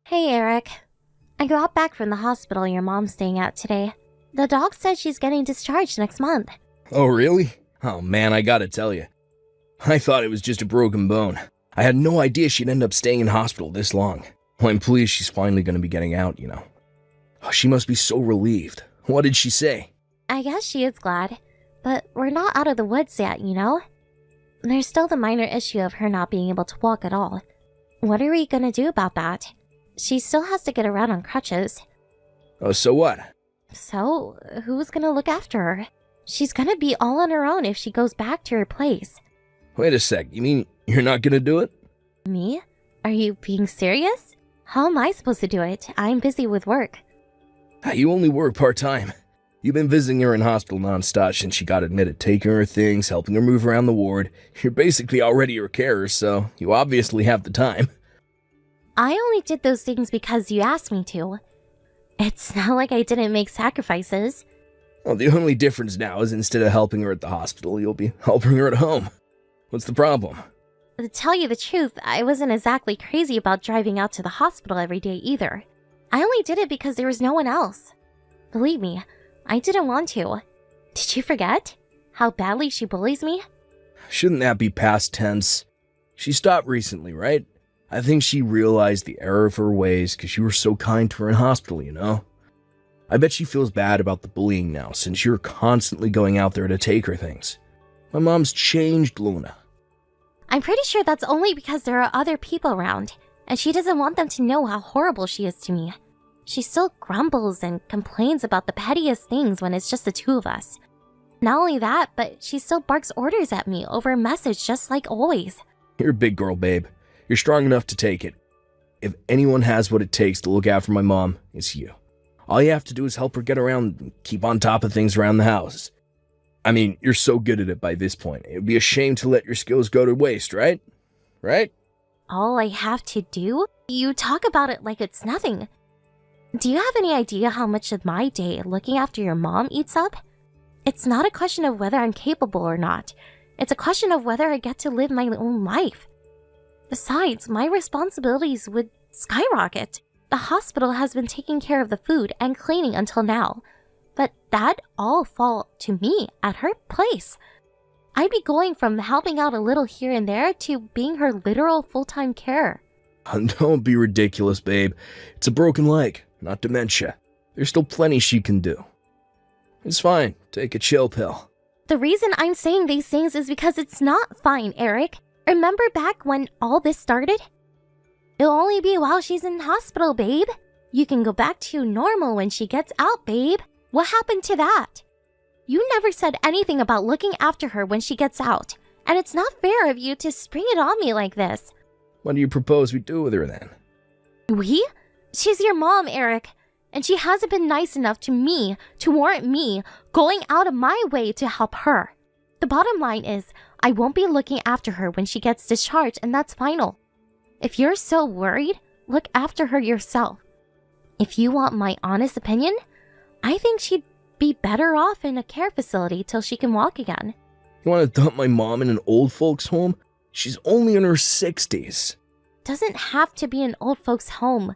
Hey, Eric. I got back from the hospital your mom's staying at today. The doc said she's getting discharged next month. Oh, really? Oh man, I gotta tell you. I thought it was just a broken bone. I had no idea she'd end up staying in hospital this long. Well, I'm pleased she's finally gonna be getting out, Oh, she must be so relieved. What did she say? I guess she is glad, but we're not out of the woods yet, There's still the minor issue of her not being able to walk at all. What are we gonna do about that? She still has to get around on crutches. Oh, so what? So, who's gonna look after her? She's gonna be all on her own if she goes back to her place. Wait a sec, you mean you're not gonna do it? Me? Are you being serious? How am I supposed to do it? I'm busy with work. You only work part-time. You've been visiting her in hospital non-stop since she got admitted, taking her things, helping her move around the ward. You're basically already her carer, so you obviously have the time. I only did those things because you asked me to. It's not like I didn't make sacrifices. Well, the only difference now is instead of helping her at the hospital, you'll be helping her at home. What's the problem? To tell you the truth, I wasn't exactly crazy about driving out to the hospital every day either. I only did it because there was no one else. Believe me, I didn't want to. Did you forget how badly she bullies me? Shouldn't that be past tense? She stopped recently, right? I think she realized the error of her ways because you were so kind to her in hospital, I bet she feels bad about the bullying now since you're constantly going out there to take her things. My mom's changed, Luna. I'm pretty sure that's only because there are other people around, and she doesn't want them to know how horrible she is to me. She still grumbles and complains about the pettiest things when it's just the two of us. Not only that, but she still barks orders at me over a message just like always. You're a big girl, babe. You're strong enough to take it. If anyone has what it takes to look after my mom, it's you. All you have to do is help her get around and keep on top of things around the house. I mean, you're so good at it by this point. It would be a shame to let your skills go to waste, right? Right? All I have to do? You talk about it like it's nothing. Do you have any idea how much of my day looking after your mom eats up? It's not a question of whether I'm capable or not. It's a question of whether I get to live my own life. Besides, my responsibilities would skyrocket. The hospital has been taking care of the food and cleaning until now, but that all fall to me at her place. I'd be going from helping out a little here and there to being her literal full-time carer. Don't be ridiculous, babe. It's a broken leg, not dementia. There's still plenty she can do. It's fine. Take a chill pill. The reason I'm saying these things is because it's not fine, Eric. Remember back when all this started? It'll only be while she's in hospital, babe. You can go back to normal when she gets out, babe. What happened to that? You never said anything about looking after her when she gets out, and it's not fair of you to spring it on me like this. What do you propose we do with her then? We? She's your mom, Eric, and she hasn't been nice enough to me to warrant me going out of my way to help her. The bottom line is, I won't be looking after her when she gets discharged, and that's final. If you're so worried, look after her yourself. If you want my honest opinion, I think she'd be better off in a care facility till she can walk again. You want to dump my mom in an old folks' home? She's only in her 60s. Doesn't have to be an old folks' home.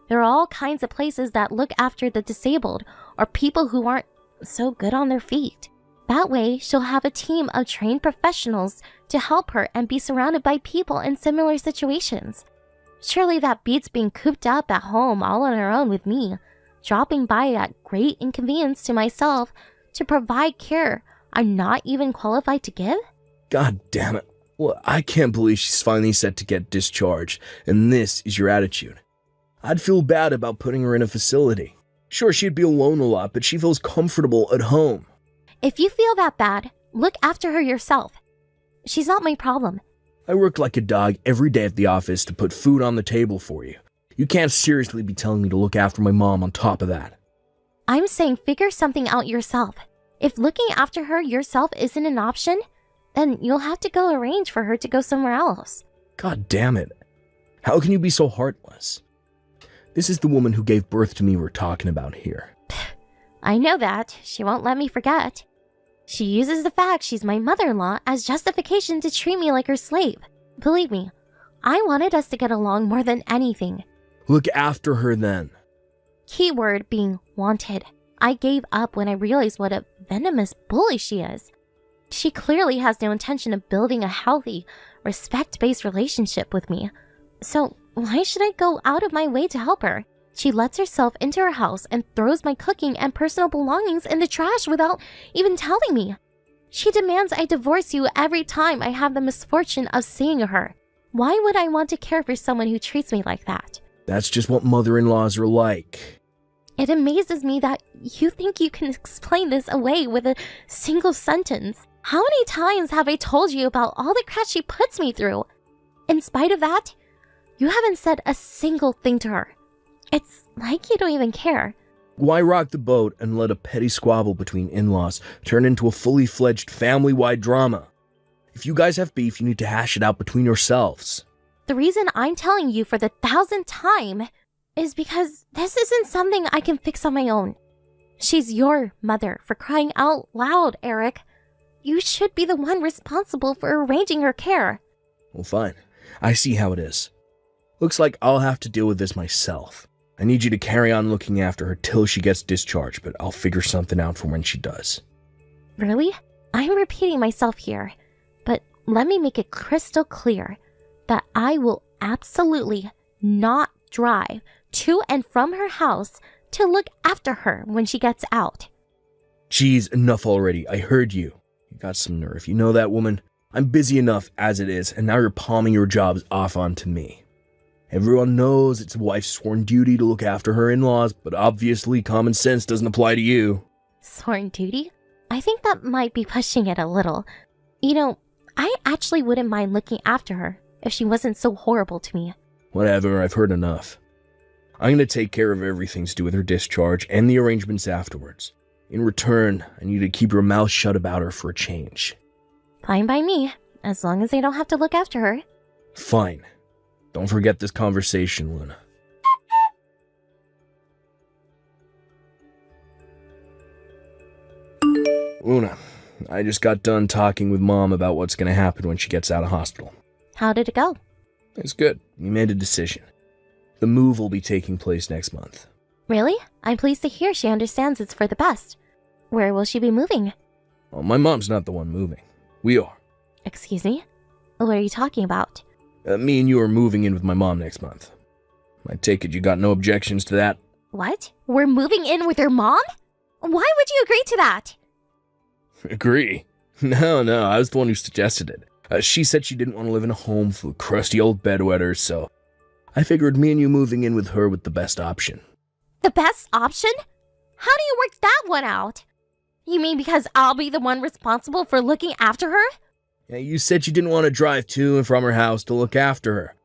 There are all kinds of places that look after the disabled or people who aren't so good on their feet. That way, she'll have a team of trained professionals to help her and be surrounded by people in similar situations. Surely that beats being cooped up at home all on her own with me, dropping by at great inconvenience to myself to provide care I'm not even qualified to give? God damn it. Well, I can't believe she's finally set to get discharged, and this is your attitude. I'd feel bad about putting her in a facility. Sure, she'd be alone a lot, but she feels comfortable at home. If you feel that bad, look after her yourself. She's not my problem. I work like a dog every day at the office to put food on the table for you. You can't seriously be telling me to look after my mom on top of that. I'm saying figure something out yourself. If looking after her yourself isn't an option, then you'll have to go arrange for her to go somewhere else. God damn it. How can you be so heartless? This is the woman who gave birth to me we're talking about here. I know that. She won't let me forget. She uses the fact she's my mother-in-law as justification to treat me like her slave. Believe me, I wanted us to get along more than anything. Look after her then. Keyword being wanted. I gave up when I realized what a venomous bully she is. She clearly has no intention of building a healthy, respect-based relationship with me. So why should I go out of my way to help her? She lets herself into her house and throws my cooking and personal belongings in the trash without even telling me. She demands I divorce you every time I have the misfortune of seeing her. Why would I want to care for someone who treats me like that? That's just what mother-in-laws are like. It amazes me that you think you can explain this away with a single sentence. How many times have I told you about all the crap she puts me through? In spite of that, you haven't said a single thing to her. It's like you don't even care. Why rock the boat and let a petty squabble between in-laws turn into a fully fledged family-wide drama? If you guys have beef, you need to hash it out between yourselves. The reason I'm telling you for the 1,000th time is because this isn't something I can fix on my own. She's your mother, for crying out loud, Eric. You should be the one responsible for arranging her care. Well, fine. I see how it is. Looks like I'll have to deal with this myself. I need you to carry on looking after her till she gets discharged, but I'll figure something out for when she does. Really? I'm repeating myself here, but let me make it crystal clear that I will absolutely not drive to and from her house to look after her when she gets out. Geez, enough already. I heard you. You got some nerve. You know that, woman? I'm busy enough as it is, and now you're palming your jobs off onto me. Everyone knows it's a wife's sworn duty to look after her in-laws, but obviously common sense doesn't apply to you. Sworn duty? I think that might be pushing it a little. You know, I actually wouldn't mind looking after her if she wasn't so horrible to me. Whatever, I've heard enough. I'm gonna take care of everything to do with her discharge and the arrangements afterwards. In return, I need you to keep your mouth shut about her for a change. Fine by me, as long as I don't have to look after her. Fine. Don't forget this conversation, Luna. Luna, I just got done talking with Mom about what's gonna happen when she gets out of hospital. How did it go? It's good. We made a decision. The move will be taking place next month. Really? I'm pleased to hear she understands it's for the best. Where will she be moving? Well, my mom's not the one moving. We are. Excuse me? What are you talking about? Me and you are moving in with my mom next month. I take it you got no objections to that? What? We're moving in with your mom? Why would you agree to that? Agree? No, I was the one who suggested it. She said she didn't want to live in a home full of crusty old bedwetters, so I figured me and you moving in with her was the best option. The best option? How do you work that one out? You mean because I'll be the one responsible for looking after her? Yeah, you said you didn't want to drive to and from her house to look after her.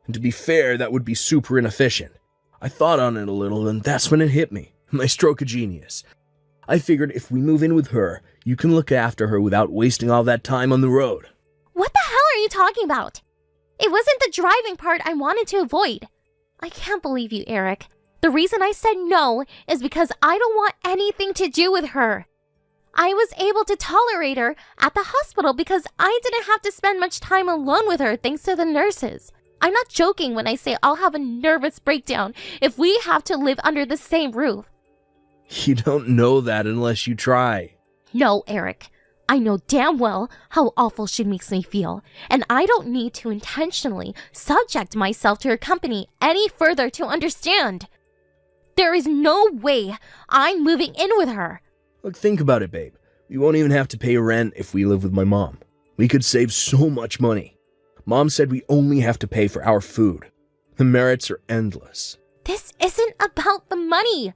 And to be fair, that would be super inefficient. I thought on it a little, and that's when it hit me. My stroke of genius. I figured if we move in with her, you can look after her without wasting all that time on the road. What the hell are you talking about? It wasn't the driving part I wanted to avoid. I can't believe you, Eric. The reason I said no is because I don't want anything to do with her. I was able to tolerate her at the hospital because I didn't have to spend much time alone with her thanks to the nurses. I'm not joking when I say I'll have a nervous breakdown if we have to live under the same roof. You don't know that unless you try. No, Eric. I know damn well how awful she makes me feel, and I don't need to intentionally subject myself to her company any further to understand. There is no way I'm moving in with her. Look, think about it, babe. We won't even have to pay rent if we live with my mom. We could save so much money. Mom said we only have to pay for our food. The merits are endless. This isn't about the money.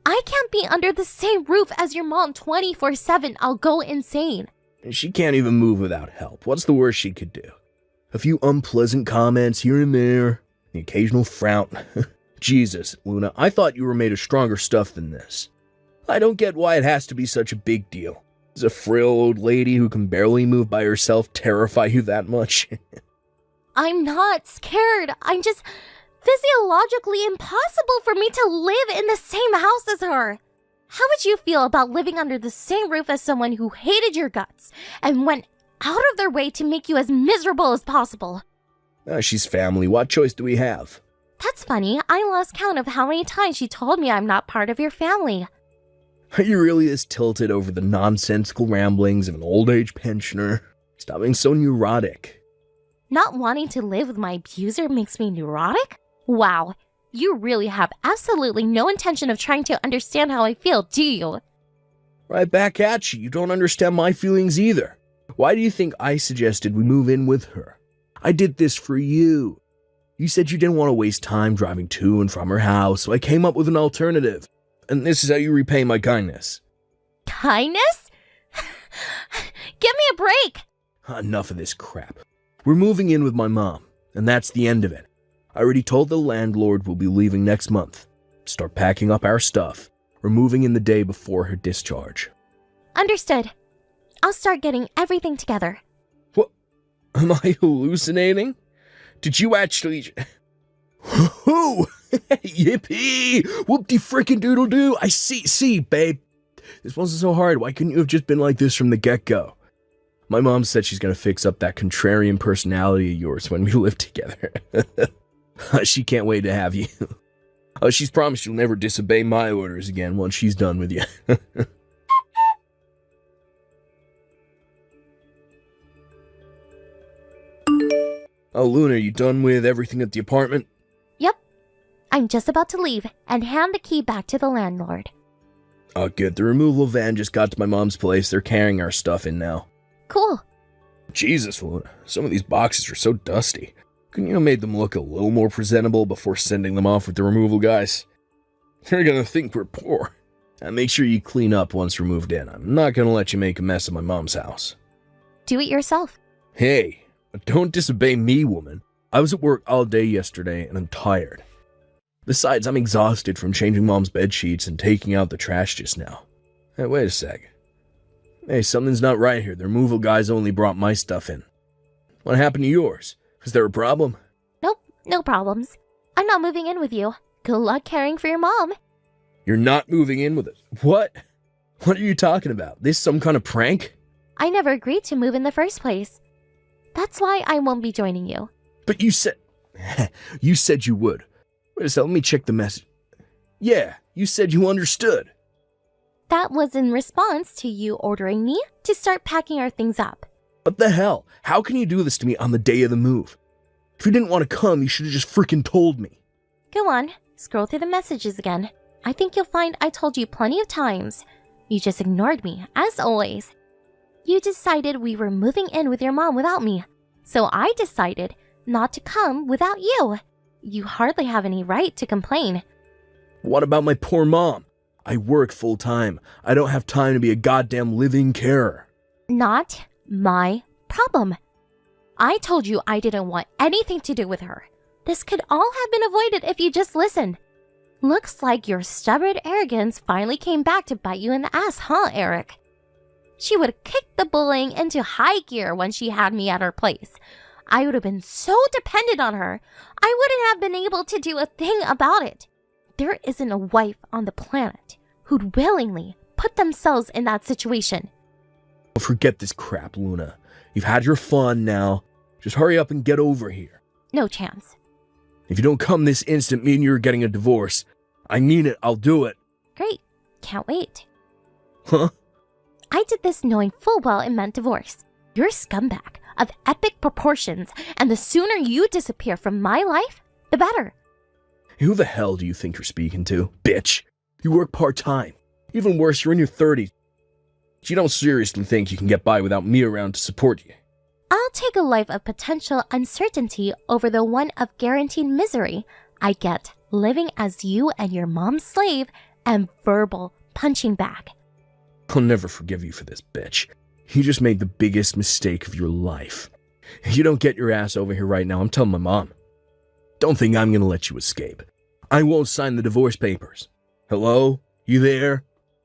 I can't be under the same roof as your mom 24/7. I'll go insane. She can't even move without help. What's the worst she could do? A few unpleasant comments here and there. The occasional frown. Jesus, Luna, I thought you were made of stronger stuff than this. I don't get why it has to be such a big deal. Does a frail old lady who can barely move by herself terrify you that much? I'm not scared. I'm just physiologically impossible for me to live in the same house as her. How would you feel about living under the same roof as someone who hated your guts and went out of their way to make you as miserable as possible? She's family. What choice do we have? That's funny. I lost count of how many times you told me I'm not part of your family. Are you really this tilted over the nonsensical ramblings of an old-age pensioner? Stop being so neurotic. Not wanting to live with my abuser makes me neurotic? Wow, you really have absolutely no intention of trying to understand how I feel, do you? Right back at you. You don't understand my feelings either. Why do you think I suggested we move in with her? I did this for you. You said you didn't want to waste time driving to and from her house, so I came up with an alternative. And this is how you repay my kindness. Kindness? Give me a break! Enough of this crap. We're moving in with my mom, and that's the end of it. I already told the landlord we'll be leaving next month. Start packing up our stuff. We're moving in the day before her discharge. Understood. I'll start getting everything together. What? Am I hallucinating? Did you actually... Whoo! Yippee! Whoop-de-frickin' doodle-doo! I see, babe. This wasn't so hard. Why couldn't you have just been like this from the get-go? My mom said she's gonna fix up that contrarian personality of yours when we live together. She can't wait to have you. She's promised she'll never disobey my orders again once she's done with you. Oh, Luna, you done with everything at the apartment? Yep. I'm just about to leave and hand the key back to the landlord. Oh, good. The removal van just got to my mom's place. They're carrying our stuff in now. Cool. Jesus, Luna. Some of these boxes are so dusty. Couldn't you have made them look a little more presentable before sending them off with the removal guys? They're gonna think we're poor. And make sure you clean up once we're moved in. I'm not gonna let you make a mess of my mom's house. Do it yourself. Hey, don't disobey me, woman. I was at work all day yesterday and I'm tired. Besides, I'm exhausted from changing mom's bed sheets and taking out the trash just now. Hey, wait a sec. Hey, something's not right here. The removal guys only brought my stuff in. What happened to yours? Is there a problem? Nope, no problems. I'm not moving in with you. Good luck caring for your mom. You're not moving in with us? What? What are you talking about? This some kind of prank? I never agreed to move in the first place. That's why I won't be joining you. But you said... you said you would. Wait a second, let me check the message. Yeah, you said you understood. That was in response to you ordering me to start packing our things up. What the hell? How can you do this to me on the day of the move? If you didn't want to come, you should have just freaking told me. Go on, scroll through the messages again. I think you'll find I told you plenty of times. You just ignored me, as always. You decided we were moving in with your mom without me, so I decided not to come without you. You hardly have any right to complain. What about my poor mom? I work full time. I don't have time to be a goddamn living carer. Not my problem. I told you I didn't want anything to do with her. This could all have been avoided if you just listened. Looks like your stubborn arrogance finally came back to bite you in the ass, huh, Eric? She would have kicked the bullying into high gear when she had me at her place. I would have been so dependent on her, I wouldn't have been able to do a thing about it. There isn't a wife on the planet who'd willingly put themselves in that situation. Forget this crap, Luna. You've had your fun now. Just hurry up and get over here. No chance. If you don't come this instant, me and you are getting a divorce. I mean it, I'll do it. Great. Can't wait. Huh? I did this knowing full well it meant divorce. You're a scumbag of epic proportions, and the sooner you disappear from my life, the better. Who the hell do you think you're speaking to, bitch? You work part-time. Even worse, you're in your 30s. You don't seriously think you can get by without me around to support you. I'll take a life of potential uncertainty over the one of guaranteed misery I get living as you and your mom's slave and verbal punching bag. I'll never forgive you for this, bitch. You just made the biggest mistake of your life. If you don't get your ass over here right now, I'm telling my mom. Don't think I'm gonna let you escape. I won't sign the divorce papers. Hello? You there?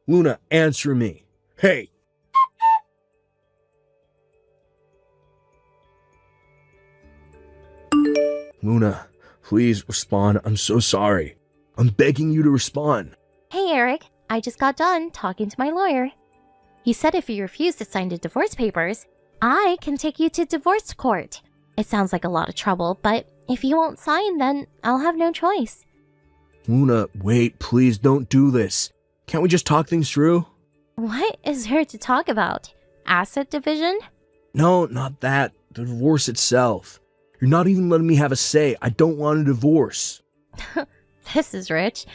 Luna, answer me. Hey! Luna, please respond. I'm so sorry. I'm begging you to respond. Hey, Eric. I just got done talking to my lawyer. He said if you refuse to sign the divorce papers, I can take you to divorce court. It sounds like a lot of trouble, but If you won't sign, then I'll have no choice. Luna, wait, please don't do this. Can't we just talk things through? What is there to talk about? Asset division? No, not that. The divorce itself. You're not even letting me have a say. I don't want a divorce. This is rich.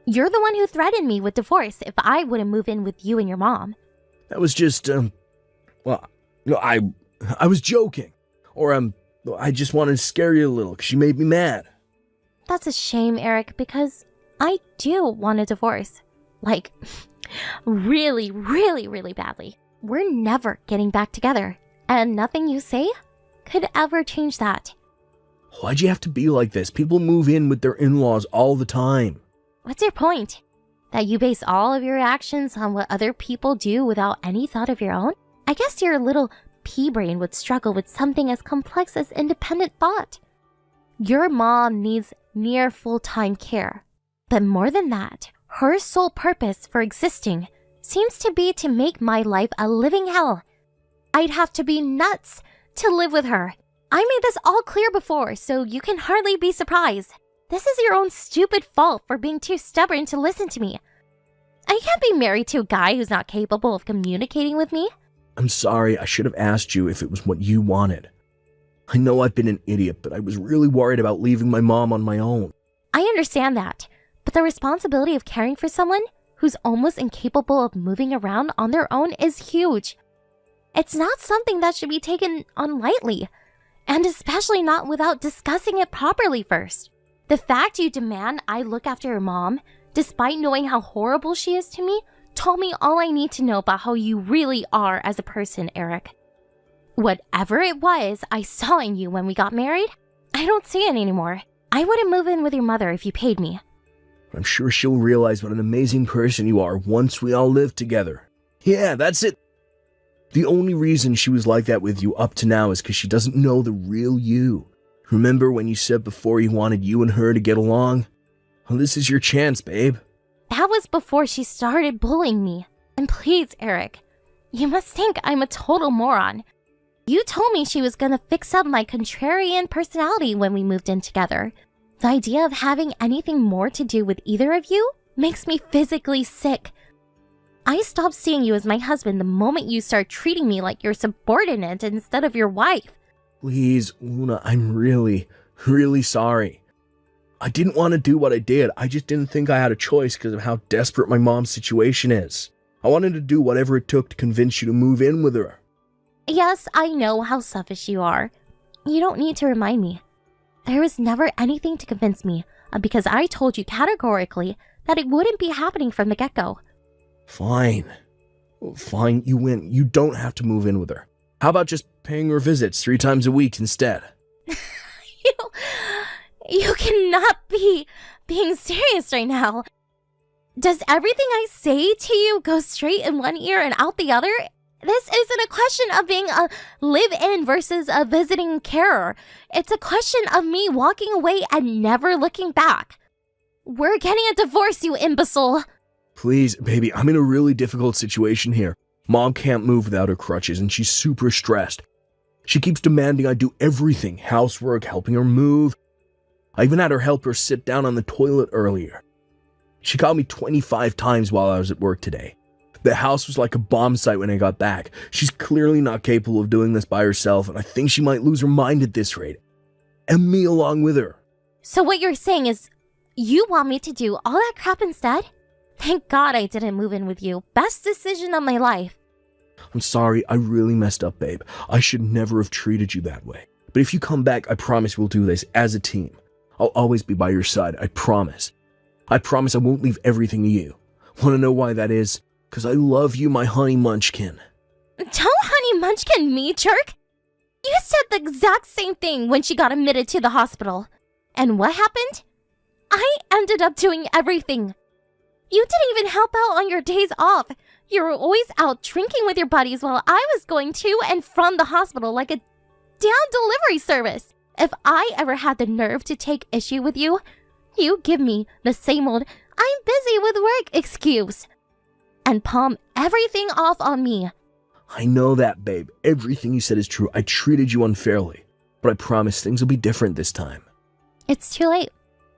You're the one who threatened me with divorce if I wouldn't move in with you and your mom. That was just, well, no, I was joking. Or, I just wanted to scare you a little because you made me mad. That's a shame, Eric, because I do want a divorce. Like, really, really, really badly. We're never getting back together, and nothing you say could ever change that. Why'd you have to be like this? People move in with their in-laws all the time. What's your point? That you base all of your actions on what other people do without any thought of your own? I guess your little pea brain would struggle with something as complex as independent thought. Your mom needs near full-time care. But more than that, her sole purpose for existing seems to be to make my life a living hell. I'd have to be nuts to live with her. I made this all clear before, so you can hardly be surprised. This is your own stupid fault for being too stubborn to listen to me. I can't be married to a guy who's not capable of communicating with me. I'm sorry, I should have asked you if it was what you wanted. I know I've been an idiot, but I was really worried about leaving my mom on my own. I understand that, but the responsibility of caring for someone who's almost incapable of moving around on their own is huge. It's not something that should be taken on lightly, and especially not without discussing it properly first. The fact you demand I look after your mom, despite knowing how horrible she is to me, told me all I need to know about how you really are as a person, Eric. Whatever it was I saw in you when we got married, I don't see it anymore. I wouldn't move in with your mother if you paid me. I'm sure she'll realize what an amazing person you are once we all live together. Yeah, that's it. The only reason she was like that with you up to now is because she doesn't know the real you. Remember when you said before you wanted you and her to get along? Well, this is your chance, babe. That was before she started bullying me. And please, Eric, you must think I'm a total moron. You told me she was gonna fix up my contrarian personality when we moved in together. The idea of having anything more to do with either of you makes me physically sick. I stopped seeing you as my husband the moment you start treating me like your subordinate instead of your wife. Please, Luna, I'm really, really sorry. I didn't want to do what I did. I just didn't think I had a choice because of how desperate my mom's situation is. I wanted to do whatever it took to convince you to move in with her. Yes, I know how selfish you are. You don't need to remind me. There was never anything to convince me because I told you categorically that it wouldn't be happening from the get-go. Fine. Fine, you win. You don't have to move in with her. How about just paying her visits 3 times a week instead? You cannot be being serious right now. Does everything I say to you go straight in one ear and out the other? This isn't a question of being a live-in versus a visiting carer. It's a question of me walking away and never looking back. We're getting a divorce, you imbecile. Please, baby, I'm in a really difficult situation here. Mom can't move without her crutches, and she's super stressed. She keeps demanding I do everything, housework, helping her move. I even had her help her sit down on the toilet earlier. She called me 25 times while I was at work today. The house was like a bomb site when I got back. She's clearly not capable of doing this by herself, and I think she might lose her mind at this rate. And me along with her. So what you're saying is, you want me to do all that crap instead? Thank God I didn't move in with you. Best decision of my life. I'm sorry, I really messed up, babe. I should never have treated you that way. But if you come back, I promise we'll do this as a team. I'll always be by your side, I promise. I promise I won't leave everything to you. Want to know why that is? Because I love you, my honey munchkin. Don't honey munchkin me, jerk! You said the exact same thing when she got admitted to the hospital. And what happened? I ended up doing everything. You didn't even help out on your days off. You were always out drinking with your buddies while I was going to and from the hospital like a damn delivery service. If I ever had the nerve to take issue with you, you give me the same old "I'm busy with work" excuse and palm everything off on me. I know that, babe. Everything you said is true. I treated you unfairly. but I promise things will be different this time. It's too late.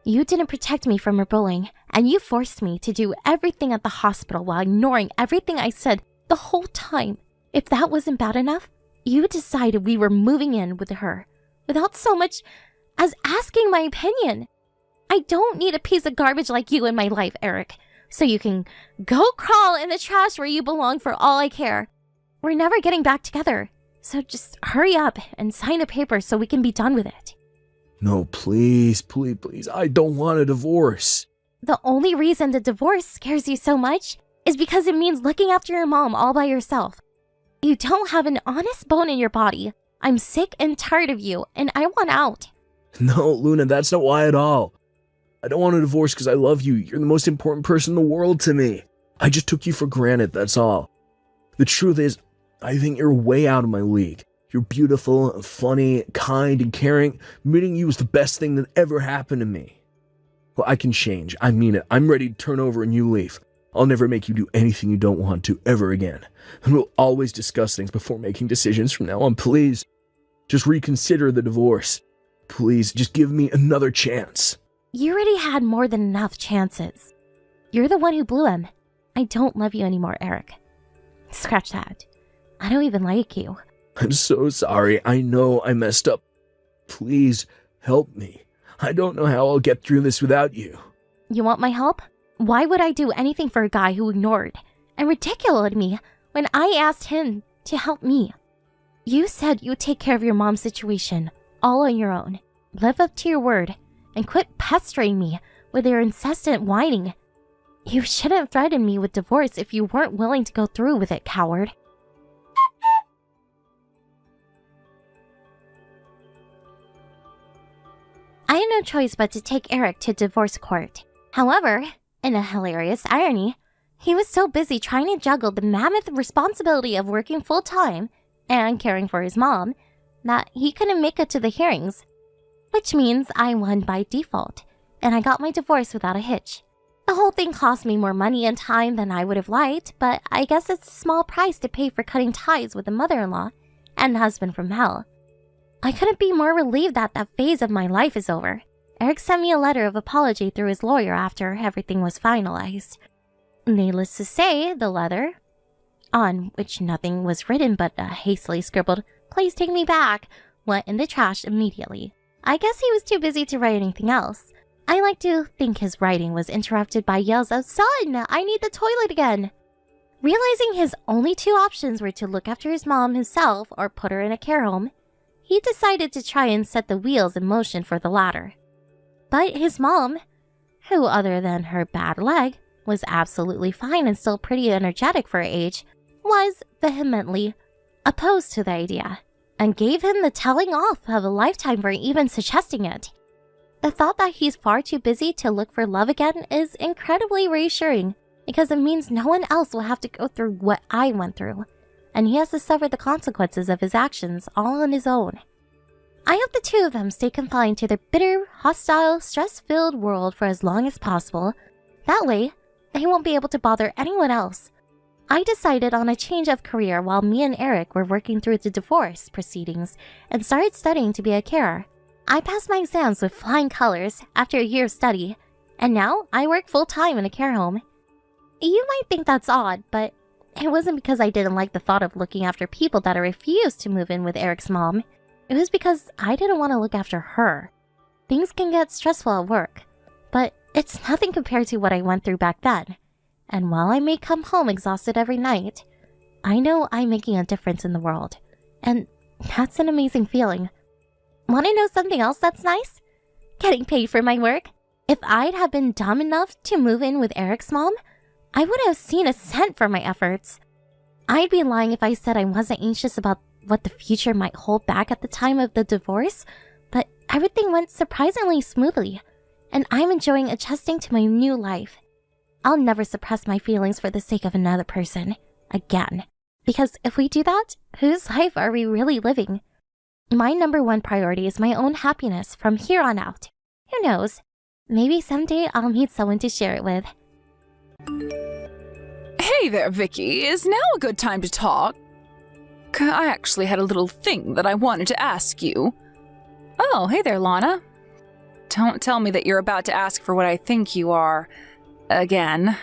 You didn't protect me from her bullying, and you forced me to do everything at the hospital while ignoring everything I said the whole time. If that wasn't bad enough, you decided we were moving in with her without so much as asking my opinion. I don't need a piece of garbage like you in my life, Eric, so you can go crawl in the trash where you belong for all I care. We're never getting back together, so just hurry up and sign a paper so we can be done with it. No, please, please, please, I don't want a divorce. The only reason the divorce scares you so much is because it means looking after your mom all by yourself. You don't have an honest bone in your body. I'm sick and tired of you, and I want out. No, Luna, that's not why at all. I don't want a divorce because I love you. You're the most important person in the world to me. I just took you for granted, that's all. The truth is, I think you're way out of my league. You're beautiful, funny, kind, and caring. Meeting you was the best thing that ever happened to me. Well, I can change. I mean it. I'm ready to turn over a new leaf. I'll never make you do anything you don't want to ever again. And we'll always discuss things before making decisions from now on. Please, just reconsider the divorce. Please, just give me another chance. You already had more than enough chances. You're the one who blew him. I don't love you anymore, Eric. Scratch that. I don't even like you. I'm so sorry. I know I messed up. Please, help me. I don't know how I'll get through this without you. You want my help? Why would I do anything for a guy who ignored and ridiculed me when I asked him to help me? You said you'd take care of your mom's situation, all on your own. Live up to your word, and quit pestering me with your incessant whining. You shouldn't threaten me with divorce if you weren't willing to go through with it, coward. I had no choice but to take Eric to divorce court. However, in a hilarious irony, he was so busy trying to juggle the mammoth responsibility of working full-time and caring for his mom that he couldn't make it to the hearings. Which means I won by default, and I got my divorce without a hitch. The whole thing cost me more money and time than I would have liked, but I guess it's a small price to pay for cutting ties with the mother-in-law and husband from hell. I couldn't be more relieved that that phase of my life is over. Eric sent me a letter of apology through his lawyer after everything was finalized. Needless to say, the letter, on which nothing was written but a hastily scribbled, "Please take me back," went in the trash immediately. I guess he was too busy to write anything else. I like to think his writing was interrupted by yells of, "Son, I need the toilet again!" Realizing his only two options were to look after his mom himself or put her in a care home, he decided to try and set the wheels in motion for the latter. But his mom, who other than her bad leg, was absolutely fine and still pretty energetic for her age, was vehemently opposed to the idea, and gave him the telling off of a lifetime for even suggesting it. The thought that he's far too busy to look for love again is incredibly reassuring, because it means no one else will have to go through what I went through, and he has to suffer the consequences of his actions all on his own. I hope the two of them stay confined to their bitter, hostile, stress-filled world for as long as possible. That way, they won't be able to bother anyone else. I decided on a change of career while me and Eric were working through the divorce proceedings and started studying to be a carer. I passed my exams with flying colors after a year of study, and now I work full-time in a care home. You might think that's odd, but it wasn't because I didn't like the thought of looking after people that I refused to move in with Eric's mom. It was because I didn't want to look after her. Things can get stressful at work, but it's nothing compared to what I went through back then. And while I may come home exhausted every night, I know I'm making a difference in the world. And that's an amazing feeling. Want to know something else that's nice? Getting paid for my work. If I'd have been dumb enough to move in with Eric's mom, I wouldn't have seen a cent for my efforts. I'd be lying if I said I wasn't anxious about what the future might hold back at the time of the divorce, but everything went surprisingly smoothly, and I'm enjoying adjusting to my new life. I'll never suppress my feelings for the sake of another person, again. Because if we do that, whose life are we really living? My number one priority is my own happiness from here on out. Who knows? Maybe someday I'll meet someone to share it with. Hey there, Vicky. Is now a good time to talk? I actually had a little thing that I wanted to ask you. Oh, hey there, Lana. Don't tell me that you're about to ask for what I think you are. Again.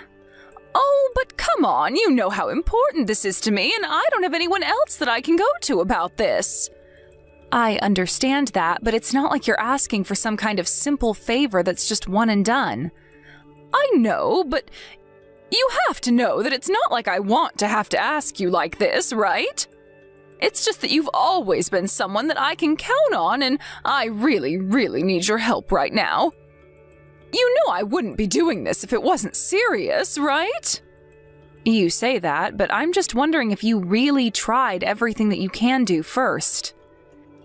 Oh, but come on, you know how important this is to me, and I don't have anyone else that I can go to about this. I understand that, but it's not like you're asking for some kind of simple favor that's just one and done. I know, but you have to know that it's not like I want to have to ask you like this, right? It's just that you've always been someone that I can count on, and I really, really need your help right now. You know I wouldn't be doing this if it wasn't serious, right? You say that, but I'm just wondering if you really tried everything that you can do first.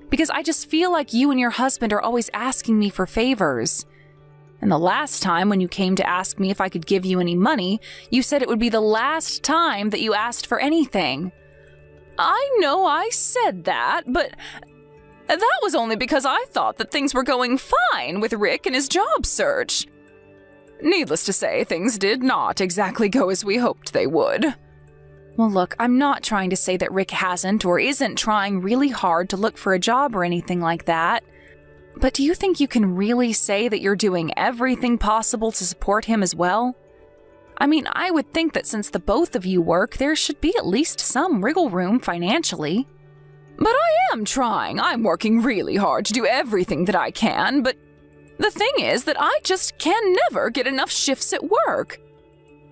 Because I just feel like you and your husband are always asking me for favors. And the last time when you came to ask me if I could give you any money, you said it would be the last time that you asked for anything. I know I said that, but that was only because I thought that things were going fine with Rick and his job search. Needless to say, things did not exactly go as we hoped they would. Well, look, I'm not trying to say that Rick hasn't or isn't trying really hard to look for a job or anything like that. But do you think you can really say that you're doing everything possible to support him as well? I mean, I would think that since the both of you work, there should be at least some wriggle room financially. But I am trying. I'm working really hard to do everything that I can, but the thing is that I just can never get enough shifts at work.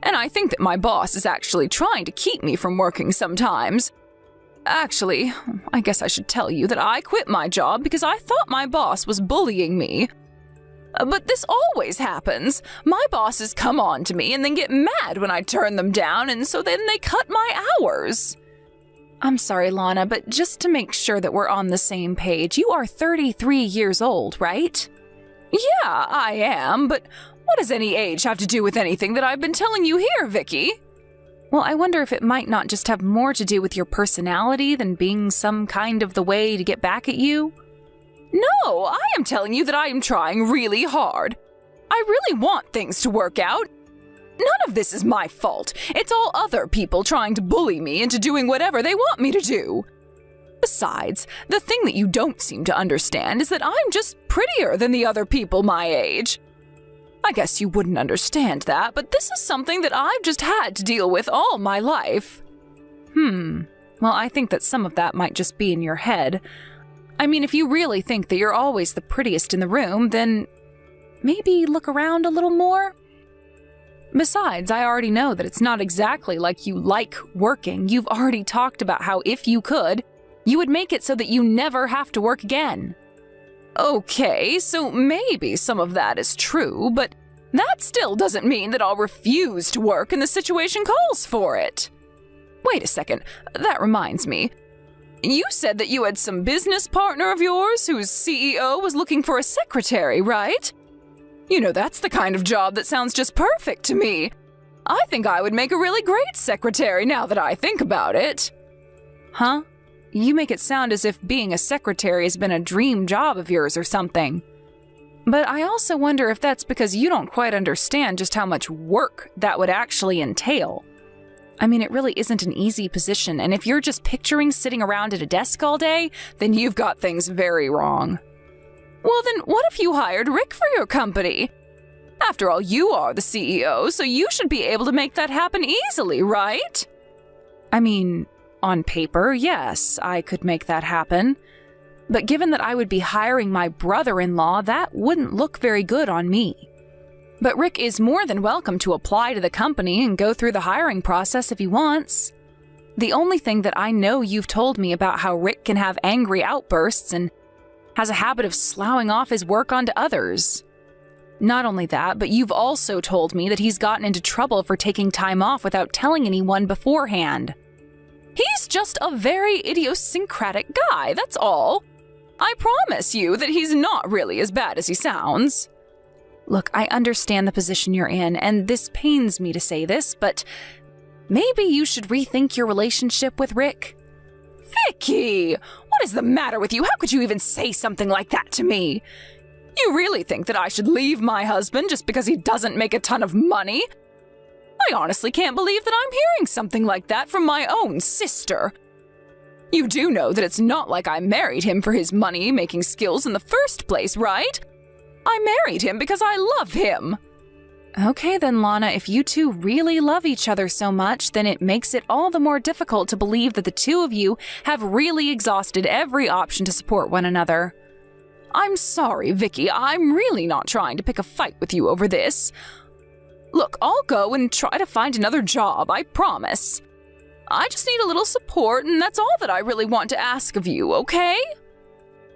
And I think that my boss is actually trying to keep me from working sometimes. Actually, I guess I should tell you that I quit my job because I thought my boss was bullying me. But this always happens. My bosses come on to me and then get mad when I turn them down, and so then they cut my hours. I'm sorry, Lana, but just to make sure that we're on the same page, you are 33 years old, right? Yeah, I am, but what does any age have to do with anything that I've been telling you here, Vicky? Well, I wonder if it might not just have more to do with your personality than being some kind of the way to get back at you. No, I am telling you that I am trying really hard. I really want things to work out. None of this is my fault. It's all other people trying to bully me into doing whatever they want me to do. Besides, the thing that you don't seem to understand is that I'm just prettier than the other people my age. I guess you wouldn't understand that, but this is something that I've just had to deal with all my life. Well, I think that some of that might just be in your head. I mean, if you really think that you're always the prettiest in the room, then maybe look around a little more. Besides, I already know that it's not exactly like you like working. You've already talked about how if you could, you would make it so that you never have to work again. Okay, so maybe some of that is true, but that still doesn't mean that I'll refuse to work and the situation calls for it. Wait a second, that reminds me. You said that you had some business partner of yours whose CEO was looking for a secretary, right? You know, that's the kind of job that sounds just perfect to me. I think I would make a really great secretary now that I think about it. Huh? You make it sound as if being a secretary has been a dream job of yours or something. But I also wonder if that's because you don't quite understand just how much work that would actually entail. I mean, it really isn't an easy position, and if you're just picturing sitting around at a desk all day, then you've got things very wrong. Well, then what if you hired Rick for your company? After all, you are the CEO, so you should be able to make that happen easily, right? I mean, on paper, yes, I could make that happen. But given that I would be hiring my brother-in-law, that wouldn't look very good on me. But Rick is more than welcome to apply to the company and go through the hiring process if he wants. The only thing that I know you've told me about how Rick can have angry outbursts and has a habit of sloughing off his work onto others. Not only that, but you've also told me that he's gotten into trouble for taking time off without telling anyone beforehand. He's just a very idiosyncratic guy, that's all. I promise you that he's not really as bad as he sounds. Look, I understand the position you're in, and this pains me to say this, but maybe you should rethink your relationship with Rick. Vicky! What is the matter with you? How could you even say something like that to me? You really think that I should leave my husband just because he doesn't make a ton of money? I honestly can't believe that I'm hearing something like that from my own sister. You do know that it's not like I married him for his money-making skills in the first place, right? I married him because I love him. Okay then, Lana, if you two really love each other so much, then it makes it all the more difficult to believe that the two of you have really exhausted every option to support one another. I'm sorry, Vicky, I'm really not trying to pick a fight with you over this. Look, I'll go and try to find another job, I promise. I just need a little support, and that's all that I really want to ask of you, okay?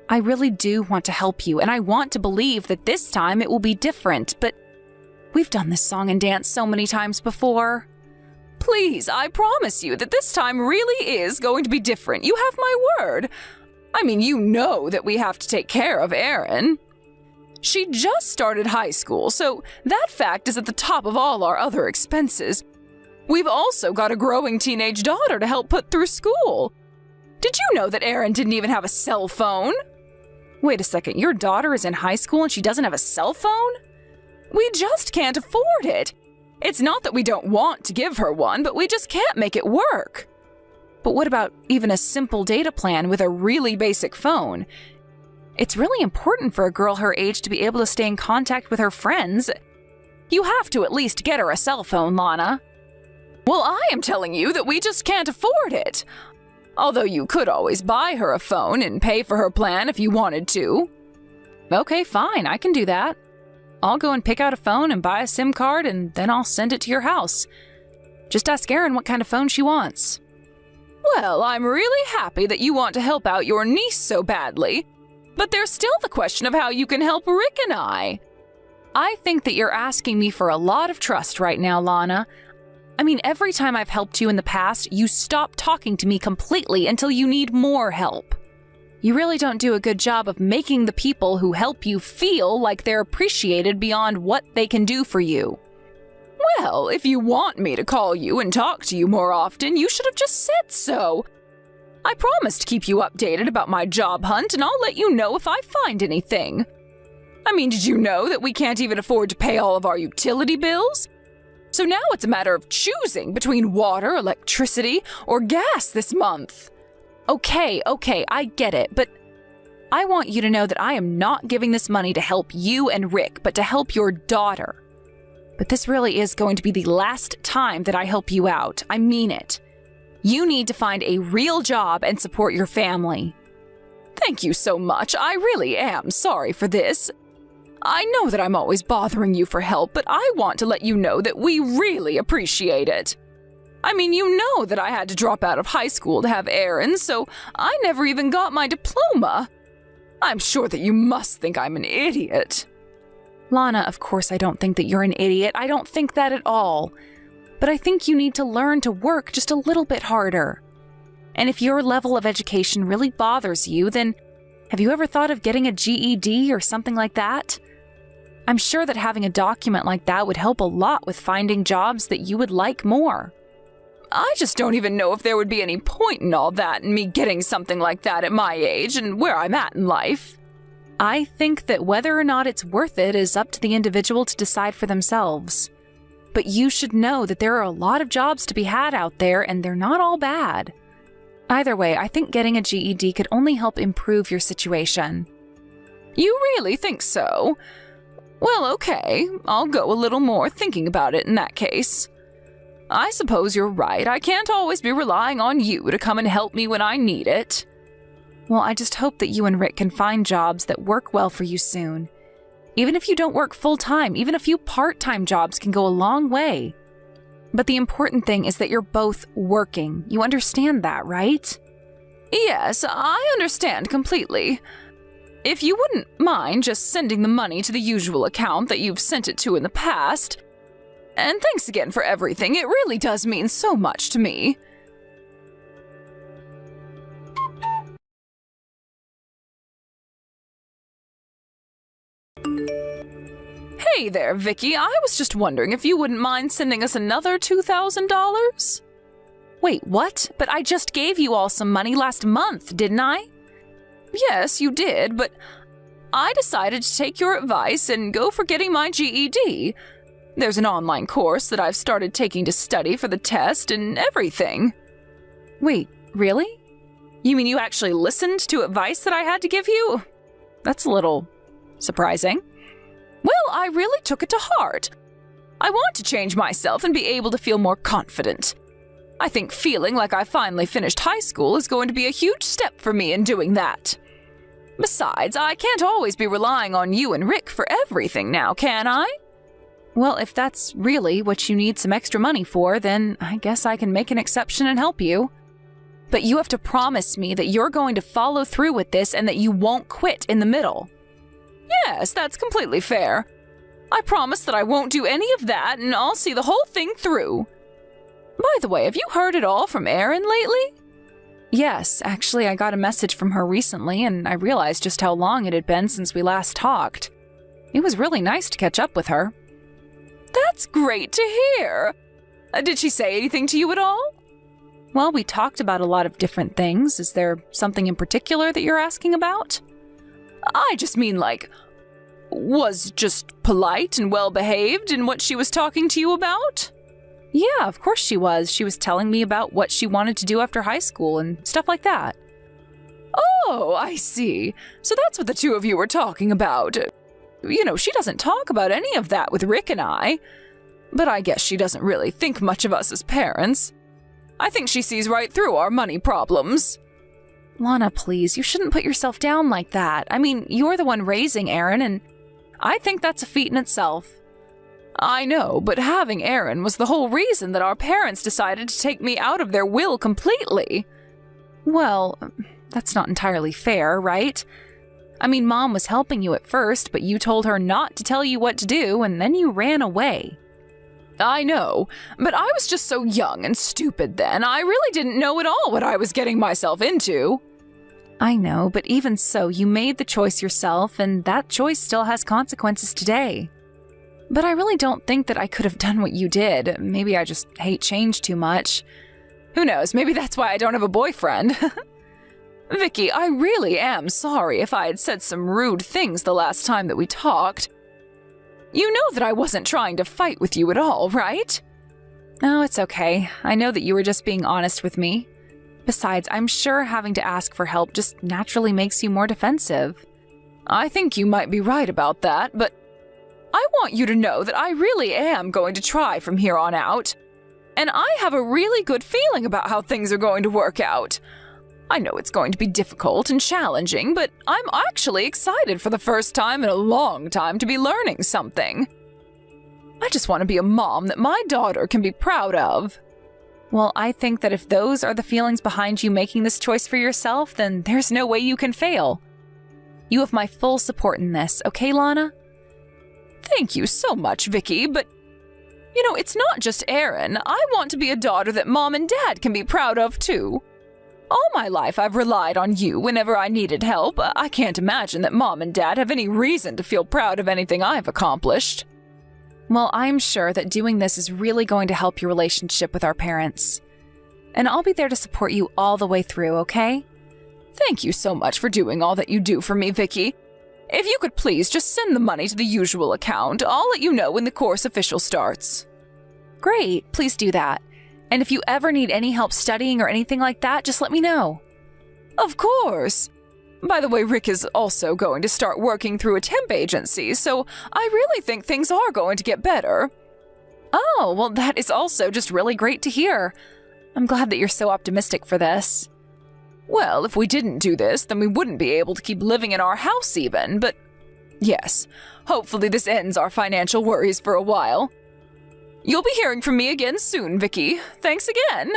I really do want to help you, and I want to believe that this time it will be different, but we've done this song and dance so many times before. Please, I promise you that this time really is going to be different. You have my word. I mean, you know that we have to take care of Erin. She just started high school, so that fact is at the top of all our other expenses. We've also got a growing teenage daughter to help put through school. Did you know that Erin didn't even have a cell phone? Wait a second, your daughter is in high school and she doesn't have a cell phone? We just can't afford it. It's not that we don't want to give her one, but we just can't make it work. But what about even a simple data plan with a really basic phone? It's really important for a girl her age to be able to stay in contact with her friends. You have to at least get her a cell phone, Lana. Well, I am telling you that we just can't afford it. Although you could always buy her a phone and pay for her plan if you wanted to. Okay, fine, I can do that. I'll go and pick out a phone and buy a SIM card, and then I'll send it to your house. Just ask Erin what kind of phone she wants. Well, I'm really happy that you want to help out your niece so badly, but there's still the question of how you can help Rick and I. I think that you're asking me for a lot of trust right now, Lana. I mean, every time I've helped you in the past, you stop talking to me completely until you need more help. You really don't do a good job of making the people who help you feel like they're appreciated beyond what they can do for you. Well, if you want me to call you and talk to you more often, you should have just said so. I promise to keep you updated about my job hunt, and I'll let you know if I find anything. I mean, did you know that we can't even afford to pay all of our utility bills? So now it's a matter of choosing between water, electricity, or gas this month. Okay, I get it, but I want you to know that I am not giving this money to help you and Rick, but to help your daughter. But this really is going to be the last time that I help you out. I mean it. You need to find a real job and support your family. Thank you so much. I really am sorry for this. I know that I'm always bothering you for help, but I want to let you know that we really appreciate it. I mean, you know that I had to drop out of high school to have Erin, so I never even got my diploma. I'm sure that you must think I'm an idiot. Lana, of course I don't think that you're an idiot. I don't think that at all. But I think you need to learn to work just a little bit harder. And if your level of education really bothers you, then have you ever thought of getting a GED or something like that? I'm sure that having a document like that would help a lot with finding jobs that you would like more. I just don't even know if there would be any point in all that and me getting something like that at my age and where I'm at in life. I think that whether or not it's worth it is up to the individual to decide for themselves. But you should know that there are a lot of jobs to be had out there, and they're not all bad. Either way, I think getting a GED could only help improve your situation. You really think so? Well, okay, I'll go a little more thinking about it in that case. I suppose you're right. I can't always be relying on you to come and help me when I need it. Well, I just hope that you and Rick can find jobs that work well for you soon. Even if you don't work full-time, even a few part-time jobs can go a long way. But the important thing is that you're both working. You understand that, right? Yes, I understand completely. If you wouldn't mind just sending the money to the usual account that you've sent it to in the past. And thanks again for everything. It really does mean so much to me. Hey there, Vicky. I was just wondering if you wouldn't mind sending us another $2,000? Wait, what? But I just gave you all some money last month, didn't I? Yes, you did, but I decided to take your advice and go for getting my GED. There's an online course that I've started taking to study for the test and everything. Wait, really? You mean you actually listened to advice that I had to give you? That's a little surprising. Well, I really took it to heart. I want to change myself and be able to feel more confident. I think feeling like I finally finished high school is going to be a huge step for me in doing that. Besides, I can't always be relying on you and Rick for everything now, can I? Well, if that's really what you need some extra money for, then I guess I can make an exception and help you. But you have to promise me that you're going to follow through with this and that you won't quit in the middle. Yes, that's completely fair. I promise that I won't do any of that and I'll see the whole thing through. By the way, have you heard at all from Erin lately? Yes, actually I got a message from her recently and I realized just how long it had been since we last talked. It was really nice to catch up with her. That's great to hear. Did she say anything to you at all? Well, we talked about a lot of different things. Is there something in particular that you're asking about? I just mean was just polite and well-behaved in what she was talking to you about? Yeah, of course she was. She was telling me about what she wanted to do after high school and stuff like that. Oh, I see. So that's what the two of you were talking about. She doesn't talk about any of that with Rick and I. But I guess she doesn't really think much of us as parents. I think she sees right through our money problems. Lana, please, you shouldn't put yourself down like that. I mean, you're the one raising Erin, and I think that's a feat in itself. I know, but having Erin was the whole reason that our parents decided to take me out of their will completely. Well, that's not entirely fair, right? I mean, Mom was helping you at first, but you told her not to tell you what to do, and then you ran away. I know, but I was just so young and stupid then. I really didn't know at all what I was getting myself into. I know, but even so, you made the choice yourself, and that choice still has consequences today. But I really don't think that I could have done what you did. Maybe I just hate change too much. Who knows, maybe that's why I don't have a boyfriend. Vicky, I really am sorry if I had said some rude things the last time that we talked. You know that I wasn't trying to fight with you at all, right? No, it's okay. I know that you were just being honest with me. Besides, I'm sure having to ask for help just naturally makes you more defensive. I think you might be right about that, but I want you to know that I really am going to try from here on out. And I have a really good feeling about how things are going to work out. I know it's going to be difficult and challenging, but I'm actually excited for the first time in a long time to be learning something. I just want to be a mom that my daughter can be proud of. Well, I think that if those are the feelings behind you making this choice for yourself, then there's no way you can fail. You have my full support in this, okay, Lana? Thank you so much, Vicky, but it's not just Erin. I want to be a daughter that Mom and Dad can be proud of, too. All my life I've relied on you whenever I needed help. I can't imagine that Mom and Dad have any reason to feel proud of anything I've accomplished. Well, I'm sure that doing this is really going to help your relationship with our parents. And I'll be there to support you all the way through, okay? Thank you so much for doing all that you do for me, Vicky. If you could please just send the money to the usual account, I'll let you know when the course official starts. Great, please do that. And if you ever need any help studying or anything like that, just let me know. Of course. By the way, Rick is also going to start working through a temp agency, so I really think things are going to get better. Oh, well, that is also just really great to hear. I'm glad that you're so optimistic for this. Well, if we didn't do this, then we wouldn't be able to keep living in our house even, but yes, hopefully this ends our financial worries for a while. You'll be hearing from me again soon, Vicky. Thanks again.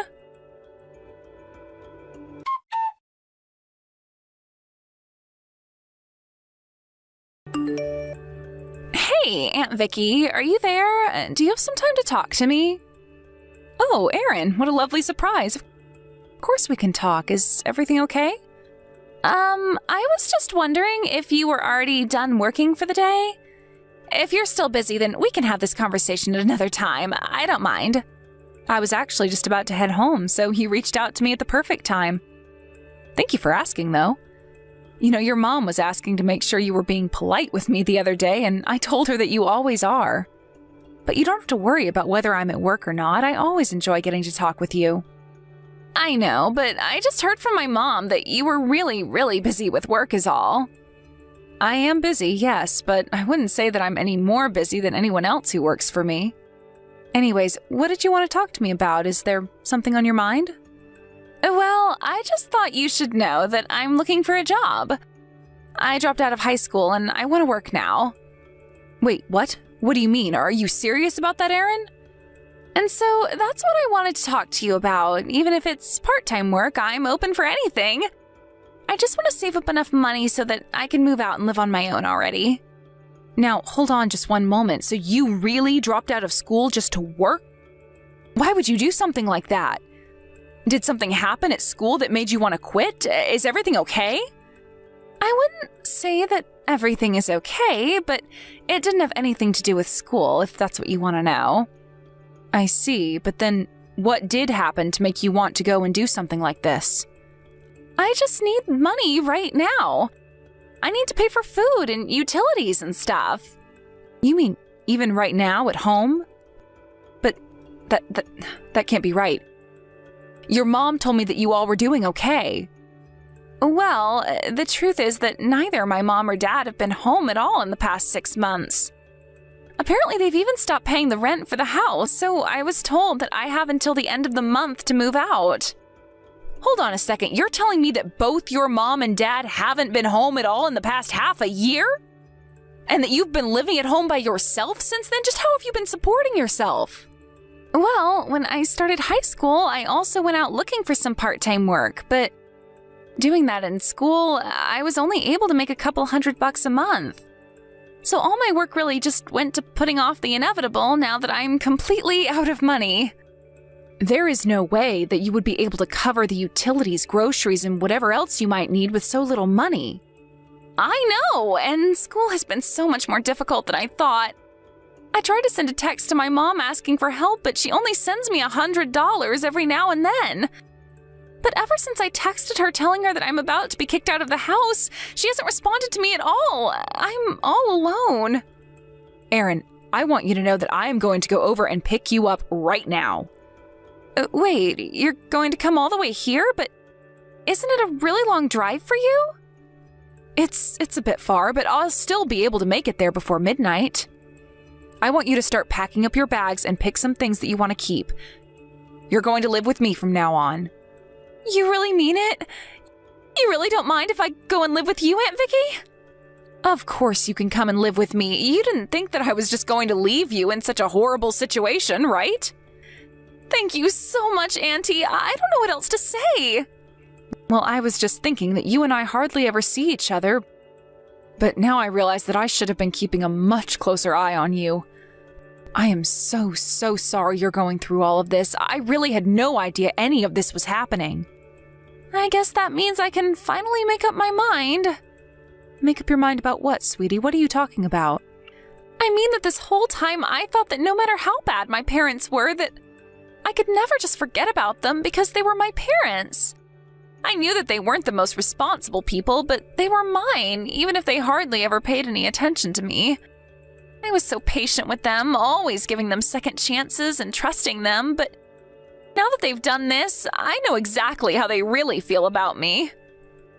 Hey, Aunt Vicky, are you there? Do you have some time to talk to me? Oh, Erin, what a lovely surprise. Of course we can talk. Is everything okay? I was just wondering if you were already done working for the day? If you're still busy, then we can have this conversation at another time. I don't mind. I was actually just about to head home, so you reached out to me at the perfect time. Thank you for asking, though. Your mom was asking to make sure you were being polite with me the other day, and I told her that you always are. But you don't have to worry about whether I'm at work or not. I always enjoy getting to talk with you. I know, but I just heard from my mom that you were really, really busy with work is all. I am busy, yes, but I wouldn't say that I'm any more busy than anyone else who works for me. Anyways, what did you want to talk to me about? Is there something on your mind? Well, I just thought you should know that I'm looking for a job. I dropped out of high school and I want to work now. Wait, what? What do you mean? Are you serious about that, Aaron? And so that's what I wanted to talk to you about. Even if it's part-time work, I'm open for anything. I just want to save up enough money so that I can move out and live on my own already. Now, hold on just one moment. So you really dropped out of school just to work? Why would you do something like that? Did something happen at school that made you want to quit? Is everything okay? I wouldn't say that everything is okay, but it didn't have anything to do with school, if that's what you want to know. I see, but then what did happen to make you want to go and do something like this? I just need money right now. I need to pay for food and utilities and stuff. You mean even right now at home? But that can't be right. Your mom told me that you all were doing okay. Well, the truth is that neither my mom or dad have been home at all in the past 6 months. Apparently, they've even stopped paying the rent for the house, so I was told that I have until the end of the month to move out. Hold on a second, you're telling me that both your mom and dad haven't been home at all in the past half a year? And that you've been living at home by yourself since then? Just how have you been supporting yourself? Well, when I started high school, I also went out looking for some part-time work, but doing that in school, I was only able to make a couple $100 a month. So all my work really just went to putting off the inevitable now that I'm completely out of money. There is no way that you would be able to cover the utilities, groceries, and whatever else you might need with so little money. I know, and school has been so much more difficult than I thought. I tried to send a text to my mom asking for help, but she only sends me $100 every now and then. But ever since I texted her telling her that I'm about to be kicked out of the house, she hasn't responded to me at all. I'm all alone. Aaron, I want you to know that I am going to go over and pick you up right now. Wait, you're going to come all the way here? But isn't it a really long drive for you? It's a bit far, but I'll still be able to make it there before midnight. I want you to start packing up your bags and pick some things that you want to keep. You're going to live with me from now on. You really mean it? You really don't mind if I go and live with you, Aunt Vicky? Of course you can come and live with me. You didn't think that I was just going to leave you in such a horrible situation, right? Thank you so much, Auntie. I don't know what else to say. Well, I was just thinking that you and I hardly ever see each other, but now I realize that I should have been keeping a much closer eye on you. I am so sorry you're going through all of this. I really had no idea any of this was happening. I guess that means I can finally make up my mind. Make up your mind about what, sweetie? What are you talking about? I mean that this whole time I thought that no matter how bad my parents were, that I could never just forget about them because they were my parents. I knew that they weren't the most responsible people, but they were mine, even if they hardly ever paid any attention to me. I was so patient with them, always giving them second chances and trusting them, but now that they've done this, I know exactly how they really feel about me.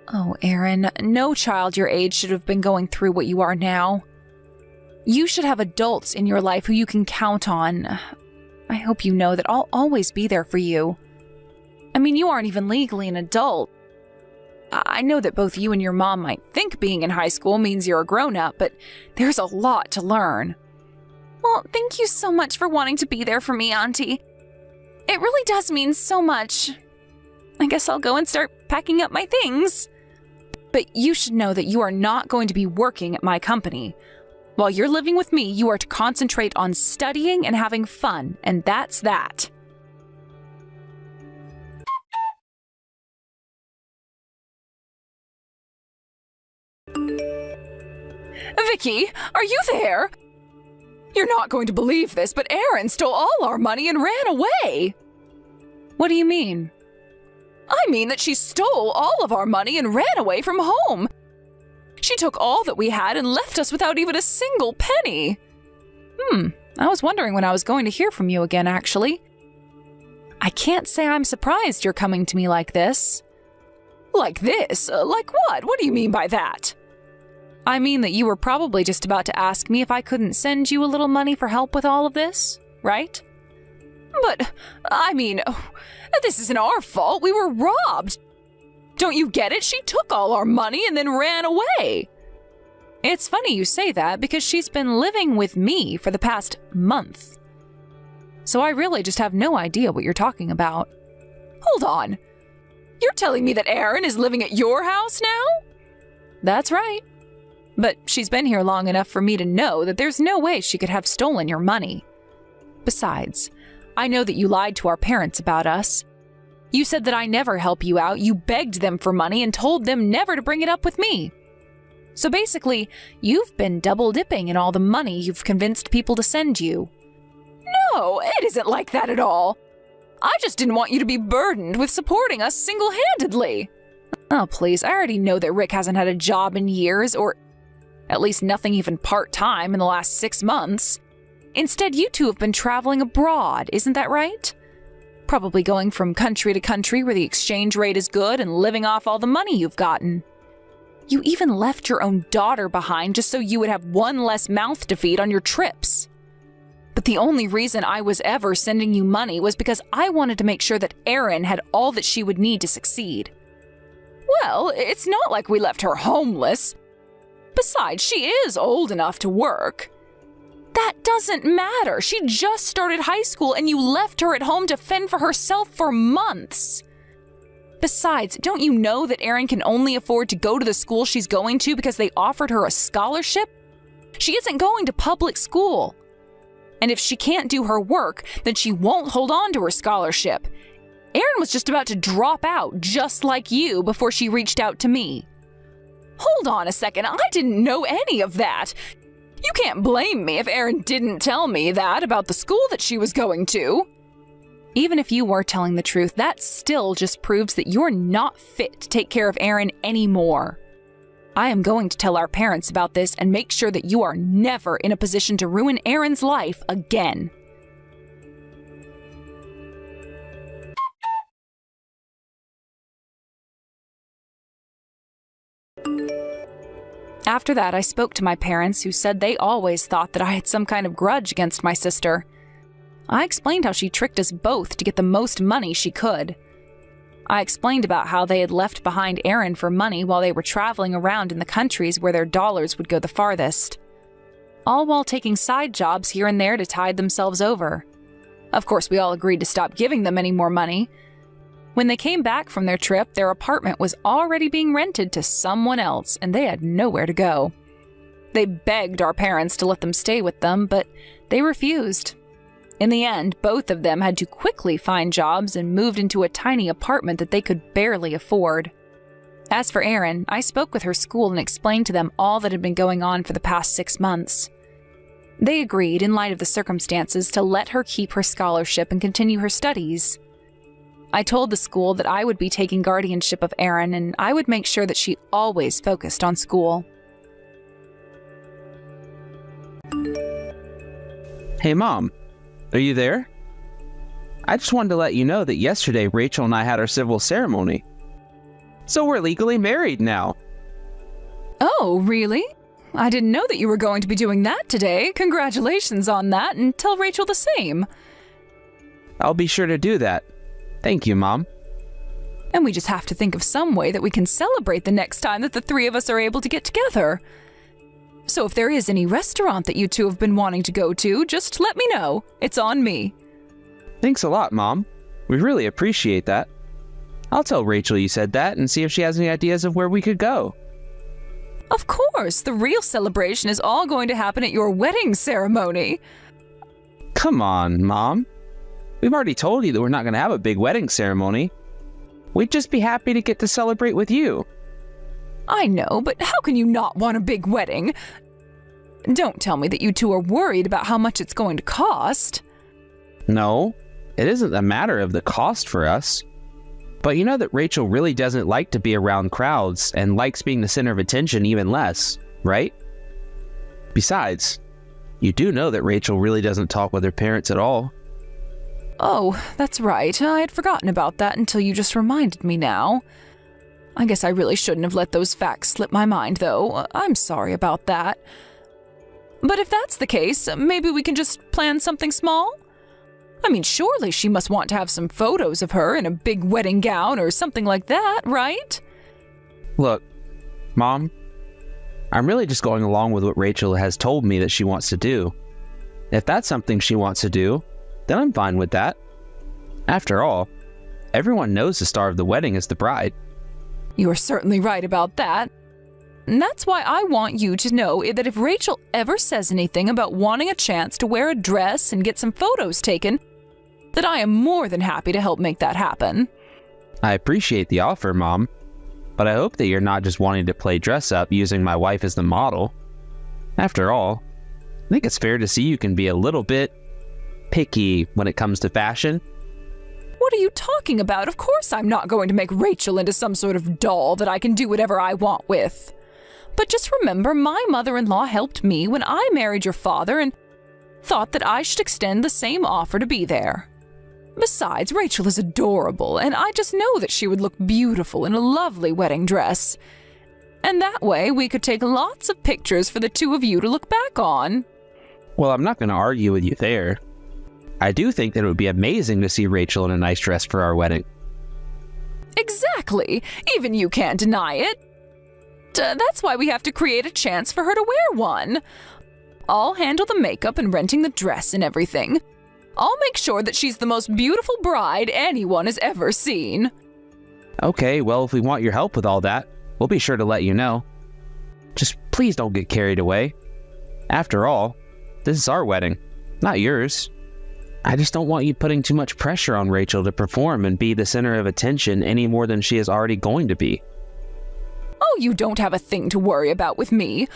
Oh, Aaron, no child your age should have been going through what you are now. You should have adults in your life who you can count on. I hope you know that I'll always be there for you. I mean, you aren't even legally an adult. I know that both you and your mom might think being in high school means you're a grown-up, but there's a lot to learn. Well, thank you so much for wanting to be there for me, Auntie. It really does mean so much. I guess I'll go and start packing up my things. But you should know that you are not going to be working at my company. While you're living with me, you are to concentrate on studying and having fun, and that's that. Vicky, are you there? You're not going to believe this, but Aaron stole all our money and ran away. What do you mean? I mean that she stole all of our money and ran away from home. She took all that we had and left us without even a single penny. I was wondering when I was going to hear from you again, actually. I can't say I'm surprised you're coming to me like this. Like this? Like what? What do you mean by that? I mean that you were probably just about to ask me if I couldn't send you a little money for help with all of this, right? But, I mean, this isn't our fault. We were robbed. Don't you get it? She took all our money and then ran away. It's funny you say that because she's been living with me for the past month. So I really just have no idea what you're talking about. Hold on. You're telling me that Erin is living at your house now? That's right. But she's been here long enough for me to know that there's no way she could have stolen your money. Besides, I know that you lied to our parents about us. You said that I never help you out, you begged them for money and told them never to bring it up with me. So basically, you've been double dipping in all the money you've convinced people to send you. No, it isn't like that at all. I just didn't want you to be burdened with supporting us single-handedly. Oh, please, I already know that Rick hasn't had a job in years, or at least nothing even part-time in the last 6 months. Instead, you two have been traveling abroad, isn't that right? Probably going from country to country where the exchange rate is good and living off all the money you've gotten. You even left your own daughter behind just so you would have one less mouth to feed on your trips. But the only reason I was ever sending you money was because I wanted to make sure that Erin had all that she would need to succeed. Well, it's not like we left her homeless. Besides, she is old enough to work. That doesn't matter. She just started high school and you left her at home to fend for herself for months. Besides, don't you know that Erin can only afford to go to the school she's going to because they offered her a scholarship? She isn't going to public school. And if she can't do her work, then she won't hold on to her scholarship. Erin was just about to drop out, just like you, before she reached out to me. Hold on a second, I didn't know any of that. You can't blame me if Erin didn't tell me that about the school that she was going to. Even if you were telling the truth, that still just proves that you're not fit to take care of Erin anymore. I am going to tell our parents about this and make sure that you are never in a position to ruin Erin's life again. After that, I spoke to my parents, who said they always thought that I had some kind of grudge against my sister. I explained how she tricked us both to get the most money she could. I explained about how they had left behind Erin for money while they were traveling around in the countries where their dollars would go the farthest, all while taking side jobs here and there to tide themselves over. Of course, we all agreed to stop giving them any more money. When they came back from their trip, their apartment was already being rented to someone else, and they had nowhere to go. They begged our parents to let them stay with them, but they refused. In the end, both of them had to quickly find jobs and moved into a tiny apartment that they could barely afford. As for Erin, I spoke with her school and explained to them all that had been going on for the past 6 months. They agreed, in light of the circumstances, to let her keep her scholarship and continue her studies. I told the school that I would be taking guardianship of Erin and I would make sure that she always focused on school. Hey, Mom. Are you there? I just wanted to let you know that yesterday Rachel and I had our civil ceremony. So we're legally married now. Oh, really? I didn't know that you were going to be doing that today. Congratulations on that, and tell Rachel the same. I'll be sure to do that. Thank you, Mom. And we just have to think of some way that we can celebrate the next time that the three of us are able to get together. So if there is any restaurant that you two have been wanting to go to, just let me know. It's on me. Thanks a lot, Mom. We really appreciate that. I'll tell Rachel you said that and see if she has any ideas of where we could go. Of course, the real celebration is all going to happen at your wedding ceremony. Come on, Mom. We've already told you that we're not going to have a big wedding ceremony. We'd just be happy to get to celebrate with you. I know, but how can you not want a big wedding? Don't tell me that you two are worried about how much it's going to cost. No, it isn't a matter of the cost for us. But you know that Rachel really doesn't like to be around crowds and likes being the center of attention even less, right? Besides, you do know that Rachel really doesn't talk with her parents at all. Oh, that's right. I had forgotten about that until you just reminded me now. I guess I really shouldn't have let those facts slip my mind, though. I'm sorry about that. But if that's the case, maybe we can just plan something small? I mean, surely she must want to have some photos of her in a big wedding gown or something like that, right? Look, Mom, I'm really just going along with what Rachel has told me that she wants to do. If that's something she wants to do, then I'm fine with that. After all, everyone knows the star of the wedding is the bride. You're certainly right about that. And that's why I want you to know that if Rachel ever says anything about wanting a chance to wear a dress and get some photos taken, that I am more than happy to help make that happen. I appreciate the offer, Mom, but I hope that you're not just wanting to play dress up using my wife as the model. After all, I think it's fair to see you can be a little bit picky when it comes to fashion. What are you talking about? Of course I'm not going to make Rachel into some sort of doll that I can do whatever I want with. But just remember, my mother-in-law helped me when I married your father and thought that I should extend the same offer to be there. Besides, Rachel is adorable, and I just know that she would look beautiful in a lovely wedding dress. And that way, we could take lots of pictures for the two of you to look back on. Well, I'm not going to argue with you there. I do think that it would be amazing to see Rachel in a nice dress for our wedding. Exactly. Even you can't deny it. That's why we have to create a chance for her to wear one. I'll handle the makeup and renting the dress and everything. I'll make sure that she's the most beautiful bride anyone has ever seen. Okay, well, if we want your help with all that, we'll be sure to let you know. Just please don't get carried away. After all, this is our wedding, not yours. I just don't want you putting too much pressure on Rachel to perform and be the center of attention any more than she is already going to be. Oh, you don't have a thing to worry about with me.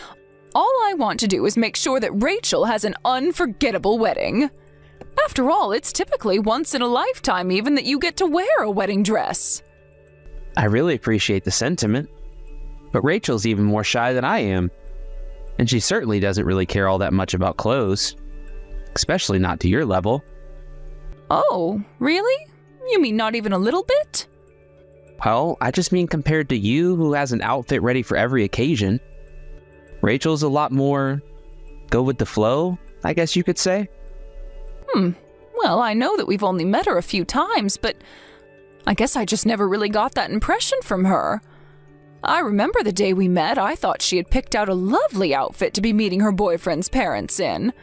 All I want to do is make sure that Rachel has an unforgettable wedding. After all, it's typically once in a lifetime even that you get to wear a wedding dress. I really appreciate the sentiment, but Rachel's even more shy than I am. And she certainly doesn't really care all that much about clothes, especially not to your level. Oh, really? You mean not even a little bit? Well, I just mean compared to you, who has an outfit ready for every occasion. Rachel's a lot more go with the flow, I guess you could say. Well, I know that we've only met her a few times, but I guess I just never really got that impression from her. I remember the day we met, I thought she had picked out a lovely outfit to be meeting her boyfriend's parents in.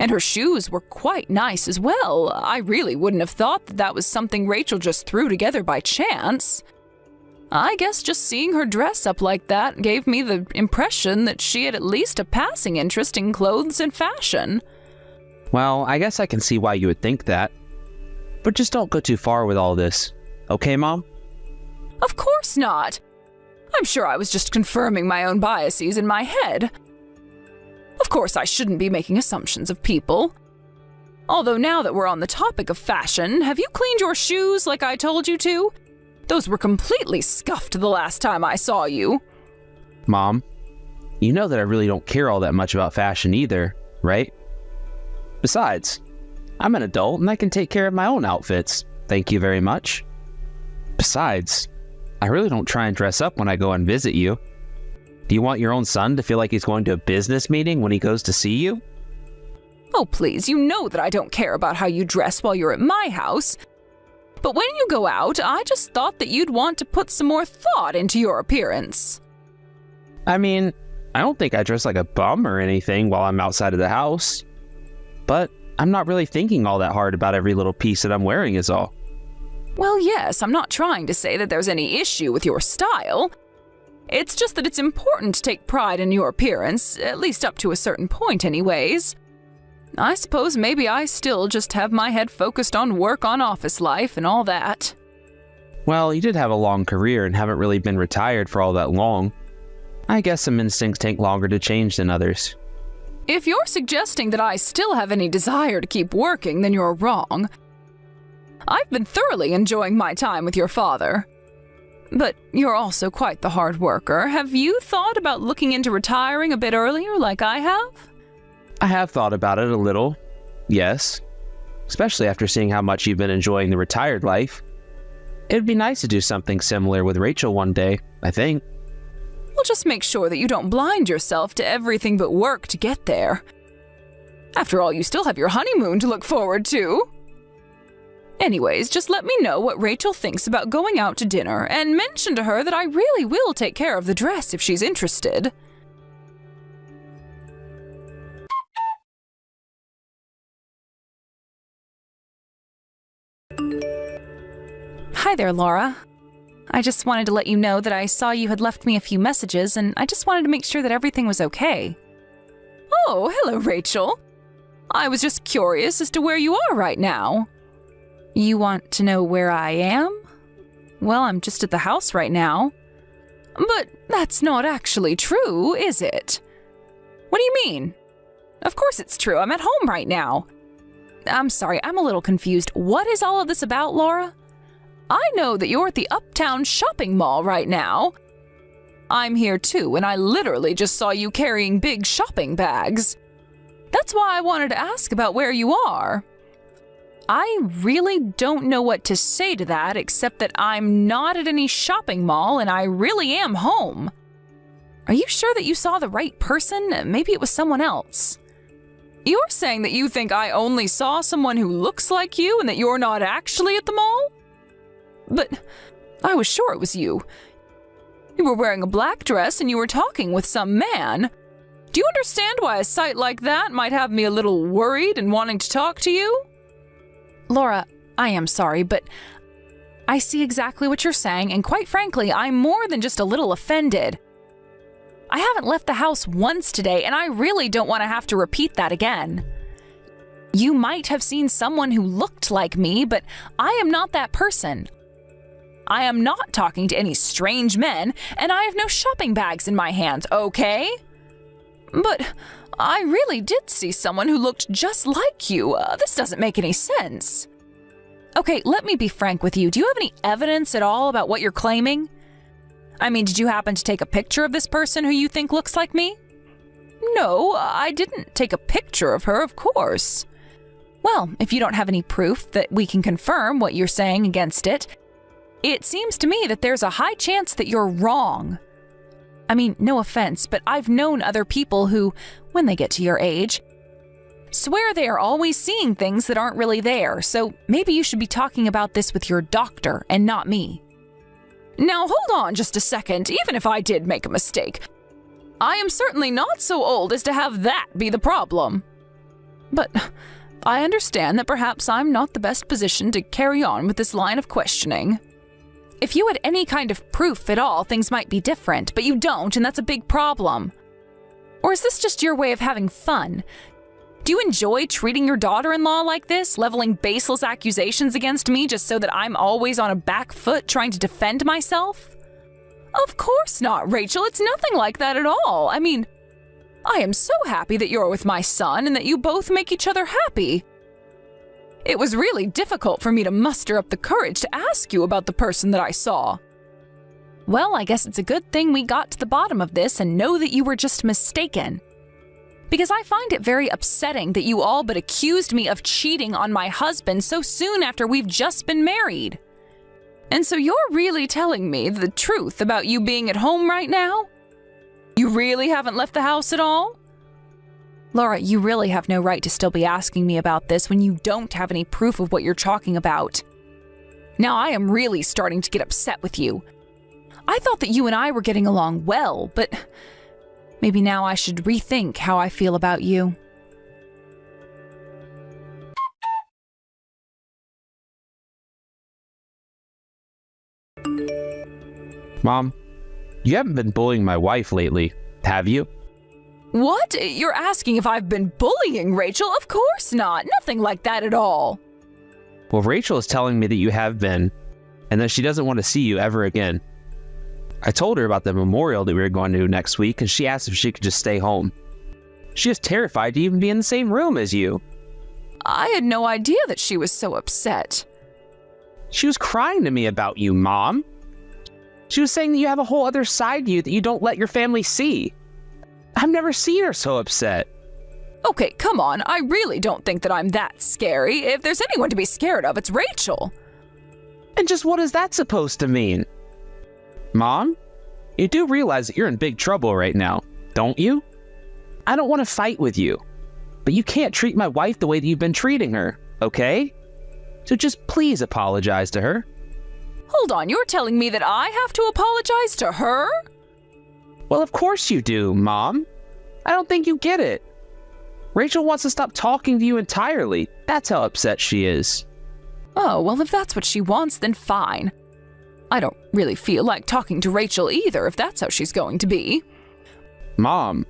And her shoes were quite nice as well. I really wouldn't have thought that that was something Rachel just threw together by chance. I guess just seeing her dress up like that gave me the impression that she had at least a passing interest in clothes and fashion. Well, I guess I can see why you would think that. But just don't go too far with all this. Okay, Mom? Of course not. I'm sure I was just confirming my own biases in my head. Of course, I shouldn't be making assumptions of people. Although now that we're on the topic of fashion, have you cleaned your shoes like I told you to? Those were completely scuffed the last time I saw you. Mom, you know that I really don't care all that much about fashion either, right? Besides, I'm an adult and I can take care of my own outfits. Thank you very much. Besides, I really don't try and dress up when I go and visit you. Do you want your own son to feel like he's going to a business meeting when he goes to see you? Oh, please, you know that I don't care about how you dress while you're at my house. But when you go out, I just thought that you'd want to put some more thought into your appearance. I mean, I don't think I dress like a bum or anything while I'm outside of the house. But I'm not really thinking all that hard about every little piece that I'm wearing is all. Well, yes, I'm not trying to say that there's any issue with your style. It's just that it's important to take pride in your appearance, at least up to a certain point anyways. I suppose maybe I still just have my head focused on work, on office life, and all that. Well, you did have a long career and haven't really been retired for all that long. I guess some instincts take longer to change than others. If you're suggesting that I still have any desire to keep working, then you're wrong. I've been thoroughly enjoying my time with your father. But you're also quite the hard worker. Have you thought about looking into retiring a bit earlier like I have? I have thought about it a little, yes. especially after seeing how much you've been enjoying the retired life. It'd be nice to do something similar with Rachel one day, I think. Well, just make sure that you don't blind yourself to everything but work to get there. After all, you still have your honeymoon to look forward to. Anyways, just let me know what Rachel thinks about going out to dinner, and mention to her that I really will take care of the dress if she's interested. Hi there, Laura. I just wanted to let you know that I saw you had left me a few messages, and I just wanted to make sure that everything was okay. Oh, hello, Rachel. I was just curious as to where you are right now. You want to know where I am? Well, I'm just at the house right now. But that's not actually true, is it? What do you mean? Of course it's true. I'm at home right now. I'm sorry, I'm a little confused. What is all of this about, Laura? I know that you're at the Uptown shopping mall right now. I'm here too, and I literally just saw you carrying big shopping bags. That's why I wanted to ask about where you are. I really don't know what to say to that, except that I'm not at any shopping mall and I really am home. Are you sure that you saw the right person? Maybe it was someone else. You're saying that you think I only saw someone who looks like you and that you're not actually at the mall? But I was sure it was you. You were wearing a black dress and you were talking with some man. Do you understand why a sight like that might have me a little worried and wanting to talk to you? Laura, I am sorry, but I see exactly what you're saying, and quite frankly, I'm more than just a little offended. I haven't left the house once today, and I really don't want to have to repeat that again. You might have seen someone who looked like me, but I am not that person. I am not talking to any strange men, and I have no shopping bags in my hands, okay? But I really did see someone who looked just like you. This doesn't make any sense. Okay, let me be frank with you. Do you have any evidence at all about what you're claiming? I mean, did you happen to take a picture of this person who you think looks like me? No, I didn't take a picture of her, of course. Well, if you don't have any proof that we can confirm what you're saying against it, it seems to me that there's a high chance that you're wrong. I mean, no offense, but I've known other people who, when they get to your age, swear they are always seeing things that aren't really there, so maybe you should be talking about this with your doctor and not me. Now hold on just a second, even if I did make a mistake. I am certainly not so old as to have that be the problem. But I understand that perhaps I'm not the best position to carry on with this line of questioning. If you had any kind of proof at all, things might be different, but you don't, and that's a big problem. Or is this just your way of having fun? Do you enjoy treating your daughter-in-law like this, leveling baseless accusations against me just so that I'm always on a back foot trying to defend myself? Of course not, Rachel. It's nothing like that at all. I mean, I am so happy that you're with my son and that you both make each other happy. It was really difficult for me to muster up the courage to ask you about the person that I saw. Well, I guess it's a good thing we got to the bottom of this and know that you were just mistaken. Because I find it very upsetting that you all but accused me of cheating on my husband so soon after we've just been married. And so you're really telling me the truth about you being at home right now? You really haven't left the house at all? Laura, you really have no right to still be asking me about this when you don't have any proof of what you're talking about. Now I am really starting to get upset with you. I thought that you and I were getting along well, but maybe now I should rethink how I feel about you. Mom, you haven't been bullying my wife lately, have you? What? You're asking if I've been bullying Rachel? Of course not. Nothing like that at all. Well, Rachel is telling me that you have been, and that she doesn't want to see you ever again. I told her about the memorial that we were going to next week, and she asked if she could just stay home. She is terrified to even be in the same room as you. I had no idea that she was so upset. She was crying to me about you, Mom. She was saying that you have a whole other side to you that you don't let your family see. I've never seen her so upset. Okay, come on, I really don't think that I'm that scary. If there's anyone to be scared of, it's Rachel. And just what is that supposed to mean? Mom, you do realize that you're in big trouble right now, don't you? I don't want to fight with you, but you can't treat my wife the way that you've been treating her, okay? So just please apologize to her. Hold on, you're telling me that I have to apologize to her? Well, of course you do, Mom. I don't think you get it. Rachel wants to stop talking to you entirely. That's how upset she is. Oh, well, if that's what she wants, then fine. I don't really feel like talking to Rachel either, if that's how she's going to be. Mom,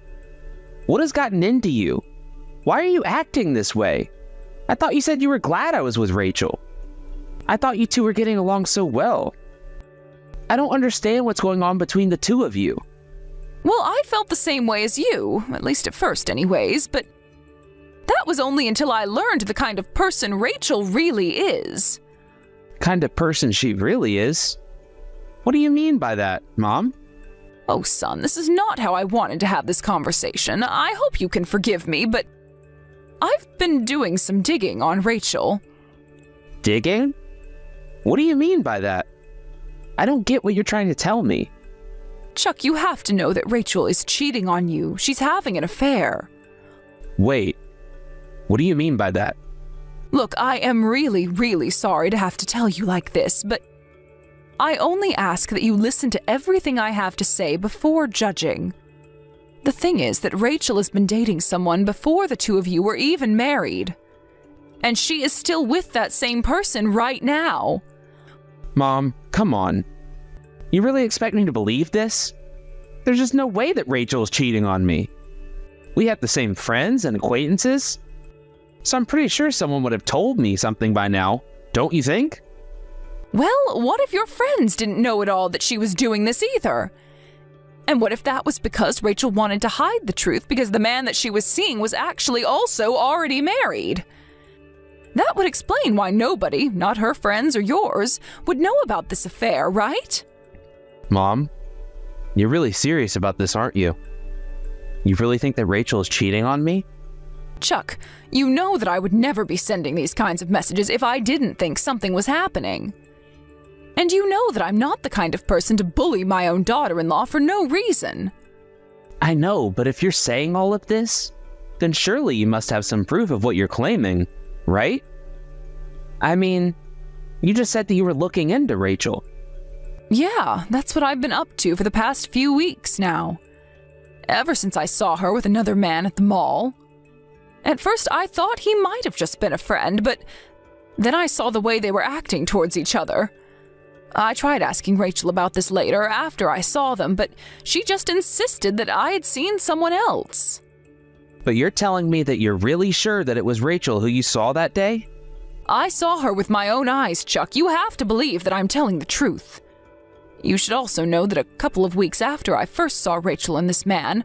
what has gotten into you? Why are you acting this way? I thought you said you were glad I was with Rachel. I thought you two were getting along so well. I don't understand what's going on between the two of you. Well, I felt the same way as you, at least at first anyways, but that was only until I learned the kind of person Rachel really is. Kind of person she really is? What do you mean by that, Mom? Oh, son, this is not how I wanted to have this conversation. I hope you can forgive me, but I've been doing some digging on Rachel. Digging? What do you mean by that? I don't get what you're trying to tell me. Chuck, you have to know that Rachel is cheating on you. She's having an affair. Wait, what do you mean by that? Look, I am really, really sorry to have to tell you like this, but I only ask that you listen to everything I have to say before judging. The thing is that Rachel has been dating someone before the two of you were even married. And she is still with that same person right now. Mom, come on. You really expect me to believe this? There's just no way that Rachel is cheating on me. We have the same friends and acquaintances. So I'm pretty sure someone would have told me something by now, don't you think? Well, what if your friends didn't know at all that she was doing this either? And what if that was because Rachel wanted to hide the truth because the man that she was seeing was actually also already married? That would explain why nobody, not her friends or yours, would know about this affair, right? Mom, you're really serious about this, aren't you? You really think that Rachel is cheating on me? Chuck, you know that I would never be sending these kinds of messages if I didn't think something was happening. And you know that I'm not the kind of person to bully my own daughter-in-law for no reason. I know, but if you're saying all of this, then surely you must have some proof of what you're claiming, right? I mean, you just said that you were looking into Rachel. Yeah, that's what I've been up to for the past few weeks now. Ever since I saw her with another man at the mall. At first I thought he might have just been a friend, but then I saw the way they were acting towards each other. I tried asking Rachel about this later after I saw them, but she just insisted that I had seen someone else. But you're telling me that you're really sure that it was Rachel who you saw that day? I saw her with my own eyes, Chuck. You have to believe that I'm telling the truth. You should also know that a couple of weeks after I first saw Rachel and this man,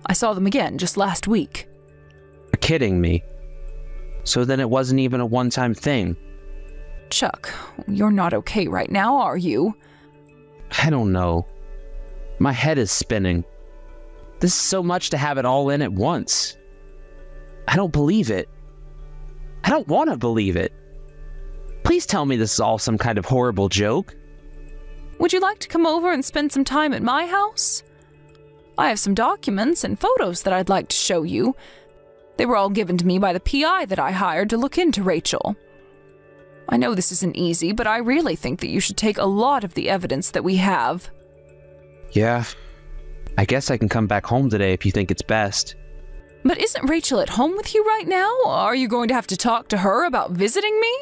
I saw them again just last week. You're kidding me. So then it wasn't even a one-time thing. Chuck, you're not okay right now, are you? I don't know. My head is spinning. This is so much to have it all in at once. I don't believe it. I don't want to believe it. Please tell me this is all some kind of horrible joke. Would you like to come over and spend some time at my house? I have some documents and photos that I'd like to show you. They were all given to me by the PI that I hired to look into Rachel. I know this isn't easy, but I really think that you should take a lot of the evidence that we have. Yeah, I guess I can come back home today if you think it's best. But isn't Rachel at home with you right now? Are you going to have to talk to her about visiting me?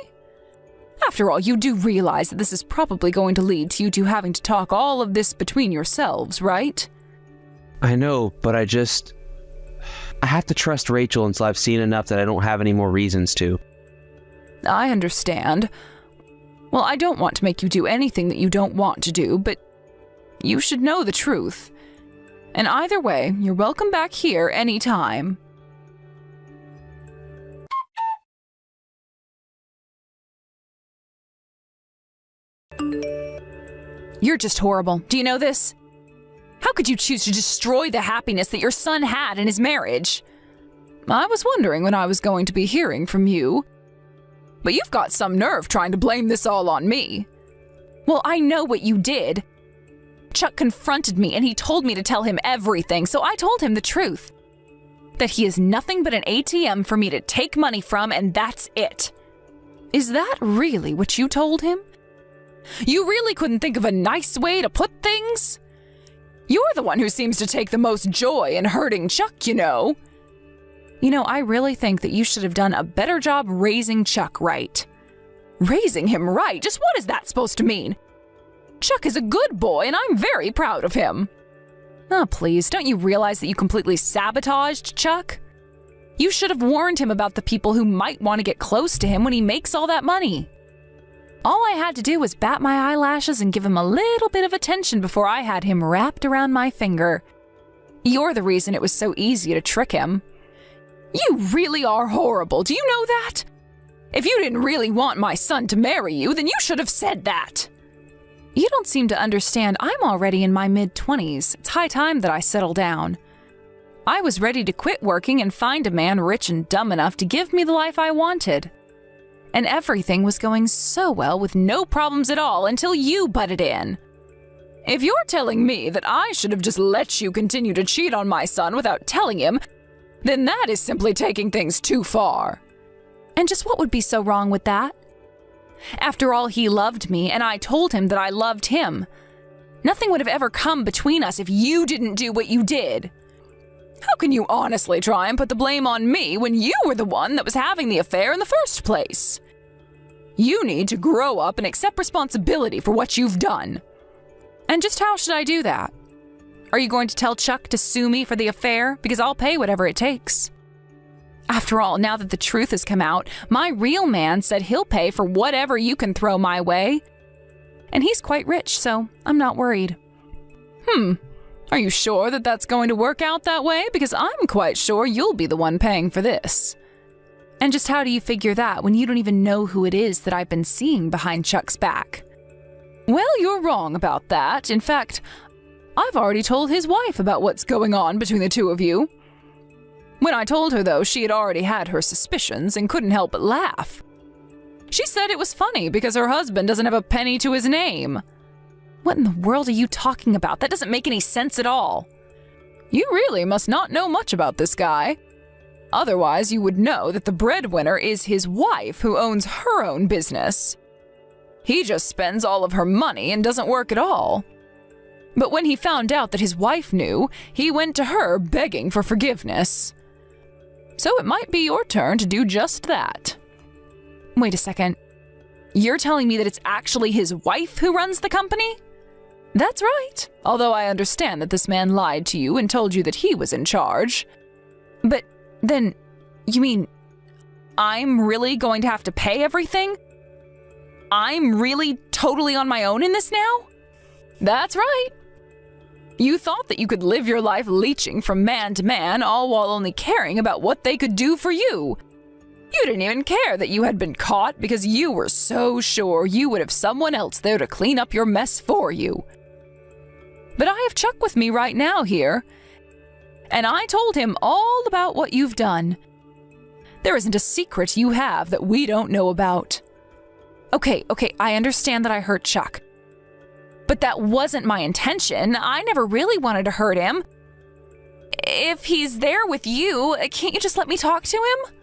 After all, you do realize that this is probably going to lead to you two having to talk all of this between yourselves, right? I know, but I have to trust Rachel until I've seen enough that I don't have any more reasons to. I understand. Well, I don't want to make you do anything that you don't want to do, but you should know the truth. And either way, you're welcome back here anytime. You're just horrible. Do you know this? How could you choose to destroy the happiness that your son had in his marriage? I was wondering when I was going to be hearing from you. But you've got some nerve trying to blame this all on me. Well, I know what you did. Chuck confronted me and he told me to tell him everything, so I told him the truth. That he is nothing but an ATM for me to take money from, and that's it. Is that really what you told him? You really couldn't think of a nice way to put things? You're the one who seems to take the most joy in hurting Chuck, you know. You know, I really think that you should have done a better job raising Chuck right. Raising him right? Just what is that supposed to mean? Chuck is a good boy, and I'm very proud of him. Oh, please, don't you realize that you completely sabotaged Chuck? You should have warned him about the people who might want to get close to him when he makes all that money. All I had to do was bat my eyelashes and give him a little bit of attention before I had him wrapped around my finger. You're the reason it was so easy to trick him. You really are horrible, do you know that? If you didn't really want my son to marry you, then you should have said that. You don't seem to understand I'm already in my mid-20s. It's high time that I settle down. I was ready to quit working and find a man rich and dumb enough to give me the life I wanted. And everything was going so well with no problems at all until you butted in. If you're telling me that I should have just let you continue to cheat on my son without telling him, then that is simply taking things too far. And just what would be so wrong with that? After all, he loved me, and I told him that I loved him. Nothing would have ever come between us if you didn't do what you did. How can you honestly try and put the blame on me when you were the one that was having the affair in the first place? You need to grow up and accept responsibility for what you've done. And just how should I do that? Are you going to tell Chuck to sue me for the affair? Because I'll pay whatever it takes. After all, now that the truth has come out, my real man said he'll pay for whatever you can throw my way. And he's quite rich, so I'm not worried. Are you sure that that's going to work out that way? Because I'm quite sure you'll be the one paying for this. And just how do you figure that when you don't even know who it is that I've been seeing behind Chuck's back? Well, you're wrong about that. In fact, I've already told his wife about what's going on between the two of you. When I told her, though, she had already had her suspicions and couldn't help but laugh. She said it was funny because her husband doesn't have a penny to his name. What in the world are you talking about? That doesn't make any sense at all. You really must not know much about this guy. Otherwise, you would know that the breadwinner is his wife who owns her own business. He just spends all of her money and doesn't work at all. But when he found out that his wife knew, he went to her begging for forgiveness. So it might be your turn to do just that. Wait a second. You're telling me that it's actually his wife who runs the company? That's right, although I understand that this man lied to you and told you that he was in charge. But then, you mean I'm really going to have to pay everything? I'm really totally on my own in this now? That's right. You thought that you could live your life leeching from man to man, all while only caring about what they could do for you. You didn't even care that you had been caught because you were so sure you would have someone else there to clean up your mess for you. But I have Chuck with me right now here, and I told him all about what you've done. There isn't a secret you have that we don't know about. Okay, I understand that I hurt Chuck. But that wasn't my intention. I never really wanted to hurt him. If he's there with you, can't you just let me talk to him?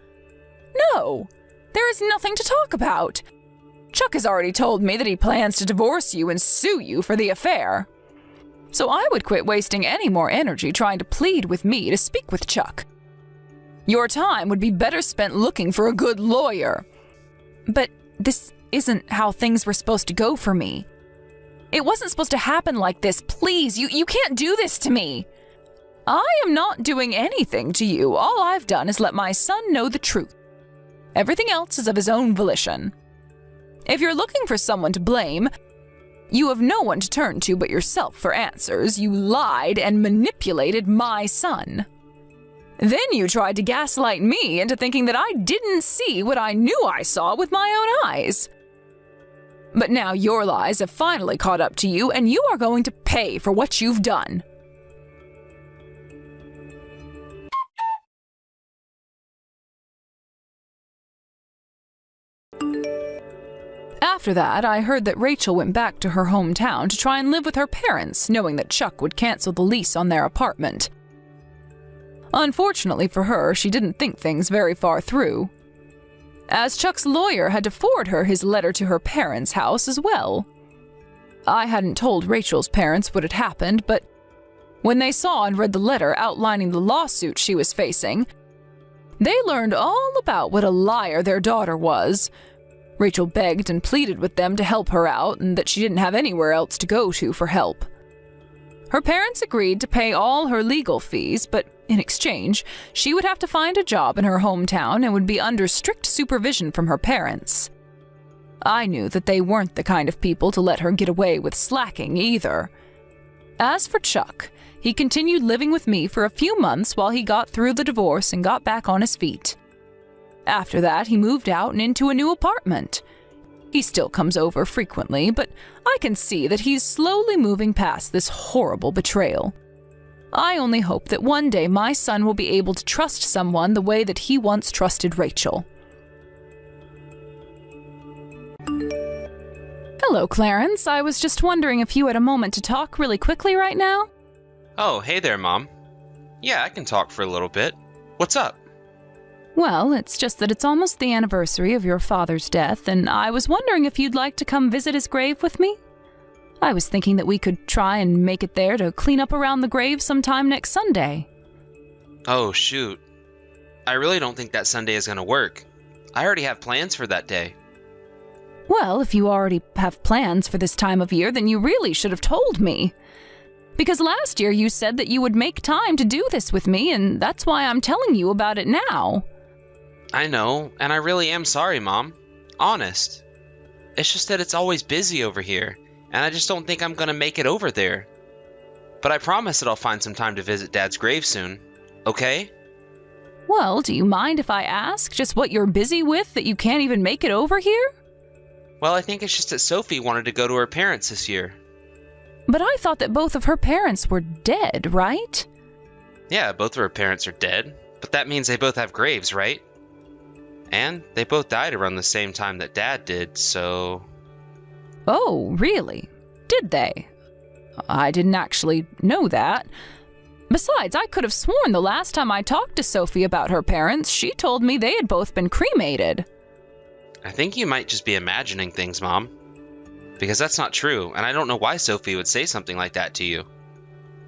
No, there is nothing to talk about. Chuck has already told me that he plans to divorce you and sue you for the affair. So I would quit wasting any more energy trying to plead with me to speak with Chuck. Your time would be better spent looking for a good lawyer. But this isn't how things were supposed to go for me. It wasn't supposed to happen like this. Please, you can't do this to me. I am not doing anything to you. All I've done is let my son know the truth. Everything else is of his own volition. If you're looking for someone to blame, you have no one to turn to but yourself for answers. You lied and manipulated my son. Then you tried to gaslight me into thinking that I didn't see what I knew I saw with my own eyes. But now your lies have finally caught up to you, and you are going to pay for what you've done. After that, I heard that Rachel went back to her hometown to try and live with her parents, knowing that Chuck would cancel the lease on their apartment. Unfortunately for her, she didn't think things very far through, as Chuck's lawyer had to forward her his letter to her parents' house as well. I hadn't told Rachel's parents what had happened, but when they saw and read the letter outlining the lawsuit she was facing, they learned all about what a liar their daughter was. Rachel begged and pleaded with them to help her out and that she didn't have anywhere else to go to for help. Her parents agreed to pay all her legal fees, but in exchange, she would have to find a job in her hometown and would be under strict supervision from her parents. I knew that they weren't the kind of people to let her get away with slacking either. As for Chuck, he continued living with me for a few months while he got through the divorce and got back on his feet. After that, he moved out and into a new apartment. He still comes over frequently, but I can see that he's slowly moving past this horrible betrayal. I only hope that one day my son will be able to trust someone the way that he once trusted Rachel. Hello, Clarence. I was just wondering if you had a moment to talk really quickly right now? Oh, hey there, Mom. Yeah, I can talk for a little bit. What's up? Well, it's just that it's almost the anniversary of your father's death, and I was wondering if you'd like to come visit his grave with me? I was thinking that we could try and make it there to clean up around the grave sometime next Sunday. Oh, shoot. I really don't think that Sunday is going to work. I already have plans for that day. Well, if you already have plans for this time of year, then you really should have told me. Because last year you said that you would make time to do this with me, and that's why I'm telling you about it now. I know, and I really am sorry, Mom. Honest. It's just that it's always busy over here, and I just don't think I'm going to make it over there. But I promise that I'll find some time to visit Dad's grave soon, okay? Well, do you mind if I ask just what you're busy with that you can't even make it over here? Well, I think it's just that Sophie wanted to go to her parents this year. But I thought that both of her parents were dead, right? Yeah, both of her parents are dead, but that means they both have graves, right? And they both died around the same time that Dad did, so... Oh, really? Did they? I didn't actually know that. Besides, I could have sworn the last time I talked to Sophie about her parents, she told me they had both been cremated. I think you might just be imagining things, Mom. Because that's not true, and I don't know why Sophie would say something like that to you.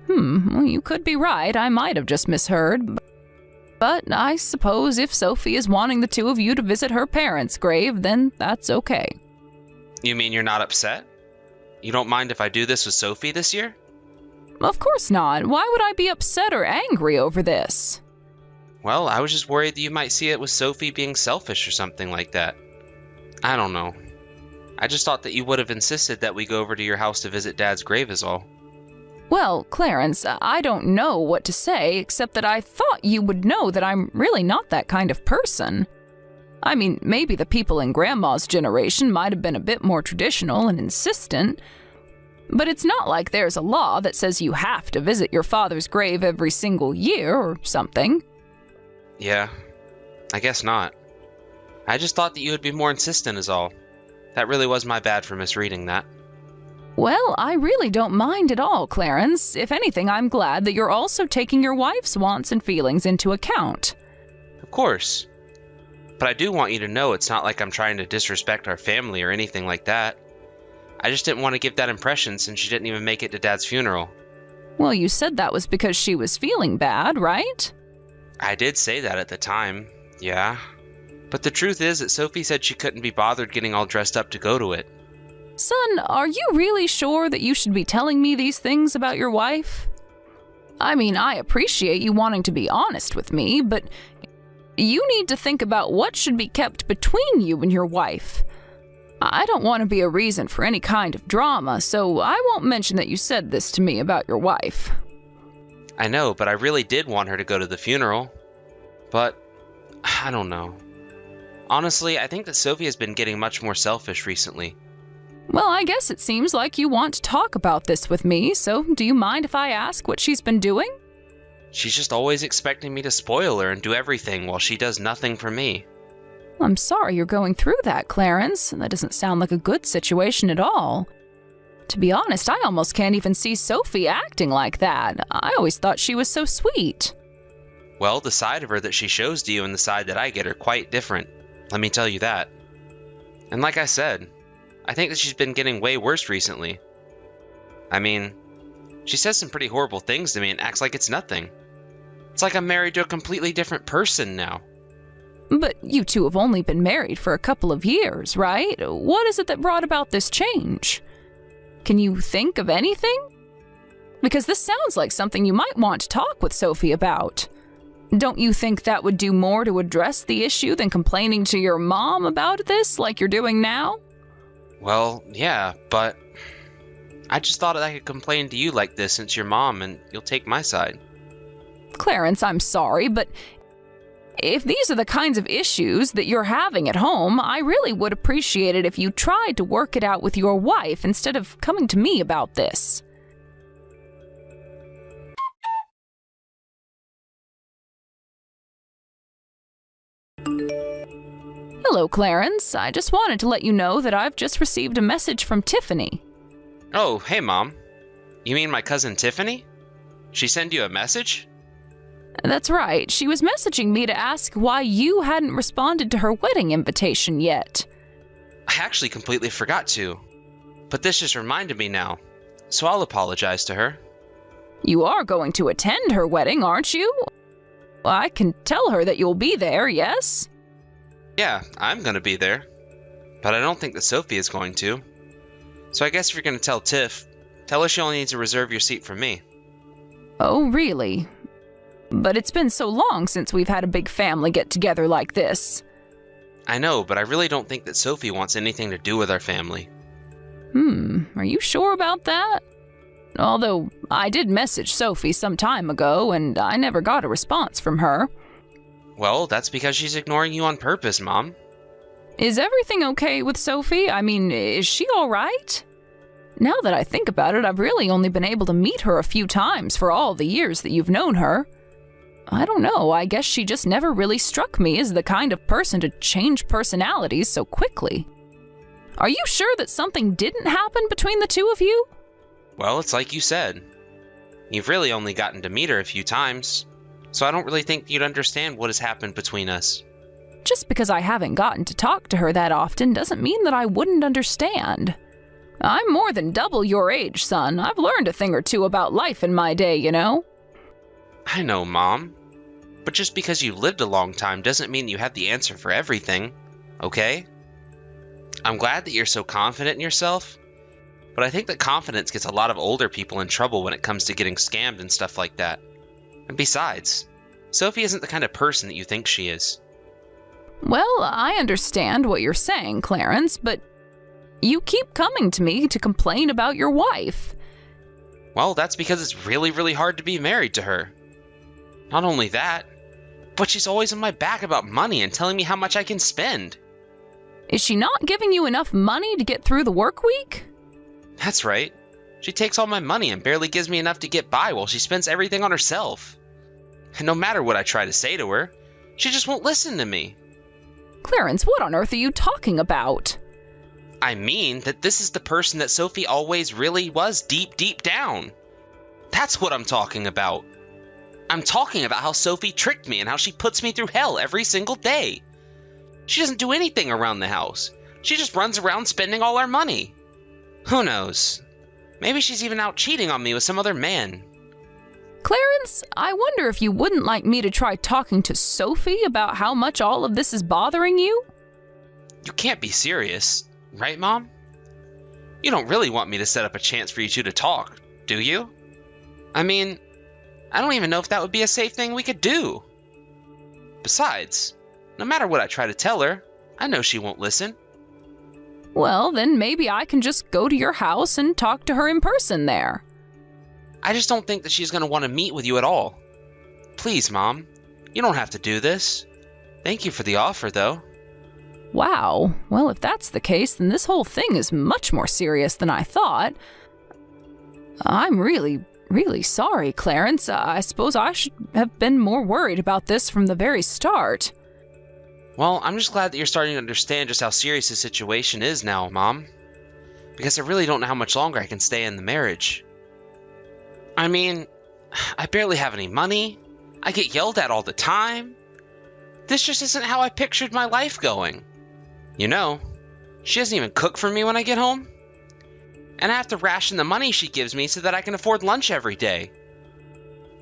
Well, you could be right. I might have just misheard. But I suppose if Sophie is wanting the two of you to visit her parents' grave, then that's okay. You mean you're not upset? You don't mind if I do this with Sophie this year? Of course not. Why would I be upset or angry over this? Well, I was just worried that you might see it with Sophie being selfish or something like that. I don't know. I just thought that you would have insisted that we go over to your house to visit Dad's grave is all. Well, Clarence, I don't know what to say, except that I thought you would know that I'm really not that kind of person. I mean, maybe the people in Grandma's generation might have been a bit more traditional and insistent, but it's not like there's a law that says you have to visit your father's grave every single year or something. Yeah, I guess not. I just thought that you would be more insistent is all. That really was my bad for misreading that. Well, I really don't mind at all, Clarence. If anything, I'm glad that you're also taking your wife's wants and feelings into account. Of course. But I do want you to know it's not like I'm trying to disrespect our family or anything like that. I just didn't want to give that impression since she didn't even make it to Dad's funeral. Well, you said that was because she was feeling bad, right? I did say that at the time, yeah. But the truth is that Sophie said she couldn't be bothered getting all dressed up to go to it. Son, are you really sure that you should be telling me these things about your wife? I mean, I appreciate you wanting to be honest with me, but you need to think about what should be kept between you and your wife. I don't want to be a reason for any kind of drama, so I won't mention that you said this to me about your wife. I know, but I really did want her to go to the funeral. But, I don't know. Honestly, I think that Sophie has been getting much more selfish recently. Well, I guess it seems like you want to talk about this with me, so do you mind if I ask what she's been doing? She's just always expecting me to spoil her and do everything while she does nothing for me. I'm sorry you're going through that, Clarence. That doesn't sound like a good situation at all. To be honest, I almost can't even see Sophie acting like that. I always thought she was so sweet. Well, the side of her that she shows to you and the side that I get are quite different. Let me tell you that. And like I said, I think that she's been getting way worse recently. I mean, she says some pretty horrible things to me and acts like it's nothing. It's like I'm married to a completely different person now. But you two have only been married for a couple of years, right? What is it that brought about this change? Can you think of anything? Because this sounds like something you might want to talk with Sophie about. Don't you think that would do more to address the issue than complaining to your mom about this like you're doing now? Well, yeah, but I just thought that I could complain to you like this since you're mom and you'll take my side. Clarence, I'm sorry, but if these are the kinds of issues that you're having at home, I really would appreciate it if you tried to work it out with your wife instead of coming to me about this. Hello, Clarence. I just wanted to let you know that I've just received a message from Tiffany. Oh, hey, Mom. You mean my cousin Tiffany? She sent you a message? That's right. She was messaging me to ask why you hadn't responded to her wedding invitation yet. I actually completely forgot to. But this just reminded me now, so I'll apologize to her. You are going to attend her wedding, aren't you? I can tell her that you'll be there, yes? Yeah, I'm gonna be there. But I don't think that Sophie is going to. So I guess if you're gonna tell Tiff, tell her she only needs to reserve your seat for me. Oh, really? But it's been so long since we've had a big family get-together like this. I know, but I really don't think that Sophie wants anything to do with our family. Are you sure about that? Although, I did message Sophie some time ago, and I never got a response from her. Well, that's because she's ignoring you on purpose, Mom. Is everything okay with Sophie? I mean, is she all right? Now that I think about it, I've really only been able to meet her a few times for all the years that you've known her. I don't know, I guess she just never really struck me as the kind of person to change personalities so quickly. Are you sure that something didn't happen between the two of you? Well, it's like you said. You've really only gotten to meet her a few times, so I don't really think you'd understand what has happened between us. Just because I haven't gotten to talk to her that often doesn't mean that I wouldn't understand. I'm more than double your age, son. I've learned a thing or two about life in my day, you know? I know, Mom. But just because you lived a long time doesn't mean you have the answer for everything, okay? I'm glad that you're so confident in yourself, but I think that confidence gets a lot of older people in trouble when it comes to getting scammed and stuff like that. And besides, Sophie isn't the kind of person that you think she is. Well, I understand what you're saying, Clarence, but you keep coming to me to complain about your wife. Well, that's because it's really, really hard to be married to her. Not only that, but she's always on my back about money and telling me how much I can spend. Is she not giving you enough money to get through the work week? That's right. She takes all my money and barely gives me enough to get by while she spends everything on herself. And no matter what I try to say to her, she just won't listen to me. Clarence, what on earth are you talking about? I mean that this is the person that Sophie always really was deep, deep down. That's what I'm talking about. I'm talking about how Sophie tricked me and how she puts me through hell every single day. She doesn't do anything around the house. She just runs around spending all our money. Who knows? Maybe she's even out cheating on me with some other man. Clarence, I wonder if you wouldn't like me to try talking to Sophie about how much all of this is bothering you? You can't be serious, right, Mom? You don't really want me to set up a chance for you two to talk, do you? I mean, I don't even know if that would be a safe thing we could do. Besides, no matter what I try to tell her, I know she won't listen. Well, then maybe I can just go to your house and talk to her in person there. I just don't think that she's going to want to meet with you at all. Please, Mom, you don't have to do this. Thank you for the offer, though. Wow. Well, if that's the case, then this whole thing is much more serious than I thought. I'm really sorry, Clarence. I suppose I should have been more worried about this from the very start. Well, I'm just glad that you're starting to understand just how serious the situation is now, Mom. Because I really don't know how much longer I can stay in the marriage. I mean, I barely have any money. I get yelled at all the time. This just isn't how I pictured my life going. You know, she doesn't even cook for me when I get home. And I have to ration the money she gives me so that I can afford lunch every day.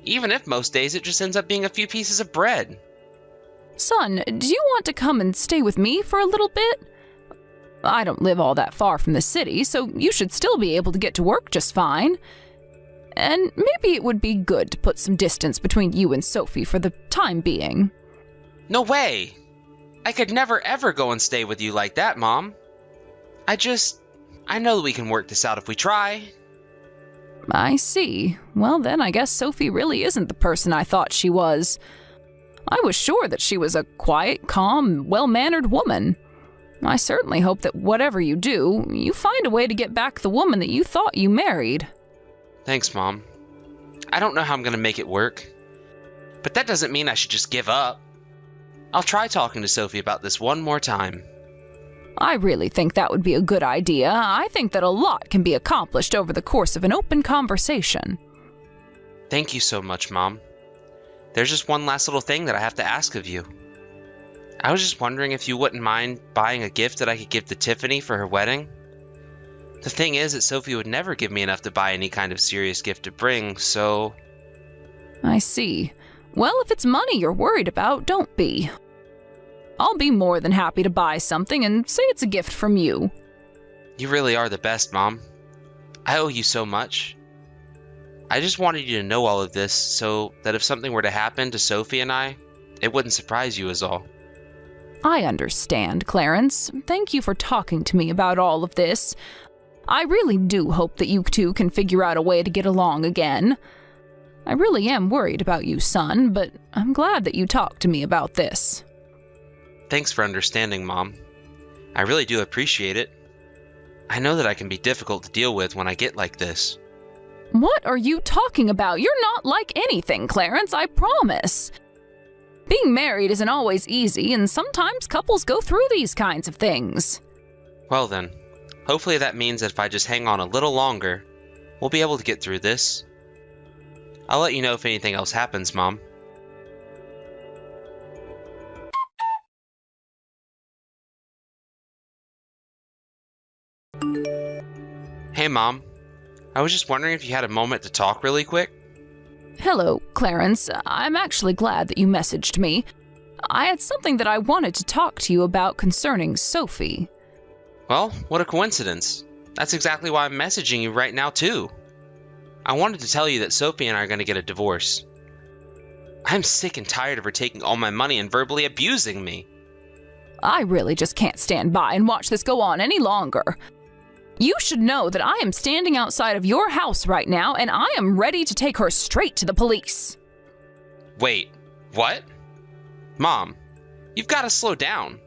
Even if most days it just ends up being a few pieces of bread. Son, do you want to come and stay with me for a little bit? I don't live all that far from the city, so you should still be able to get to work just fine. And maybe it would be good to put some distance between you and Sophie for the time being. No way! I could never ever go and stay with you like that, Mom. I know that we can work this out if we try. I see. Well, then I guess Sophie really isn't the person I thought she was. I was sure that she was a quiet, calm, well-mannered woman. I certainly hope that whatever you do, you find a way to get back the woman that you thought you married. Thanks, Mom. I don't know how I'm going to make it work. But that doesn't mean I should just give up. I'll try talking to Sophie about this one more time. I really think that would be a good idea. I think that a lot can be accomplished over the course of an open conversation. Thank you so much, Mom. There's just one last little thing that I have to ask of you. I was just wondering if you wouldn't mind buying a gift that I could give to Tiffany for her wedding. The thing is that Sophie would never give me enough to buy any kind of serious gift to bring, so... I see. Well, if it's money you're worried about, don't be. I'll be more than happy to buy something and say it's a gift from you. You really are the best, Mom. I owe you so much. I just wanted you to know all of this so that if something were to happen to Sophie and I, it wouldn't surprise you is all. I understand, Clarence. Thank you for talking to me about all of this. I really do hope that you two can figure out a way to get along again. I really am worried about you, son, but I'm glad that you talked to me about this. Thanks for understanding, Mom. I really do appreciate it. I know that I can be difficult to deal with when I get like this. What are you talking about? You're not like anything, Clarence, I promise. Being married isn't always easy, and sometimes couples go through these kinds of things. Well then, hopefully that means that if I just hang on a little longer, we'll be able to get through this. I'll let you know if anything else happens, Mom. Hey, Mom. I was just wondering if you had a moment to talk really quick. Hello, Clarence. I'm actually glad that you messaged me. I had something that I wanted to talk to you about concerning Sophie. Well, what a coincidence. That's exactly why I'm messaging you right now, too. I wanted to tell you that Sophie and I are going to get a divorce. I'm sick and tired of her taking all my money and verbally abusing me. I really just can't stand by and watch this go on any longer. You should know that I am standing outside of your house right now, and I am ready to take her straight to the police. Wait, what? Mom, you've got to slow down.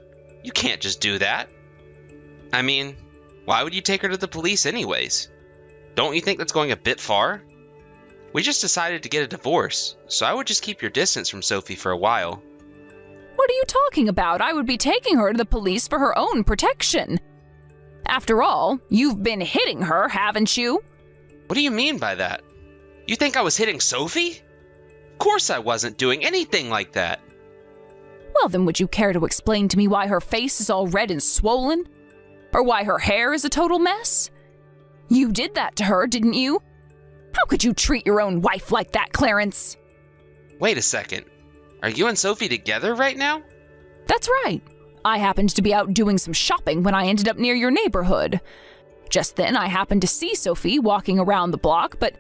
You can't just do that. I mean, why would you take her to the police anyways? Don't you think that's going a bit far? We just decided to get a divorce, so I would just keep your distance from Sophie for a while. What are you talking about? I would be taking her to the police for her own protection. After all, you've been hitting her, haven't you? What do you mean by that? You think I was hitting Sophie? Of course I wasn't doing anything like that. Well, then would you care to explain to me why her face is all red and swollen? Or why her hair is a total mess? You did that to her, didn't you? How could you treat your own wife like that, Clarence? Wait a second. Are you and Sophie together right now? That's right. I happened to be out doing some shopping when I ended up near your neighborhood. Just then, I happened to see Sophie walking around the block, but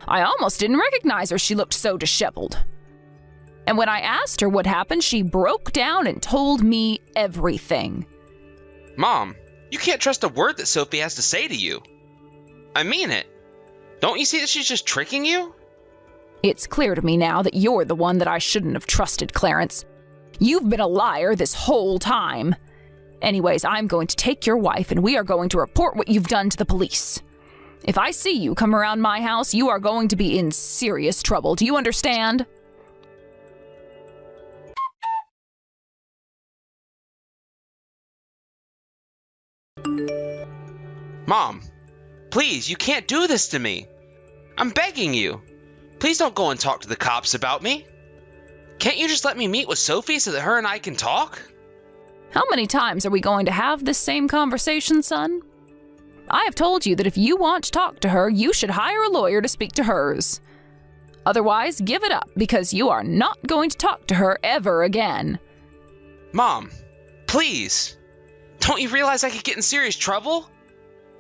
I almost didn't recognize her. She looked so disheveled. And when I asked her what happened, she broke down and told me everything. Mom, you can't trust a word that Sophie has to say to you. I mean it. Don't you see that she's just tricking you? It's clear to me now that you're the one that I shouldn't have trusted, Clarence. You've been a liar this whole time. Anyways, I'm going to take your wife and we are going to report what you've done to the police. If I see you come around my house, you are going to be in serious trouble. Do you understand? Mom, please, you can't do this to me. I'm begging you. Please don't go and talk to the cops about me. Can't you just let me meet with Sophie so that her and I can talk? How many times are we going to have this same conversation, son? I have told you that if you want to talk to her, you should hire a lawyer to speak to hers. Otherwise, give it up, because you are not going to talk to her ever again. Mom, please. Don't you realize I could get in serious trouble?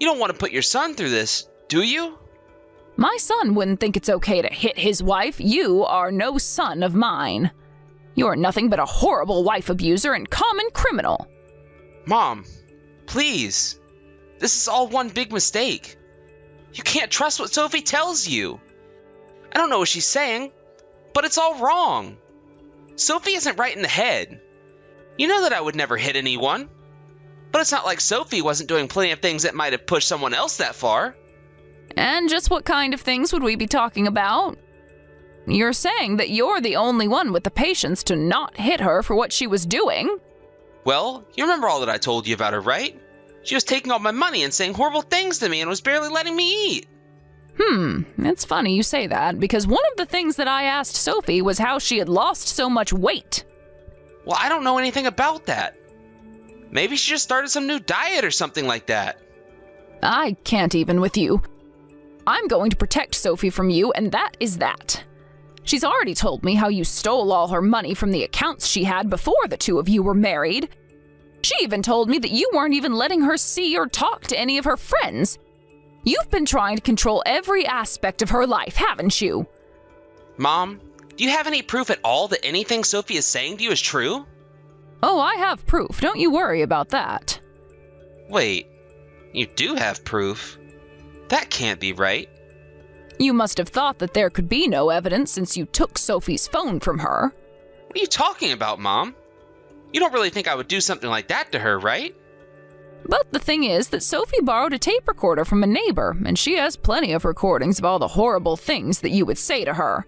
You don't want to put your son through this, do you? My son wouldn't think it's okay to hit his wife. You are no son of mine. You are nothing but a horrible wife abuser and common criminal. Mom, please. This is all one big mistake. You can't trust what Sophie tells you. I don't know what she's saying, but it's all wrong. Sophie isn't right in the head. You know that I would never hit anyone. But it's not like Sophie wasn't doing plenty of things that might have pushed someone else that far. And just what kind of things would we be talking about? You're saying that you're the only one with the patience to not hit her for what she was doing. Well, you remember all that I told you about her, right? She was taking all my money and saying horrible things to me and was barely letting me eat. It's funny you say that, because one of the things that I asked Sophie was how she had lost so much weight. Well, I don't know anything about that. Maybe she just started some new diet or something like that. I can't even with you. I'm going to protect Sophie from you, and that is that. She's already told me how you stole all her money from the accounts she had before the two of you were married. She even told me that you weren't even letting her see or talk to any of her friends. You've been trying to control every aspect of her life, haven't you? Mom, do you have any proof at all that anything Sophie is saying to you is true? Oh, I have proof. Don't you worry about that. Wait, you do have proof? That can't be right. You must have thought that there could be no evidence since you took Sophie's phone from her. What are you talking about, Mom? You don't really think I would do something like that to her, right? But the thing is that Sophie borrowed a tape recorder from a neighbor, and she has plenty of recordings of all the horrible things that you would say to her.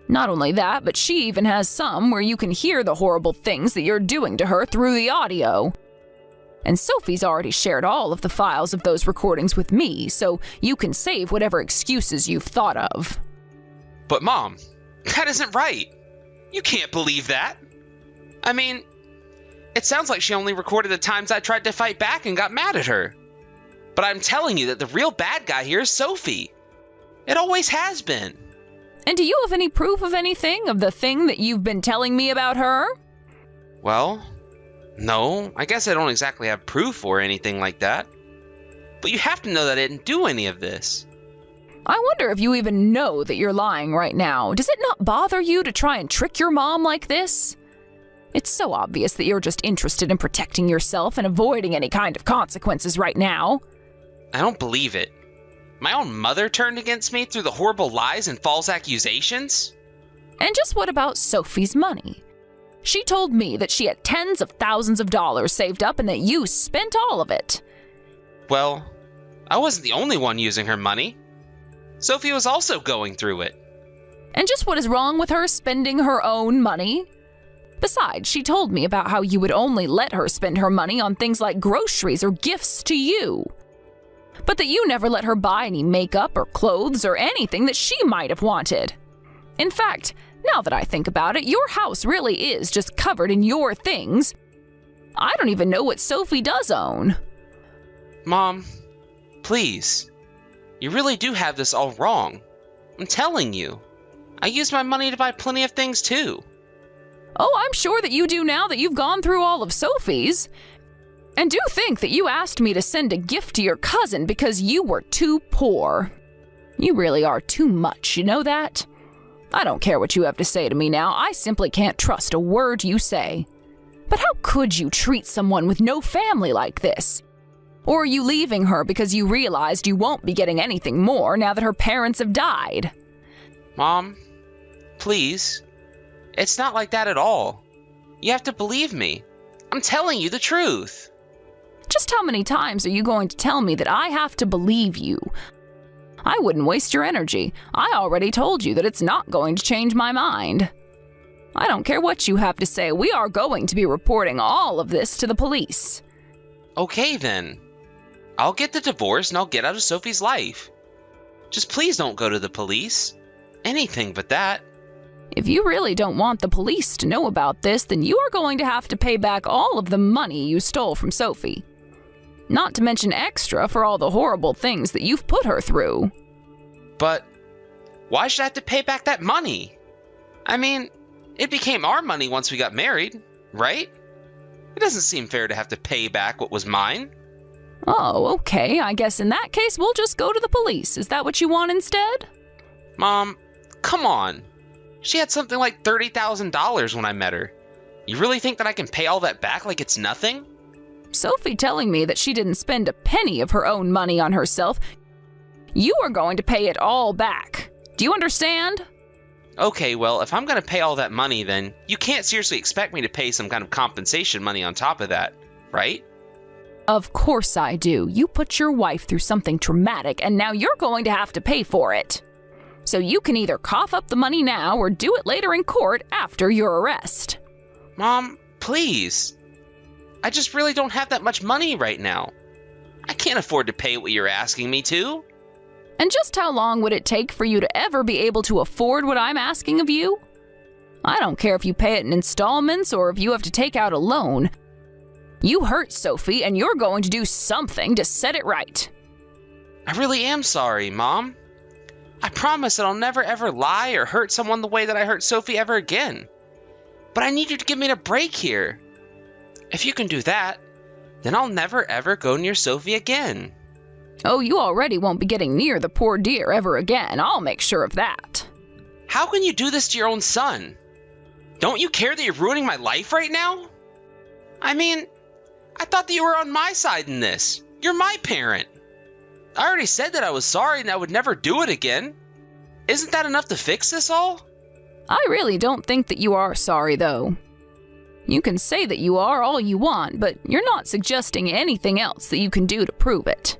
Not only that, but she even has some where you can hear the horrible things that you're doing to her through the audio. And Sophie's already shared all of the files of those recordings with me, so you can save whatever excuses you've thought of. But Mom, that isn't right. You can't believe that. I mean, it sounds like she only recorded the times I tried to fight back and got mad at her. But I'm telling you that the real bad guy here is Sophie. It always has been. And do you have any proof of anything, of the thing that you've been telling me about her? Well, no, I guess I don't exactly have proof or anything like that. But you have to know that I didn't do any of this. I wonder if you even know that you're lying right now. Does it not bother you to try and trick your mom like this? It's so obvious that you're just interested in protecting yourself and avoiding any kind of consequences right now. I don't believe it. My own mother turned against me through the horrible lies and false accusations? And just what about Sophie's money? She told me that she had tens of thousands of dollars saved up and that you spent all of it. Well, I wasn't the only one using her money. Sophie was also going through it. And just what is wrong with her spending her own money? Besides, she told me about how you would only let her spend her money on things like groceries or gifts to you. But that you never let her buy any makeup or clothes or anything that she might have wanted. In fact, now that I think about it, your house really is just covered in your things. I don't even know what Sophie does own. Mom, please. You really do have this all wrong. I'm telling you. I use my money to buy plenty of things too. Oh, I'm sure that you do now that you've gone through all of Sophie's. And do think that you asked me to send a gift to your cousin because you were too poor. You really are too much, you know that? I don't care what you have to say to me now. I simply can't trust a word you say. But how could you treat someone with no family like this? Or are you leaving her because you realized you won't be getting anything more now that her parents have died? Mom, please. It's not like that at all. You have to believe me. I'm telling you the truth. Just how many times are you going to tell me that I have to believe you? I wouldn't waste your energy. I already told you that it's not going to change my mind. I don't care what you have to say. We are going to be reporting all of this to the police. Okay then. I'll get the divorce and I'll get out of Sophie's life. Just please don't go to the police. Anything but that. If you really don't want the police to know about this, then you are going to have to pay back all of the money you stole from Sophie. Not to mention extra for all the horrible things that you've put her through. But why should I have to pay back that money? I mean, it became our money once we got married, right? It doesn't seem fair to have to pay back what was mine. Oh, okay. I guess in that case, we'll just go to the police. Is that what you want instead? Mom, come on. She had something like $30,000 when I met her. You really think that I can pay all that back like it's nothing? Sophie telling me that she didn't spend a penny of her own money on herself. You are going to pay it all back. Do you understand? Okay, well, if I'm going to pay all that money, then you can't seriously expect me to pay some kind of compensation money on top of that, right? Of course I do. You put your wife through something traumatic, and now you're going to have to pay for it. So you can either cough up the money now or do it later in court after your arrest. Mom, please. I just really don't have that much money right now. I can't afford to pay what you're asking me to. And just how long would it take for you to ever be able to afford what I'm asking of you? I don't care if you pay it in installments or if you have to take out a loan. You hurt Sophie, and you're going to do something to set it right. I really am sorry, Mom. I promise that I'll never ever lie or hurt someone the way that I hurt Sophie ever again. But I need you to give me a break here. If you can do that, then I'll never ever go near Sophie again. Oh, you already won't be getting near the poor dear ever again. I'll make sure of that. How can you do this to your own son? Don't you care that you're ruining my life right now? I mean, I thought that you were on my side in this. You're my parent. I already said that I was sorry and I would never do it again. Isn't that enough to fix this all? I really don't think that you are sorry, though. You can say that you are all you want, but you're not suggesting anything else that you can do to prove it.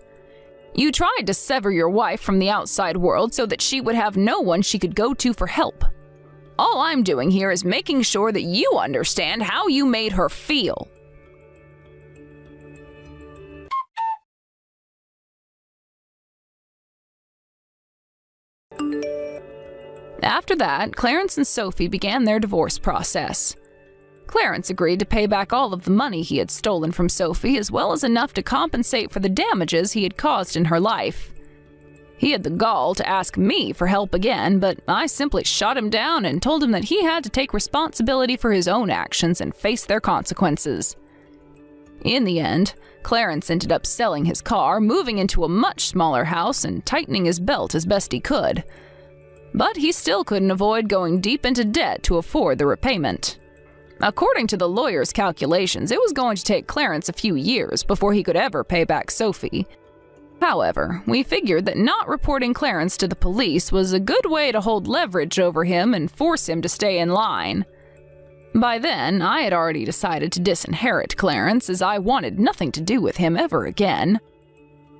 You tried to sever your wife from the outside world so that she would have no one she could go to for help. All I'm doing here is making sure that you understand how you made her feel. After that, Clarence and Sophie began their divorce process. Clarence agreed to pay back all of the money he had stolen from Sophie, as well as enough to compensate for the damages he had caused in her life. He had the gall to ask me for help again, but I simply shot him down and told him that he had to take responsibility for his own actions and face their consequences. In the end, Clarence ended up selling his car, moving into a much smaller house, and tightening his belt as best he could. But he still couldn't avoid going deep into debt to afford the repayment. According to the lawyer's calculations, it was going to take Clarence a few years before he could ever pay back Sophie. However, we figured that not reporting Clarence to the police was a good way to hold leverage over him and force him to stay in line. By then, I had already decided to disinherit Clarence, as I wanted nothing to do with him ever again.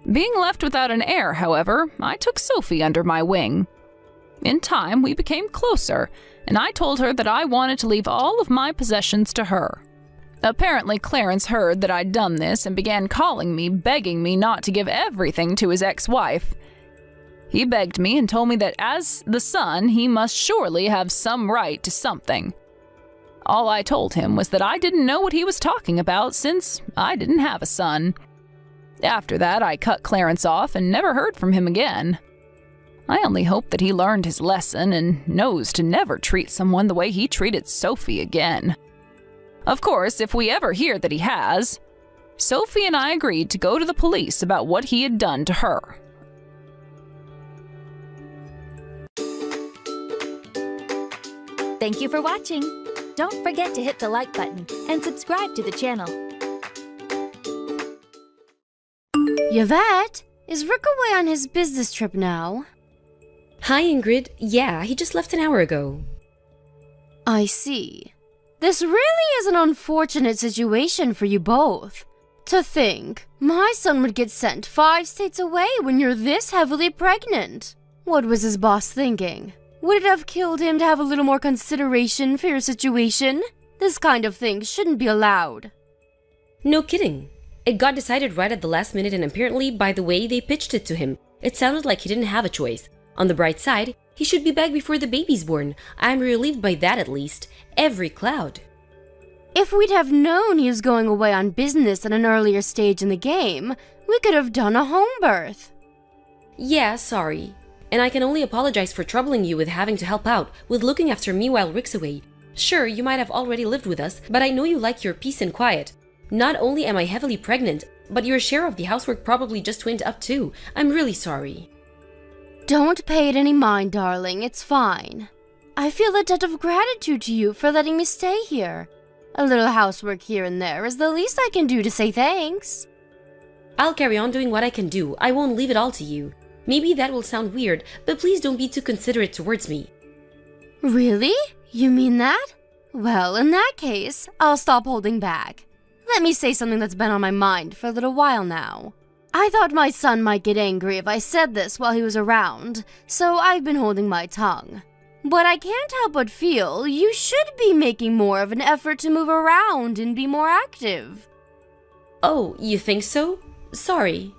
Being left without an heir, however, I took Sophie under my wing. In time, we became closer, and I told her that I wanted to leave all of my possessions to her. Apparently, Clarence heard that I'd done this and began calling me, begging me not to give everything to his ex-wife. He begged me and told me that as the son, he must surely have some right to something. All I told him was that I didn't know what he was talking about, since I didn't have a son. After that, I cut Clarence off and never heard from him again. I only hope that he learned his lesson and knows to never treat someone the way he treated Sophie again. Of course, if we ever hear that he has, Sophie and I agreed to go to the police about what he had done to her. Thank you for watching. Don't forget to hit the like button and subscribe to the channel. Yvette, is Rick away on his business trip now? Hi, Ingrid. Yeah, he just left an hour ago. I see. This really is an unfortunate situation for you both. To think, my son would get sent 5 states away when you're this heavily pregnant. What was his boss thinking? Would it have killed him to have a little more consideration for your situation? This kind of thing shouldn't be allowed. No kidding. It got decided right at the last minute, and apparently, by the way they pitched it to him, it sounded like he didn't have a choice. On the bright side, he should be back before the baby's born. I'm relieved by that at least. Every cloud. If we'd have known he was going away on business at an earlier stage in the game, we could have done a home birth. Yeah, sorry. And I can only apologize for troubling you with having to help out with looking after me while Rick's away. Sure, you might have already lived with us, but I know you like your peace and quiet. Not only am I heavily pregnant, but your share of the housework probably just went up too. I'm really sorry. Don't pay it any mind, darling. It's fine. I feel a debt of gratitude to you for letting me stay here. A little housework here and there is the least I can do to say thanks. I'll carry on doing what I can do. I won't leave it all to you. Maybe that will sound weird, but please don't be too considerate towards me. Really? You mean that? Well, in that case, I'll stop holding back. Let me say something that's been on my mind for a little while now. I thought my son might get angry if I said this while he was around, so I've been holding my tongue. But I can't help but feel you should be making more of an effort to move around and be more active. Oh, you think so? Sorry.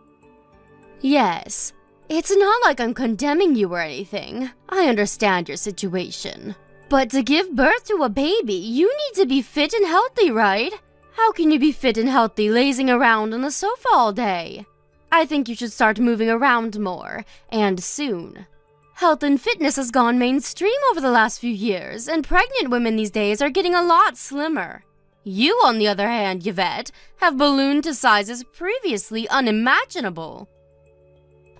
Yes. It's not like I'm condemning you or anything. I understand your situation. But to give birth to a baby, you need to be fit and healthy, right? How can you be fit and healthy lazing around on the sofa all day? I think you should start moving around more, and soon. Health and fitness has gone mainstream over the last few years, and pregnant women these days are getting a lot slimmer. You, on the other hand, Yvette, have ballooned to sizes previously unimaginable.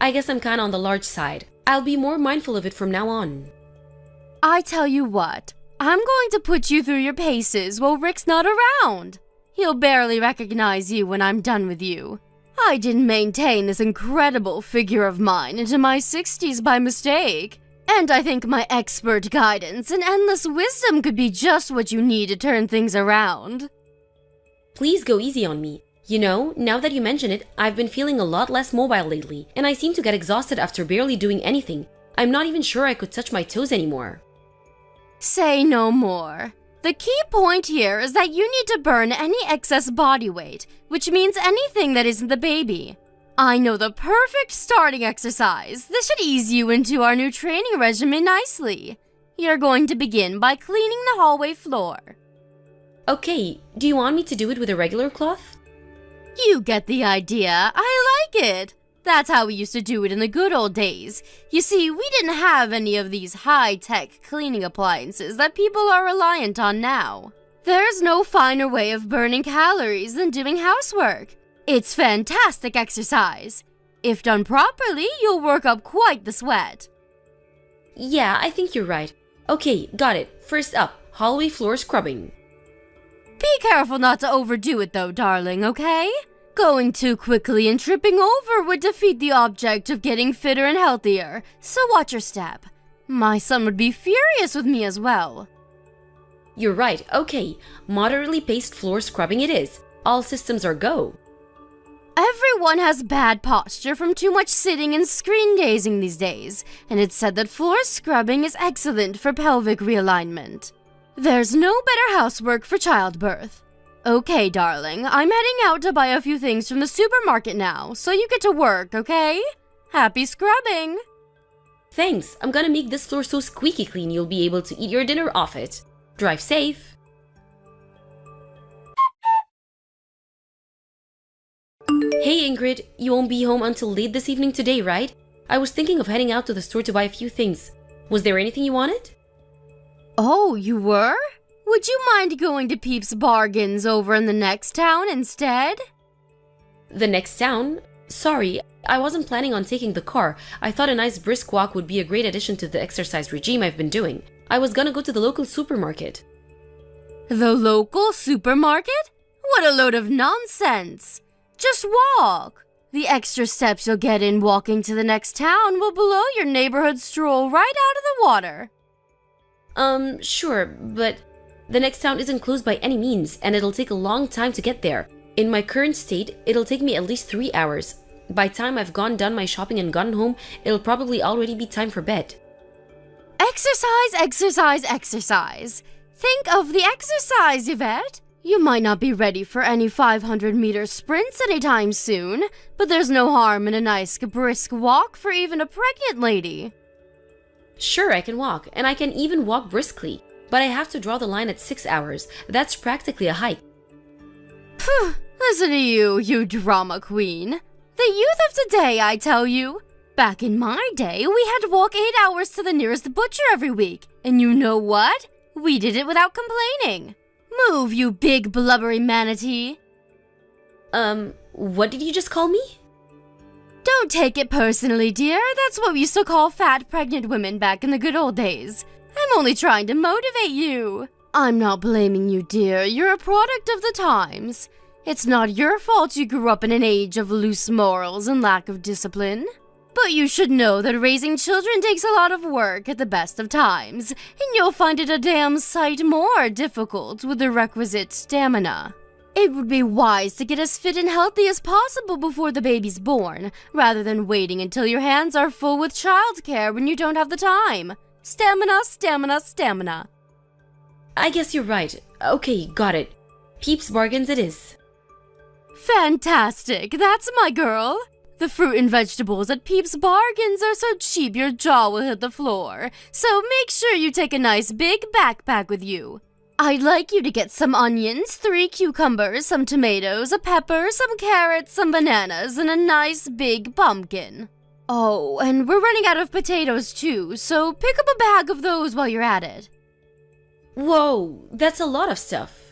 I guess I'm kinda on the large side. I'll be more mindful of it from now on. I tell you what, I'm going to put you through your paces while Rick's not around. He'll barely recognize you when I'm done with you. I didn't maintain this incredible figure of mine into my 60s by mistake. And I think my expert guidance and endless wisdom could be just what you need to turn things around. Please go easy on me. You know, now that you mention it, I've been feeling a lot less mobile lately, and I seem to get exhausted after barely doing anything. I'm not even sure I could touch my toes anymore. Say no more. The key point here is that you need to burn any excess body weight, which means anything that isn't the baby. I know the perfect starting exercise. This should ease you into our new training regimen nicely. You're going to begin by cleaning the hallway floor. Okay, do you want me to do it with a regular cloth? You get the idea. I like it. That's how we used to do it in the good old days. You see, we didn't have any of these high-tech cleaning appliances that people are reliant on now. There's no finer way of burning calories than doing housework. It's fantastic exercise. If done properly, you'll work up quite the sweat. Yeah, I think you're right. Okay, got it. First up, hallway floor scrubbing. Be careful not to overdo it though, darling, okay? Going too quickly and tripping over would defeat the object of getting fitter and healthier, so watch your step. My son would be furious with me as well. You're right, okay. Moderately paced floor scrubbing it is. All systems are go. Everyone has bad posture from too much sitting and screen gazing these days, and it's said that floor scrubbing is excellent for pelvic realignment. There's no better housework for childbirth. Okay, darling, I'm heading out to buy a few things from the supermarket now, so you get to work, okay? Happy scrubbing! Thanks, I'm gonna make this floor so squeaky clean you'll be able to eat your dinner off it. Drive safe. Hey Ingrid, you won't be home until late this evening today, right? I was thinking of heading out to the store to buy a few things. Was there anything you wanted? Oh, you were? Would you mind going to Peep's Bargains over in the next town instead? The next town? Sorry, I wasn't planning on taking the car. I thought a nice brisk walk would be a great addition to the exercise regime I've been doing. I was gonna go to the local supermarket. The local supermarket? What a load of nonsense! Just walk! The extra steps you'll get in walking to the next town will blow your neighborhood stroll right out of the water. Sure, but the next town isn't close by any means, and it'll take a long time to get there. In my current state, it'll take me at least 3 hours. By the time I've done my shopping and gotten home, it'll probably already be time for bed. Exercise, exercise, exercise. Think of the exercise, Yvette. You might not be ready for any 500-meter sprints anytime soon, but there's no harm in a nice brisk walk for even a pregnant lady. Sure, I can walk, and I can even walk briskly, but I have to draw the line at 6 hours. That's practically a hike. Phew, listen to you, you drama queen. The youth of today, I tell you. Back in my day, we had to walk 8 hours to the nearest butcher every week, and you know what? We did it without complaining. Move, you big blubbery manatee. What did you just call me? Don't take it personally, dear. That's what we used to call fat, pregnant women back in the good old days. I'm only trying to motivate you. I'm not blaming you, dear. You're a product of the times. It's not your fault you grew up in an age of loose morals and lack of discipline. But you should know that raising children takes a lot of work at the best of times, and you'll find it a damn sight more difficult with the requisite stamina. It would be wise to get as fit and healthy as possible before the baby's born, rather than waiting until your hands are full with childcare when you don't have the time. Stamina, stamina, stamina. I guess you're right. Okay, got it. Peeps Bargains it is. Fantastic, that's my girl. The fruit and vegetables at Peeps Bargains are so cheap your jaw will hit the floor, so make sure you take a nice big backpack with you. I'd like you to get some onions, 3 cucumbers, some tomatoes, a pepper, some carrots, some bananas, and a nice big pumpkin. Oh, and we're running out of potatoes too, so pick up a bag of those while you're at it. Whoa, that's a lot of stuff.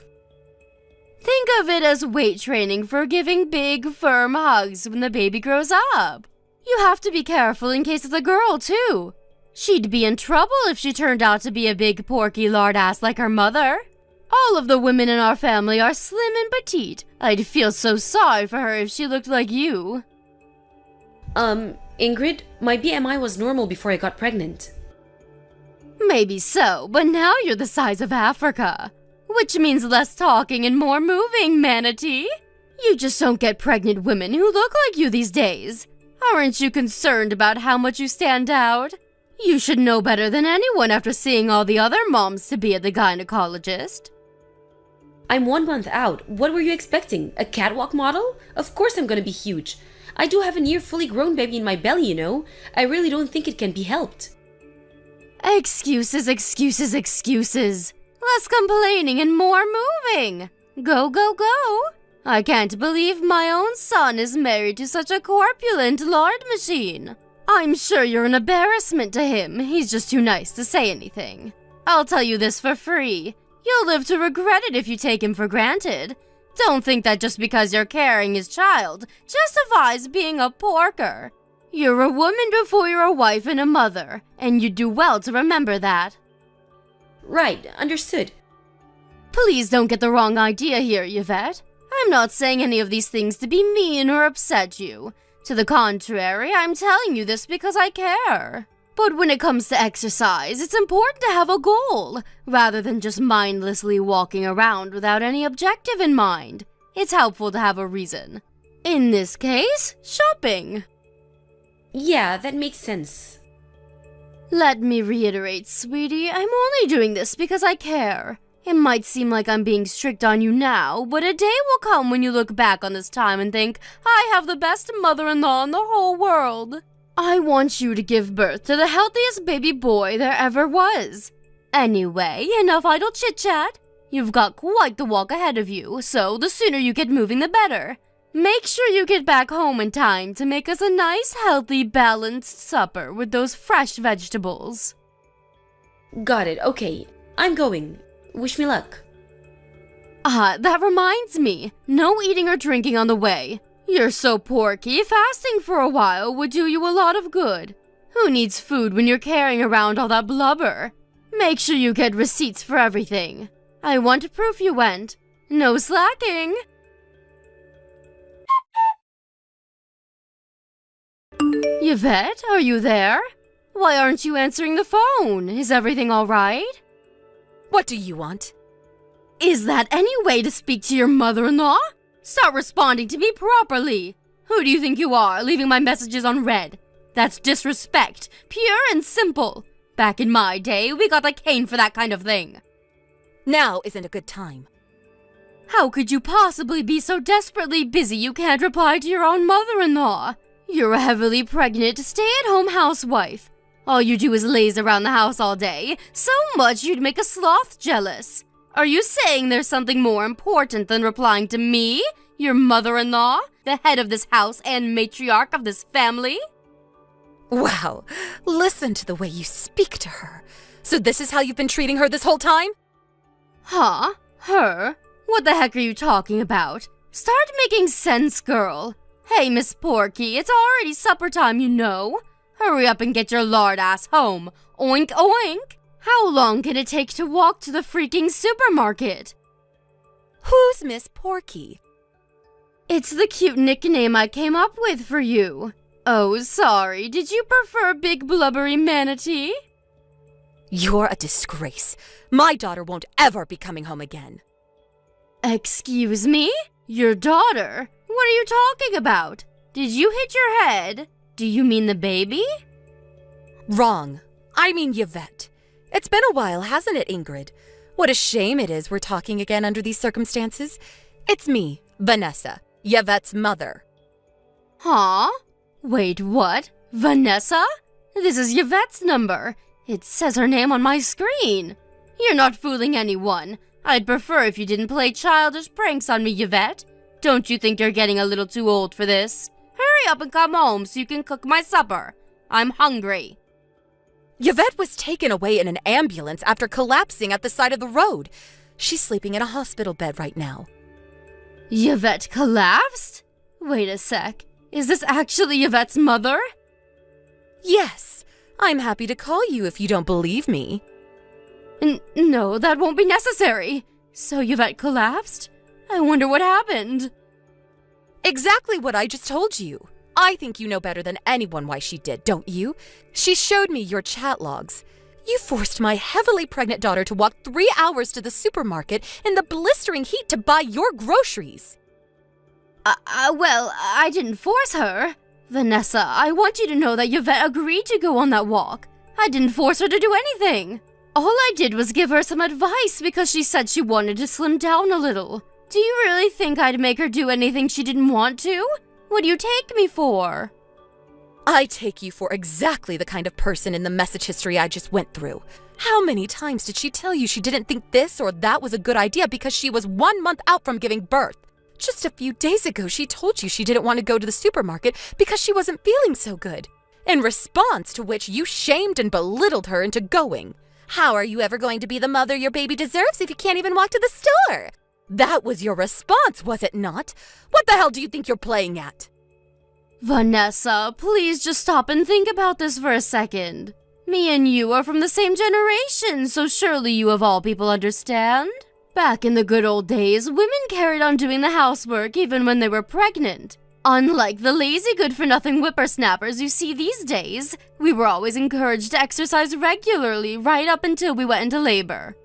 Think of it as weight training for giving big, firm hugs when the baby grows up. You have to be careful in case it's a girl, too. She'd be in trouble if she turned out to be a big, porky lard ass like her mother. All of the women in our family are slim and petite. I'd feel so sorry for her if she looked like you. Ingrid, my BMI was normal before I got pregnant. Maybe so, but now you're the size of Africa. Which means less talking and more moving, manatee. You just don't get pregnant women who look like you these days. Aren't you concerned about how much you stand out? You should know better than anyone after seeing all the other moms to be at the gynecologist. I'm 1 month out. What were you expecting? A catwalk model? Of course I'm gonna be huge. I do have a near fully grown baby in my belly, you know. I really don't think it can be helped. Excuses, excuses, excuses. Less complaining and more moving. Go, go, go. I can't believe my own son is married to such a corpulent lard machine. I'm sure you're an embarrassment to him. He's just too nice to say anything. I'll tell you this for free. You'll live to regret it if you take him for granted. Don't think that just because you're carrying his child justifies being a porker. You're a woman before you're a wife and a mother, and you'd do well to remember that. Right, understood. Please don't get the wrong idea here, Yvette. I'm not saying any of these things to be mean or upset you. To the contrary, I'm telling you this because I care. But when it comes to exercise, it's important to have a goal, rather than just mindlessly walking around without any objective in mind. It's helpful to have a reason. In this case, shopping. Yeah, that makes sense. Let me reiterate, sweetie, I'm only doing this because I care. It might seem like I'm being strict on you now, but a day will come when you look back on this time and think, I have the best mother-in-law in the whole world. I want you to give birth to the healthiest baby boy there ever was. Anyway, enough idle chit-chat. You've got quite the walk ahead of you, so the sooner you get moving the better. Make sure you get back home in time to make us a nice, healthy, balanced supper with those fresh vegetables. Got it, okay. I'm going. Wish me luck. That reminds me. No eating or drinking on the way. You're so porky, fasting for a while would do you a lot of good. Who needs food when you're carrying around all that blubber? Make sure you get receipts for everything. I want proof you went. No slacking. Yvette, are you there? Why aren't you answering the phone? Is everything all right? What do you want? Is that any way to speak to your mother-in-law? Start responding to me properly. Who do you think you are, leaving my messages unread? That's disrespect, pure and simple. Back in my day, we got a cane for that kind of thing. Now isn't a good time. How could you possibly be so desperately busy you can't reply to your own mother-in-law? You're a heavily pregnant, stay-at-home housewife. All you do is laze around the house all day, so much you'd make a sloth jealous. Are you saying there's something more important than replying to me, your mother-in-law, the head of this house and matriarch of this family? Wow, listen to the way you speak to her. So this is how you've been treating her this whole time? Huh? Her? What the heck are you talking about? Start making sense, girl. Hey, Miss Porky, it's already supper time, you know. Hurry up and get your lard ass home. Oink, oink. How long can it take to walk to the freaking supermarket? Who's Miss Porky? It's the cute nickname I came up with for you. Oh, sorry. Did you prefer Big Blubbery Manatee? You're a disgrace. My daughter won't ever be coming home again. Excuse me? Your daughter? What are you talking about? Did you hit your head? Do you mean the baby? Wrong. I mean Yvette. It's been a while, hasn't it, Ingrid? What a shame it is we're talking again under these circumstances. It's me, Vanessa, Yvette's mother. Huh? Wait, what? Vanessa? This is Yvette's number. It says her name on my screen. You're not fooling anyone. I'd prefer if you didn't play childish pranks on me, Yvette. Don't you think you're getting a little too old for this? Hurry up and come home so you can cook my supper. I'm hungry. Yvette was taken away in an ambulance after collapsing at the side of the road. She's sleeping in a hospital bed right now. Yvette collapsed? Wait a sec. Is this actually Yvette's mother? Yes. I'm happy to call you if you don't believe me. No, that won't be necessary. So Yvette collapsed? I wonder what happened. Exactly what I just told you. I think you know better than anyone why she did, don't you? She showed me your chat logs. You forced my heavily pregnant daughter to walk 3 hours to the supermarket in the blistering heat to buy your groceries. Well, I didn't force her. Vanessa, I want you to know that Yvette agreed to go on that walk. I didn't force her to do anything. All I did was give her some advice because she said she wanted to slim down a little. Do you really think I'd make her do anything she didn't want to? What do you take me for? I take you for exactly the kind of person in the message history I just went through. How many times did she tell you she didn't think this or that was a good idea because she was 1 month out from giving birth? Just a few days ago, she told you she didn't want to go to the supermarket because she wasn't feeling so good. In response to which you shamed and belittled her into going. How are you ever going to be the mother your baby deserves if you can't even walk to the store? That was your response, was it not? What the hell do you think you're playing at? Vanessa, please just stop and think about this for a second. Me and you are from the same generation, so surely you of all people understand. Back in the good old days, women carried on doing the housework even when they were pregnant. Unlike the lazy good-for-nothing whippersnappers you see these days, we were always encouraged to exercise regularly right up until we went into labor.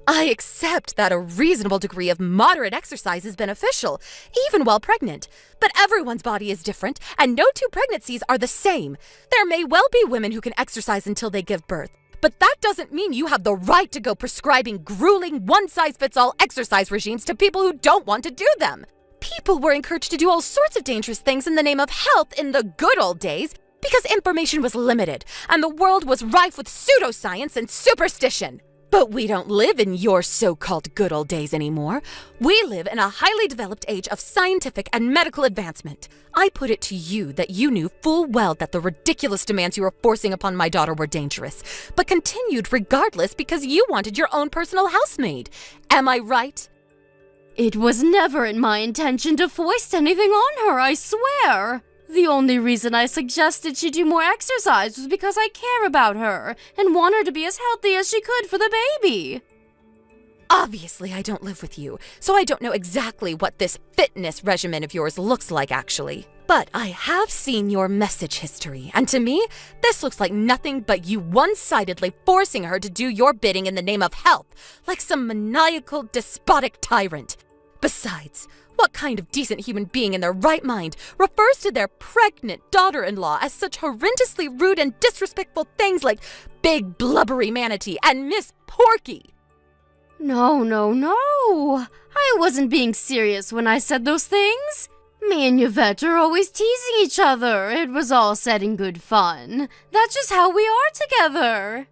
I accept that a reasonable degree of moderate exercise is beneficial, even while pregnant. But everyone's body is different, and no two pregnancies are the same. There may well be women who can exercise until they give birth, but that doesn't mean you have the right to go prescribing grueling, one-size-fits-all exercise regimes to people who don't want to do them. People were encouraged to do all sorts of dangerous things in the name of health in the good old days because information was limited, and the world was rife with pseudoscience and superstition. But we don't live in your so-called good old days anymore. We live in a highly developed age of scientific and medical advancement. I put it to you that you knew full well that the ridiculous demands you were forcing upon my daughter were dangerous, but continued regardless because you wanted your own personal housemaid. Am I right? It was never in my intention to foist anything on her, I swear. The only reason I suggested she do more exercise was because I care about her and want her to be as healthy as she could for the baby. Obviously, I don't live with you, so I don't know exactly what this fitness regimen of yours looks like, actually. But I have seen your message history, and to me, this looks like nothing but you one-sidedly forcing her to do your bidding in the name of health, like some maniacal, despotic tyrant. Besides, what kind of decent human being in their right mind refers to their pregnant daughter-in-law as such horrendously rude and disrespectful things like Big Blubbery Manatee and Miss Porky? No. I wasn't being serious when I said those things. Me and Yvette are always teasing each other. It was all said in good fun. That's just how we are together.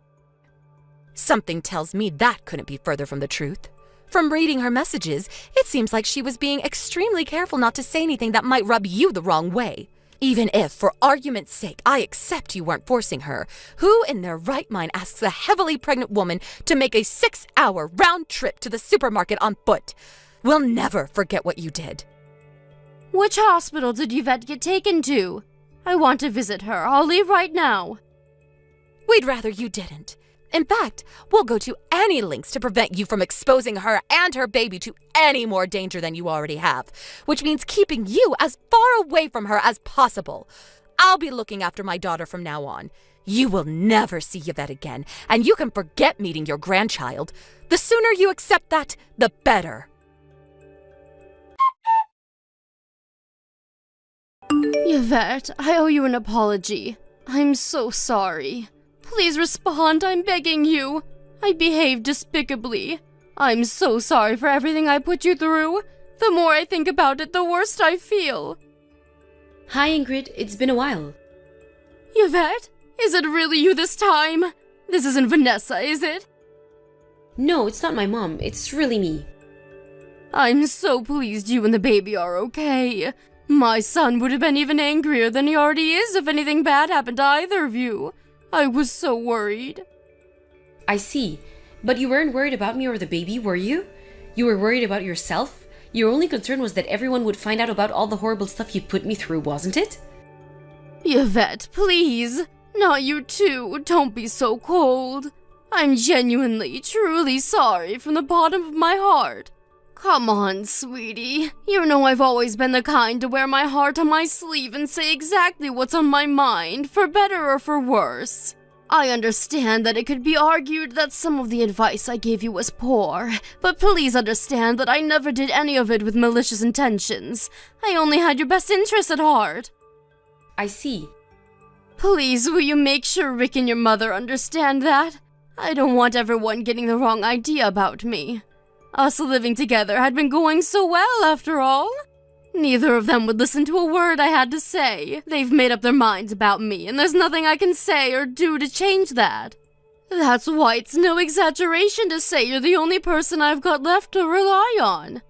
Something tells me that couldn't be further from the truth. From reading her messages, it seems like she was being extremely careful not to say anything that might rub you the wrong way. Even if, for argument's sake, I accept you weren't forcing her, who in their right mind asks a heavily pregnant woman to make a 6-hour round trip to the supermarket on foot? We'll never forget what you did. Which hospital did Yvette get taken to? I want to visit her. I'll leave right now. We'd rather you didn't. In fact, we'll go to any lengths to prevent you from exposing her and her baby to any more danger than you already have, which means keeping you as far away from her as possible. I'll be looking after my daughter from now on. You will never see Yvette again, and you can forget meeting your grandchild. The sooner you accept that, the better. Yvette, I owe you an apology. I'm so sorry. Please respond, I'm begging you. I behaved despicably. I'm so sorry for everything I put you through. The more I think about it, the worse I feel. Hi, Ingrid. It's been a while. Yvette, is it really you this time? This isn't Vanessa, is it? No, it's not my mom. It's really me. I'm so pleased you and the baby are okay. My son would have been even angrier than he already is if anything bad happened to either of you. I was so worried. I see. But you weren't worried about me or the baby, were you? You were worried about yourself? Your only concern was that everyone would find out about all the horrible stuff you put me through, wasn't it? Yvette, please. Not you too. Don't be so cold. I'm genuinely, truly sorry from the bottom of my heart. Come on, sweetie. You know I've always been the kind to wear my heart on my sleeve and say exactly what's on my mind, for better or for worse. I understand that it could be argued that some of the advice I gave you was poor, but please understand that I never did any of it with malicious intentions. I only had your best interests at heart. I see. Please, will you make sure Rick and your mother understand that? I don't want everyone getting the wrong idea about me. Us living together had been going so well, after all. Neither of them would listen to a word I had to say. They've made up their minds about me, and there's nothing I can say or do to change that. That's why it's no exaggeration to say you're the only person I've got left to rely on.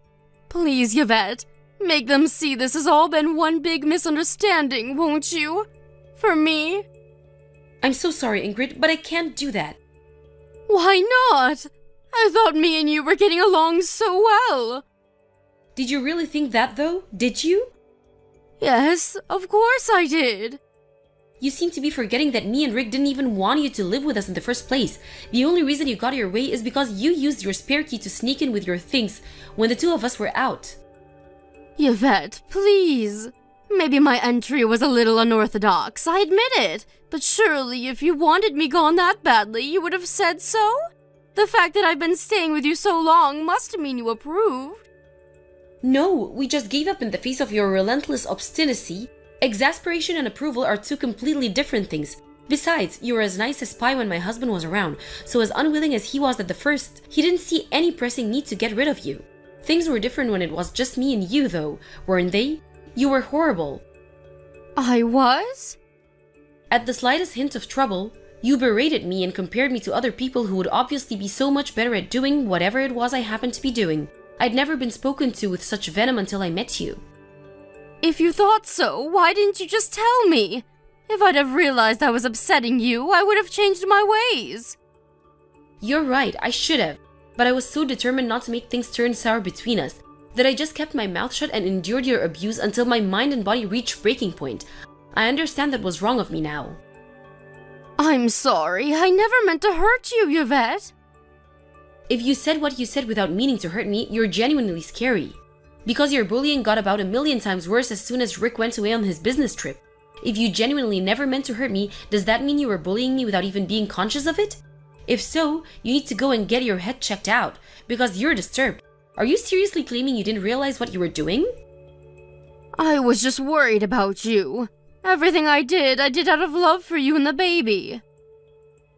Please, Yvette, make them see this has all been one big misunderstanding, won't you? For me? I'm so sorry, Ingrid, but I can't do that. Why not? I thought me and you were getting along so well. Did you really think that, though? Did you? Yes, of course I did. You seem to be forgetting that me and Rick didn't even want you to live with us in the first place. The only reason you got your way is because you used your spare key to sneak in with your things when the two of us were out. Yvette, please. Maybe my entry was a little unorthodox, I admit it. But surely if you wanted me gone that badly, you would have said so? The fact that I've been staying with you so long must mean you approved. No, we just gave up in the face of your relentless obstinacy. Exasperation and approval are two completely different things. Besides, you were as nice as pie when my husband was around, so as unwilling as he was at the first, he didn't see any pressing need to get rid of you. Things were different when it was just me and you, though, weren't they? You were horrible. I was? At the slightest hint of trouble, you berated me and compared me to other people who would obviously be so much better at doing whatever it was I happened to be doing. I'd never been spoken to with such venom until I met you. If you thought so, why didn't you just tell me? If I'd have realized I was upsetting you, I would have changed my ways. You're right, I should have. But I was so determined not to make things turn sour between us that I just kept my mouth shut and endured your abuse until my mind and body reached breaking point. I understand that was wrong of me now. I'm sorry, I never meant to hurt you, Yvette. If you said what you said without meaning to hurt me, you're genuinely scary. Because your bullying got about 1,000,000 times worse as soon as Rick went away on his business trip. If you genuinely never meant to hurt me, does that mean you were bullying me without even being conscious of it? If so, you need to go and get your head checked out, because you're disturbed. Are you seriously claiming you didn't realize what you were doing? I was just worried about you. Everything I did out of love for you and the baby.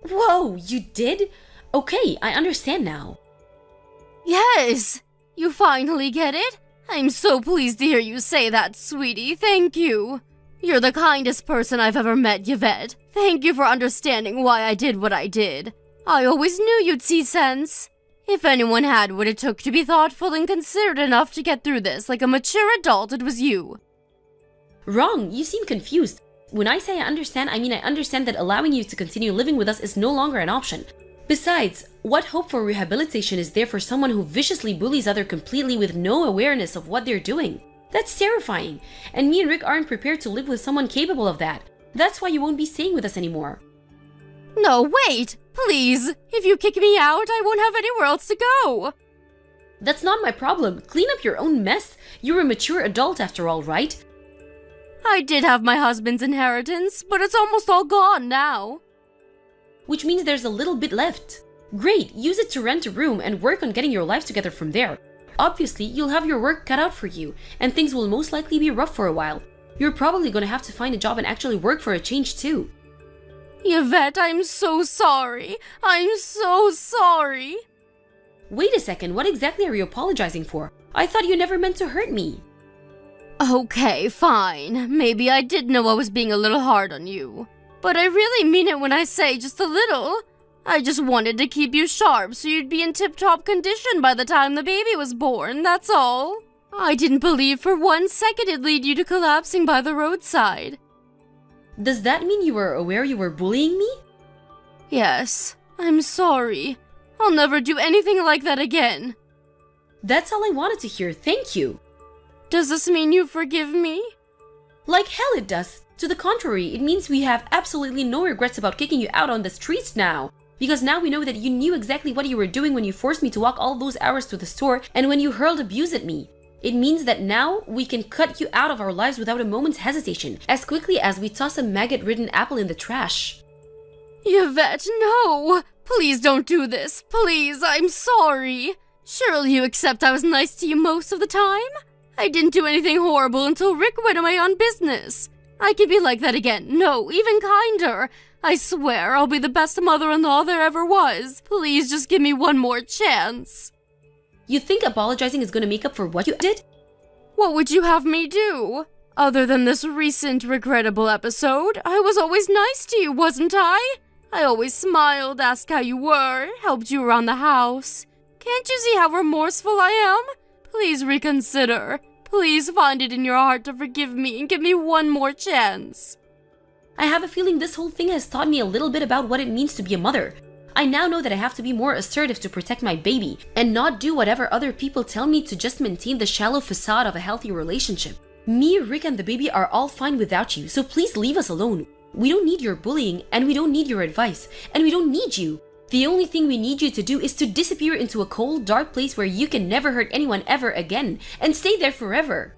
Whoa, you did? Okay, I understand now. Yes! You finally get it? I'm so pleased to hear you say that, sweetie. Thank you. You're the kindest person I've ever met, Yvette. Thank you for understanding why I did what I did. I always knew you'd see sense. If anyone had what it took to be thoughtful and considerate enough to get through this like a mature adult, it was you. Wrong, you seem confused. When I say I understand, I mean I understand that allowing you to continue living with us is no longer an option. Besides, what hope for rehabilitation is there for someone who viciously bullies others completely with no awareness of what they're doing? That's terrifying, and me and Rick aren't prepared to live with someone capable of that. That's why you won't be staying with us anymore. No, wait! Please! If you kick me out, I won't have anywhere else to go! That's not my problem. Clean up your own mess. You're a mature adult after all, right? I did have my husband's inheritance, but it's almost all gone now. Which means there's a little bit left. Great, use it to rent a room and work on getting your life together from there. Obviously, you'll have your work cut out for you, and things will most likely be rough for a while. You're probably gonna have to find a job and actually work for a change too. Yvette, I'm so sorry. I'm so sorry. Wait a second, what exactly are you apologizing for? I thought you never meant to hurt me. Okay, fine. Maybe I did know I was being a little hard on you. But I really mean it when I say just a little. I just wanted to keep you sharp so you'd be in tip-top condition by the time the baby was born, that's all. I didn't believe for 1 second it'd lead you to collapsing by the roadside. Does that mean you were aware you were bullying me? Yes, I'm sorry. I'll never do anything like that again. That's all I wanted to hear, thank you. Does this mean you forgive me? Like hell it does. To the contrary, it means we have absolutely no regrets about kicking you out on the streets now. Because now we know that you knew exactly what you were doing when you forced me to walk all those hours to the store and when you hurled abuse at me. It means that now we can cut you out of our lives without a moment's hesitation, as quickly as we toss a maggot-ridden apple in the trash. Yvette, no! Please don't do this. Please, I'm sorry. Surely you accept I was nice to you most of the time? I didn't do anything horrible until Rick went away on business. I can be like that again. No, even kinder. I swear I'll be the best mother-in-law there ever was. Please just give me one more chance. You think apologizing is gonna make up for what you did? What would you have me do? Other than this recent regrettable episode, I was always nice to you, wasn't I? I always smiled, asked how you were, helped you around the house. Can't you see how remorseful I am? Please reconsider. Please find it in your heart to forgive me and give me one more chance. I have a feeling this whole thing has taught me a little bit about what it means to be a mother. I now know that I have to be more assertive to protect my baby and not do whatever other people tell me to just maintain the shallow facade of a healthy relationship. Me, Rick, and the baby are all fine without you, so please leave us alone. We don't need your bullying, and we don't need your advice, and we don't need you. The only thing we need you to do is to disappear into a cold, dark place where you can never hurt anyone ever again, and stay there forever.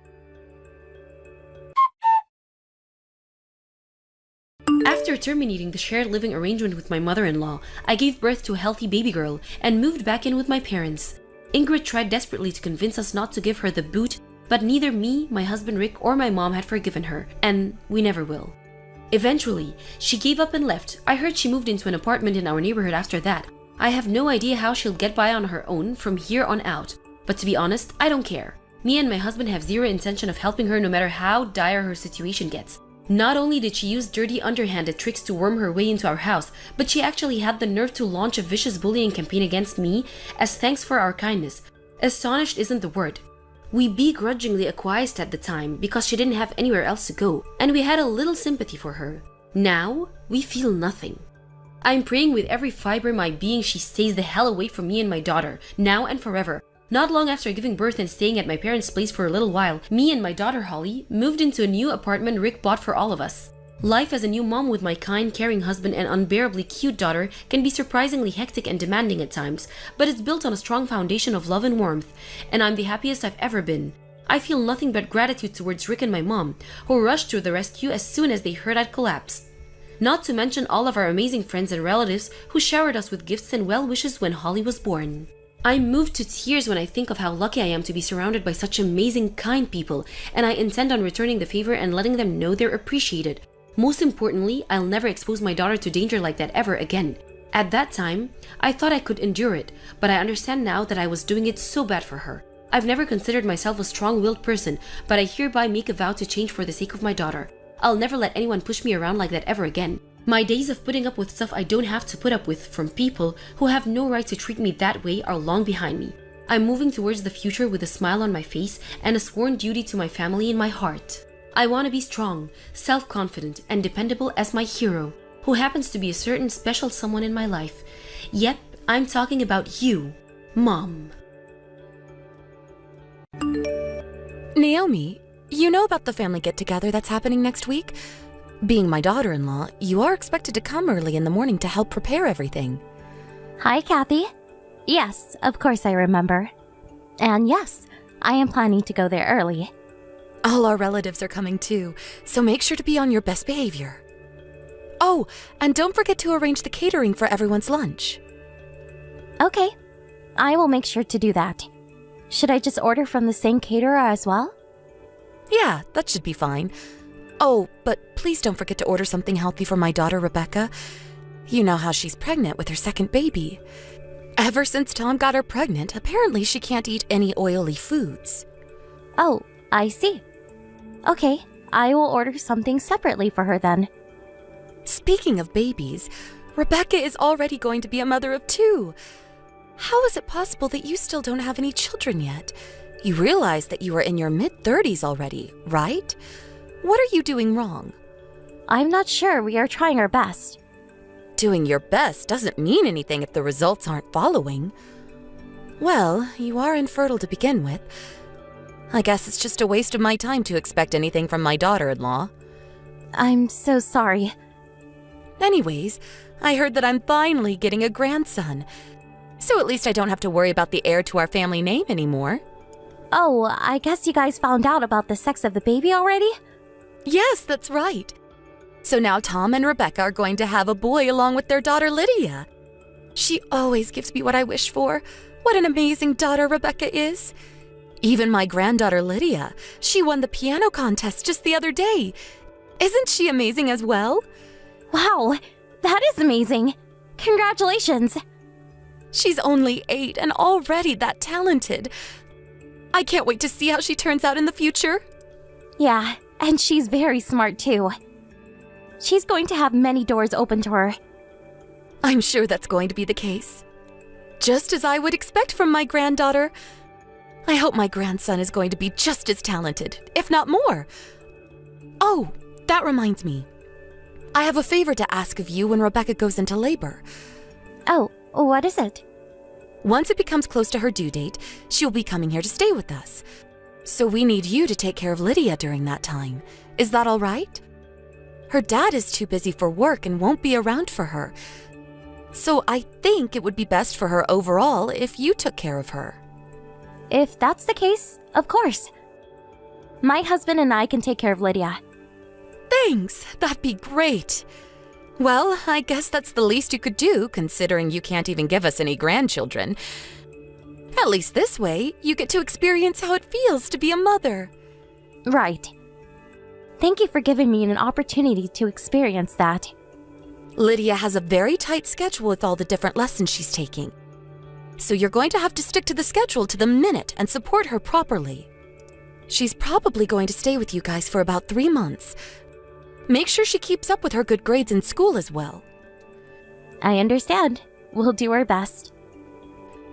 After terminating the shared living arrangement with my mother-in-law, I gave birth to a healthy baby girl and moved back in with my parents. Ingrid tried desperately to convince us not to give her the boot, but neither me, my husband Rick, or my mom had forgiven her, and we never will. Eventually, she gave up and left. I heard she moved into an apartment in our neighborhood after that. I have no idea how she'll get by on her own from here on out, but to be honest, I don't care. Me and my husband have zero intention of helping her no matter how dire her situation gets. Not only did she use dirty, underhanded tricks to worm her way into our house, but she actually had the nerve to launch a vicious bullying campaign against me as thanks for our kindness. Astonished isn't the word. We begrudgingly acquiesced at the time because she didn't have anywhere else to go, and we had a little sympathy for her. Now, we feel nothing. I'm praying with every fiber of my being she stays the hell away from me and my daughter, now and forever. Not long after giving birth and staying at my parents' place for a little while, me and my daughter Holly moved into a new apartment Rick bought for all of us. Life as a new mom with my kind, caring husband and unbearably cute daughter can be surprisingly hectic and demanding at times, but it's built on a strong foundation of love and warmth, and I'm the happiest I've ever been. I feel nothing but gratitude towards Rick and my mom, who rushed to the rescue as soon as they heard I'd collapsed. Not to mention all of our amazing friends and relatives who showered us with gifts and well wishes when Holly was born. I'm moved to tears when I think of how lucky I am to be surrounded by such amazing, kind people, and I intend on returning the favor and letting them know they're appreciated. Most importantly, I'll never expose my daughter to danger like that ever again. At that time, I thought I could endure it, but I understand now that I was doing it so bad for her. I've never considered myself a strong-willed person, but I hereby make a vow to change for the sake of my daughter. I'll never let anyone push me around like that ever again. My days of putting up with stuff I don't have to put up with from people who have no right to treat me that way are long behind me. I'm moving towards the future with a smile on my face and a sworn duty to my family in my heart. I want to be strong, self-confident, and dependable as my hero, who happens to be a certain special someone in my life. Yep, I'm talking about you, Mom. Naomi, you know about the family get-together that's happening next week? Being my daughter-in-law, you are expected to come early in the morning to help prepare everything. Hi, Kathy. Yes, of course I remember. And yes, I am planning to go there early. All our relatives are coming too, so make sure to be on your best behavior. Oh, and don't forget to arrange the catering for everyone's lunch. Okay, I will make sure to do that. Should I just order from the same caterer as well? Yeah, that should be fine. Oh, but please don't forget to order something healthy for my daughter, Rebecca. You know how she's pregnant with her second baby. Ever since Tom got her pregnant, apparently she can't eat any oily foods. Oh, I see. Okay, I will order something separately for her then. Speaking of babies, Rebecca is already going to be a mother of 2. How is it possible that you still don't have any children yet? You realize that you are in your mid-30s already, right? What are you doing wrong? I'm not sure. We are trying our best. Doing your best doesn't mean anything if the results aren't following. Well, you are infertile to begin with. I guess it's just a waste of my time to expect anything from my daughter-in-law. I'm so sorry. Anyways, I heard that I'm finally getting a grandson. So at least I don't have to worry about the heir to our family name anymore. Oh, I guess you guys found out about the sex of the baby already? Yes, that's right. So now Tom and Rebecca are going to have a boy along with their daughter Lydia. She always gives me what I wish for. What an amazing daughter Rebecca is. Even my granddaughter Lydia, she won the piano contest just the other day. Isn't she amazing as well? Wow, that is amazing. Congratulations. She's only 8 and already that talented. I can't wait to see how she turns out in the future. Yeah, and she's very smart too. She's going to have many doors open to her. I'm sure that's going to be the case. Just as I would expect from my granddaughter. I hope my grandson is going to be just as talented, if not more. Oh, that reminds me. I have a favor to ask of you when Rebecca goes into labor. Oh, what is it? Once it becomes close to her due date, she'll be coming here to stay with us. So we need you to take care of Lydia during that time. Is that all right? Her dad is too busy for work and won't be around for her. So I think it would be best for her overall if you took care of her. If that's the case, of course. My husband and I can take care of Lydia. Thanks, that'd be great. Well, I guess that's the least you could do, considering you can't even give us any grandchildren. At least this way, you get to experience how it feels to be a mother. Right. Thank you for giving me an opportunity to experience that. Lydia has a very tight schedule with all the different lessons she's taking. So you're going to have to stick to the schedule to the minute and support her properly. She's probably going to stay with you guys for about 3 months. Make sure she keeps up with her good grades in school as well. I understand. We'll do our best.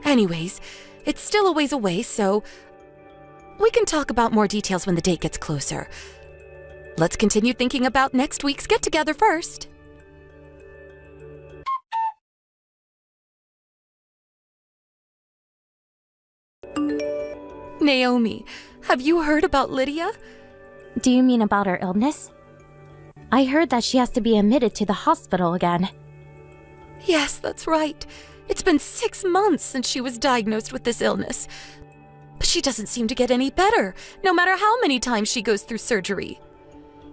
Anyways, it's still a ways away, so we can talk about more details when the date gets closer. Let's continue thinking about next week's get-together first. Naomi, have you heard about Lydia? Do you mean about her illness? I heard that she has to be admitted to the hospital again. Yes, that's right. It's been 6 months since she was diagnosed with this illness. But she doesn't seem to get any better, no matter how many times she goes through surgery.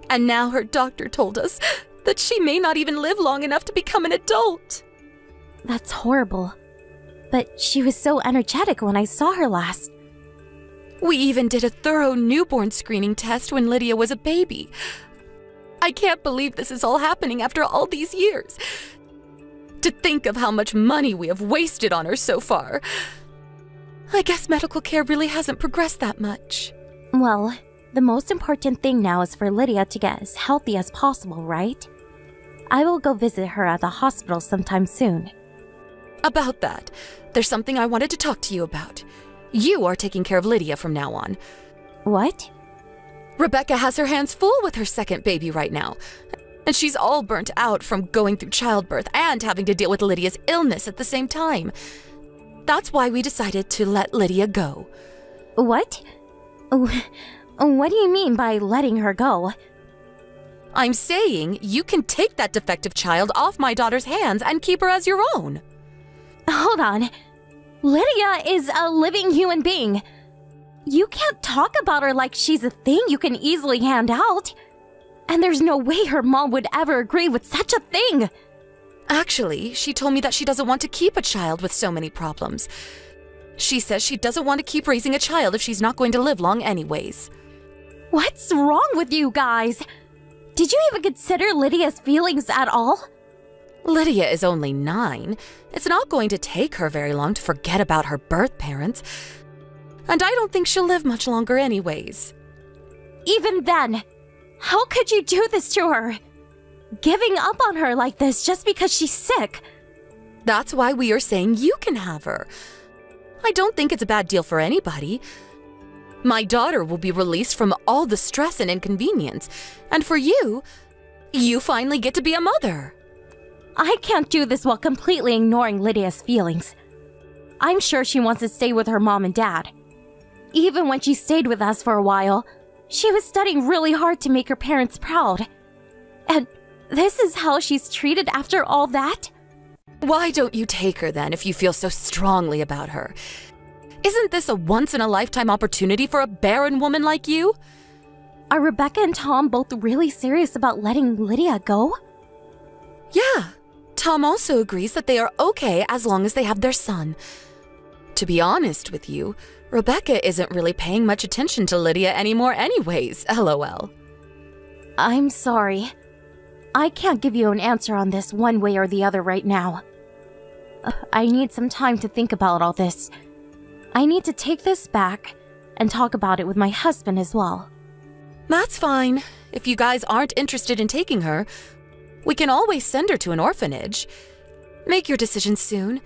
And now her doctor told us that she may not even live long enough to become an adult. That's horrible. But she was so energetic when I saw her last. We even did a thorough newborn screening test when Lydia was a baby. I can't believe this is all happening after all these years. To think of how much money we have wasted on her so far. I guess medical care really hasn't progressed that much. Well, the most important thing now is for Lydia to get as healthy as possible, right? I will go visit her at the hospital sometime soon. About that, there's something I wanted to talk to you about. You are taking care of Lydia from now on. What? Rebecca has her hands full with her second baby right now. And she's all burnt out from going through childbirth and having to deal with Lydia's illness at the same time. That's why we decided to let Lydia go. What? What do you mean by letting her go? I'm saying you can take that defective child off my daughter's hands and keep her as your own. Hold on. Lydia is a living human being. You can't talk about her like she's a thing you can easily hand out. And there's no way her mom would ever agree with such a thing. Actually, she told me that she doesn't want to keep a child with so many problems. She says she doesn't want to keep raising a child if she's not going to live long anyways. What's wrong with you guys? Did you even consider Lydia's feelings at all? Lydia is only 9. It's not going to take her very long to forget about her birth parents. And I don't think she'll live much longer anyways. Even then, how could you do this to her? Giving up on her like this just because she's sick. That's why we are saying you can have her. I don't think it's a bad deal for anybody. My daughter will be released from all the stress and inconvenience. And for you, you finally get to be a mother. I can't do this while completely ignoring Lydia's feelings. I'm sure she wants to stay with her mom and dad. Even when she stayed with us for a while, she was studying really hard to make her parents proud. And this is how she's treated after all that? Why don't you take her then if you feel so strongly about her? Isn't this a once-in-a-lifetime opportunity for a barren woman like you? Are Rebecca and Tom both really serious about letting Lydia go? Yeah. Tom also agrees that they are okay as long as they have their son. To be honest with you, Rebecca isn't really paying much attention to Lydia anymore anyways, lol. I'm sorry. I can't give you an answer on this one way or the other right now. I need some time to think about all this. I need to take this back and talk about it with my husband as well. That's fine. If you guys aren't interested in taking her, we can always send her to an orphanage. Make your decision soon.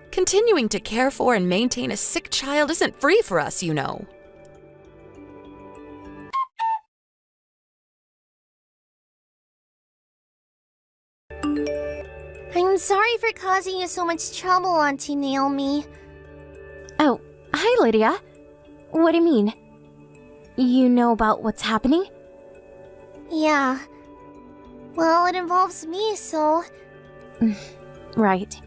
Continuing to care for and maintain a sick child isn't free for us, you know. I'm sorry for causing you so much trouble, Auntie Naomi. Oh, hi Lydia. What do you mean? You know about what's happening? Yeah. Well, it involves me, so... Right.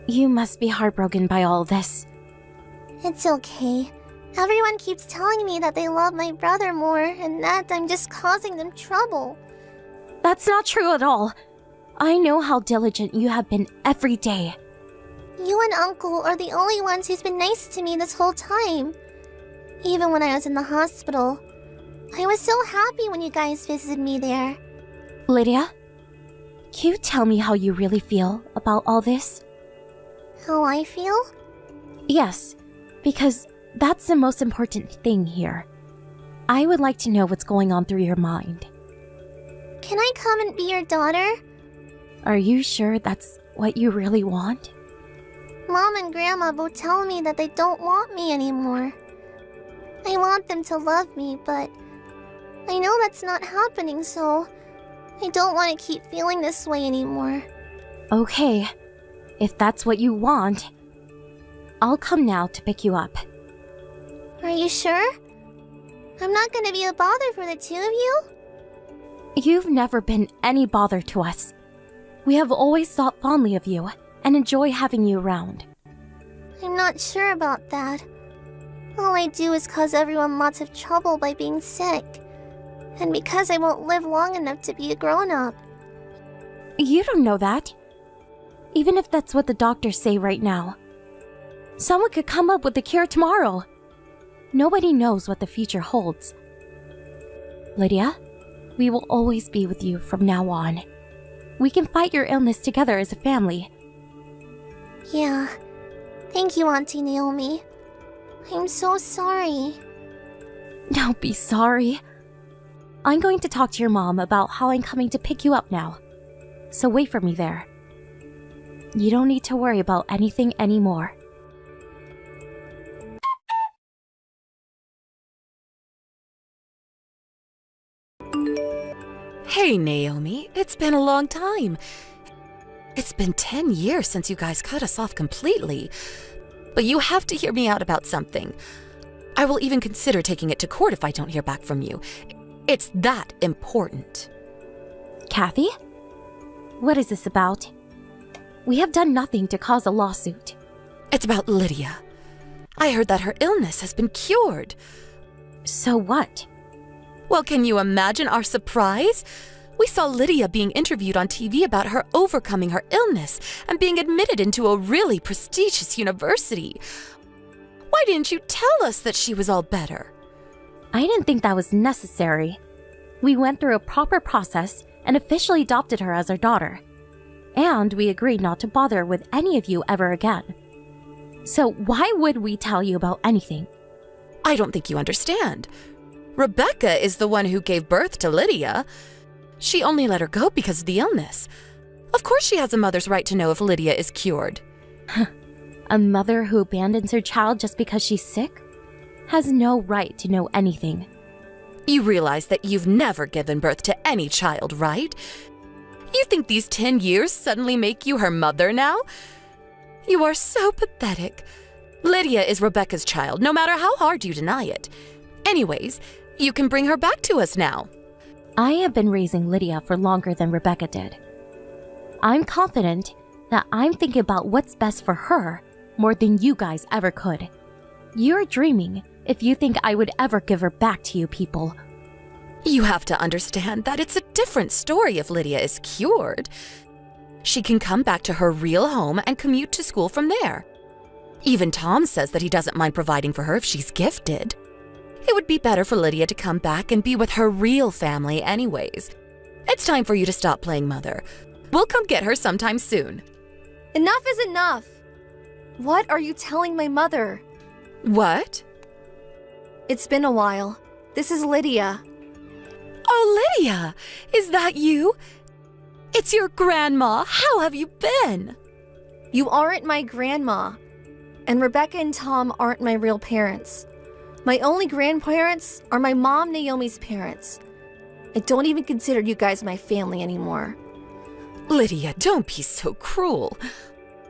You must be heartbroken by all this. It's okay. Everyone keeps telling me that they love my brother more, and that I'm just causing them trouble. That's not true at all. I know how diligent you have been every day. You and Uncle are the only ones who's been nice to me this whole time. Even when I was in the hospital. I was so happy when you guys visited me there. Lydia, can you tell me how you really feel about all this? How I feel? Yes, because that's the most important thing here. I would like to know what's going on through your mind. Can I come and be your daughter? Are you sure that's what you really want? Mom and Grandma both tell me that they don't want me anymore. I want them to love me, but I know that's not happening, so I don't want to keep feeling this way anymore. Okay, if that's what you want, I'll come now to pick you up. Are you sure? I'm not going to be a bother for the two of you? You've never been any bother to us. We have always thought fondly of you and enjoy having you around. I'm not sure about that. All I do is cause everyone lots of trouble by being sick. And because I won't live long enough to be a grown-up. You don't know that. Even if that's what the doctors say right now. Someone could come up with the cure tomorrow. Nobody knows what the future holds. Lydia, we will always be with you from now on. We can fight your illness together as a family. Yeah. Thank you, Auntie Naomi. I'm so sorry. Don't be sorry. I'm going to talk to your mom about how I'm coming to pick you up now. So wait for me there. You don't need to worry about anything anymore. Hey, Naomi, it's been a long time. It's been 10 years since you guys cut us off completely. But you have to hear me out about something. I will even consider taking it to court if I don't hear back from you. It's that important. Kathy? What is this about? We have done nothing to cause a lawsuit. It's about Lydia. I heard that her illness has been cured. So what? Well, can you imagine our surprise? We saw Lydia being interviewed on TV about her overcoming her illness and being admitted into a really prestigious university. Why didn't you tell us that she was all better? I didn't think that was necessary. We went through a proper process and officially adopted her as our daughter. And we agreed not to bother with any of you ever again. So why would we tell you about anything? I don't think you understand. Rebecca is the one who gave birth to Lydia. She only let her go because of the illness. Of course she has a mother's right to know if Lydia is cured. A mother who abandons her child just because she's sick has no right to know anything. You realize that you've never given birth to any child, right? You think these 10 years suddenly make you her mother now? You are so pathetic. Lydia is Rebecca's child, no matter how hard you deny it. Anyways, you can bring her back to us now. I have been raising Lydia for longer than Rebecca did. I'm confident that I'm thinking about what's best for her more than you guys ever could. You're dreaming if you think I would ever give her back to you people. You have to understand that it's a different story if Lydia is cured. She can come back to her real home and commute to school from there. Even Tom says that he doesn't mind providing for her if she's gifted. It would be better for Lydia to come back and be with her real family anyways. It's time for you to stop playing mother. We'll come get her sometime soon. Enough is enough! What are you telling my mother? What? It's been a while. This is Lydia. Oh, Lydia! Is that you? It's your grandma. How have you been? You aren't my grandma. And Rebecca and Tom aren't my real parents. My only grandparents are my mom Naomi's parents. I don't even consider you guys my family anymore. Lydia, don't be so cruel.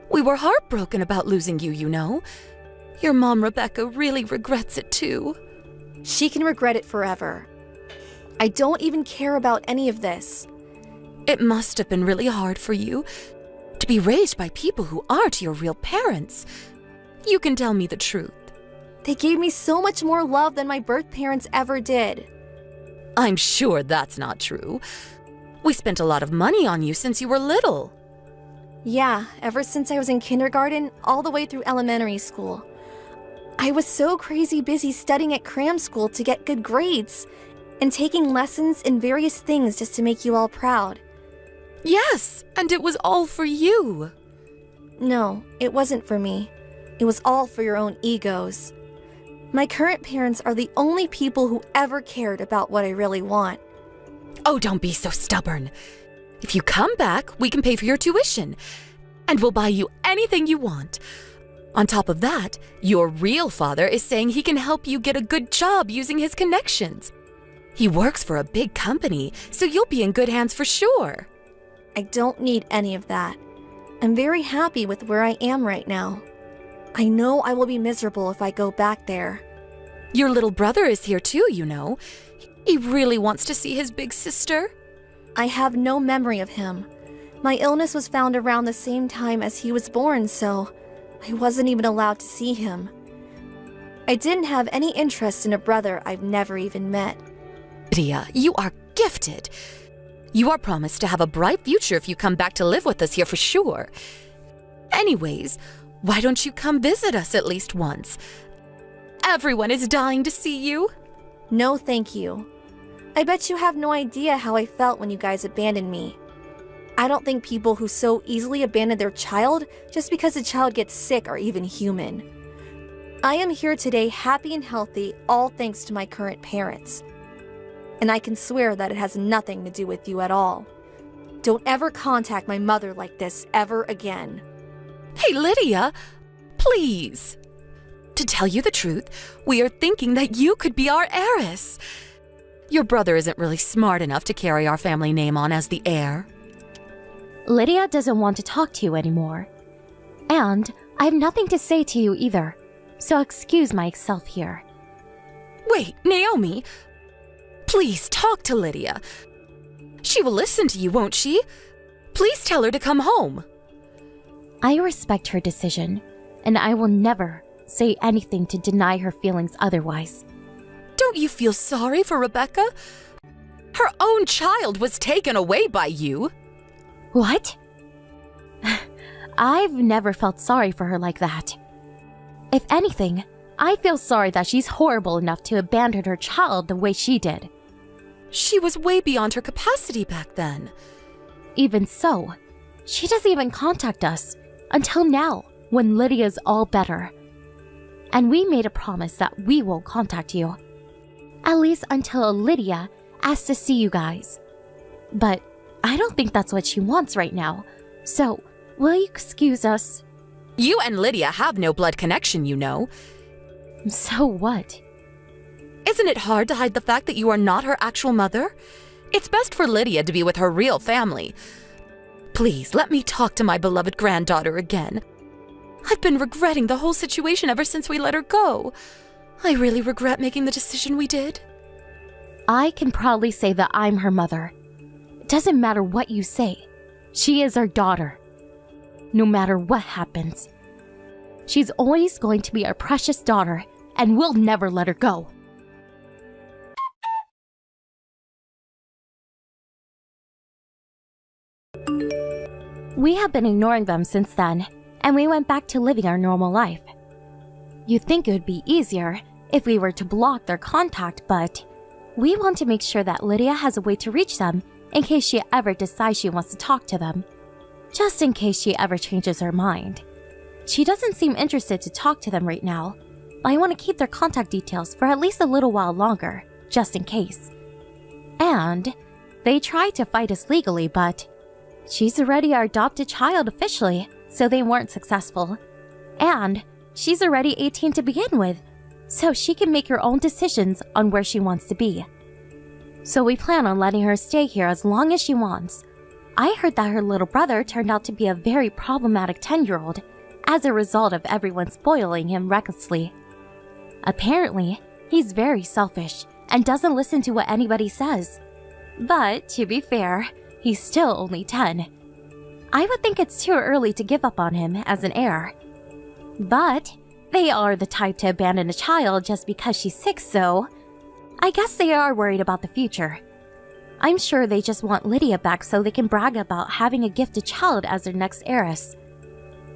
We were heartbroken about losing you, you know. Your mom, Rebecca, really regrets it too. She can regret it forever. I don't even care about any of this. It must have been really hard for you to be raised by people who aren't your real parents. You can tell me the truth. They gave me so much more love than my birth parents ever did. I'm sure that's not true. We spent a lot of money on you since you were little. Yeah, ever since I was in kindergarten, all the way through elementary school. I was so crazy busy studying at cram school to get good grades, and taking lessons in various things just to make you all proud. Yes, and it was all for you. No, it wasn't for me. It was all for your own egos. My current parents are the only people who ever cared about what I really want. Oh, don't be so stubborn. If you come back, we can pay for your tuition, and we'll buy you anything you want. On top of that, your real father is saying he can help you get a good job using his connections. He works for a big company, so you'll be in good hands for sure. I don't need any of that. I'm very happy with where I am right now. I know I will be miserable if I go back there. Your little brother is here too, you know. He really wants to see his big sister. I have no memory of him. My illness was found around the same time as he was born, so I wasn't even allowed to see him. I didn't have any interest in a brother I've never even met. Lydia, you are gifted. You are promised to have a bright future if you come back to live with us here for sure. Anyways, why don't you come visit us at least once? Everyone is dying to see you. No, thank you. I bet you have no idea how I felt when you guys abandoned me. I don't think people who so easily abandon their child just because the child gets sick are even human. I am here today happy and healthy, all thanks to my current parents. And I can swear that it has nothing to do with you at all. Don't ever contact my mother like this ever again. Hey, Lydia, please. To tell you the truth, we are thinking that you could be our heiress. Your brother isn't really smart enough to carry our family name on as the heir. Lydia doesn't want to talk to you anymore. And I have nothing to say to you either, so excuse myself here. Wait, Naomi, please talk to Lydia. She will listen to you, won't she? Please tell her to come home. I respect her decision, and I will never say anything to deny her feelings otherwise. Don't you feel sorry for Rebecca? Her own child was taken away by you. What? I've never felt sorry for her like that. If anything, I feel sorry that she's horrible enough to abandon her child the way she did. She was way beyond her capacity back then. Even so, she doesn't even contact us until now, when Lydia's all better. And we made a promise that we will contact you. At least until Lydia asks to see you guys. But I don't think that's what she wants right now. So, will you excuse us? You and Lydia have no blood connection, you know. So what? Isn't it hard to hide the fact that you are not her actual mother? It's best for Lydia to be with her real family. Please, let me talk to my beloved granddaughter again. I've been regretting the whole situation ever since we let her go. I really regret making the decision we did. I can proudly say that I'm her mother. It doesn't matter what you say. She is our daughter. No matter what happens. She's always going to be our precious daughter, and we'll never let her go. We have been ignoring them since then, and we went back to living our normal life. You'd think it would be easier if we were to block their contact, but we want to make sure that Lydia has a way to reach them in case she ever decides she wants to talk to them. Just in case she ever changes her mind. She doesn't seem interested to talk to them right now, but I want to keep their contact details for at least a little while longer, just in case. And they tried to fight us legally, but she's already our adopted child officially, so they weren't successful. And she's already 18 to begin with, so she can make her own decisions on where she wants to be. So we plan on letting her stay here as long as she wants. I heard that her little brother turned out to be a very problematic 10-year-old as a result of everyone spoiling him recklessly. Apparently, he's very selfish and doesn't listen to what anybody says. But to be fair, he's still only 10. I would think it's too early to give up on him as an heir. But they are the type to abandon a child just because she's sick, so I guess they are worried about the future. I'm sure they just want Lydia back so they can brag about having a gifted child as their next heiress.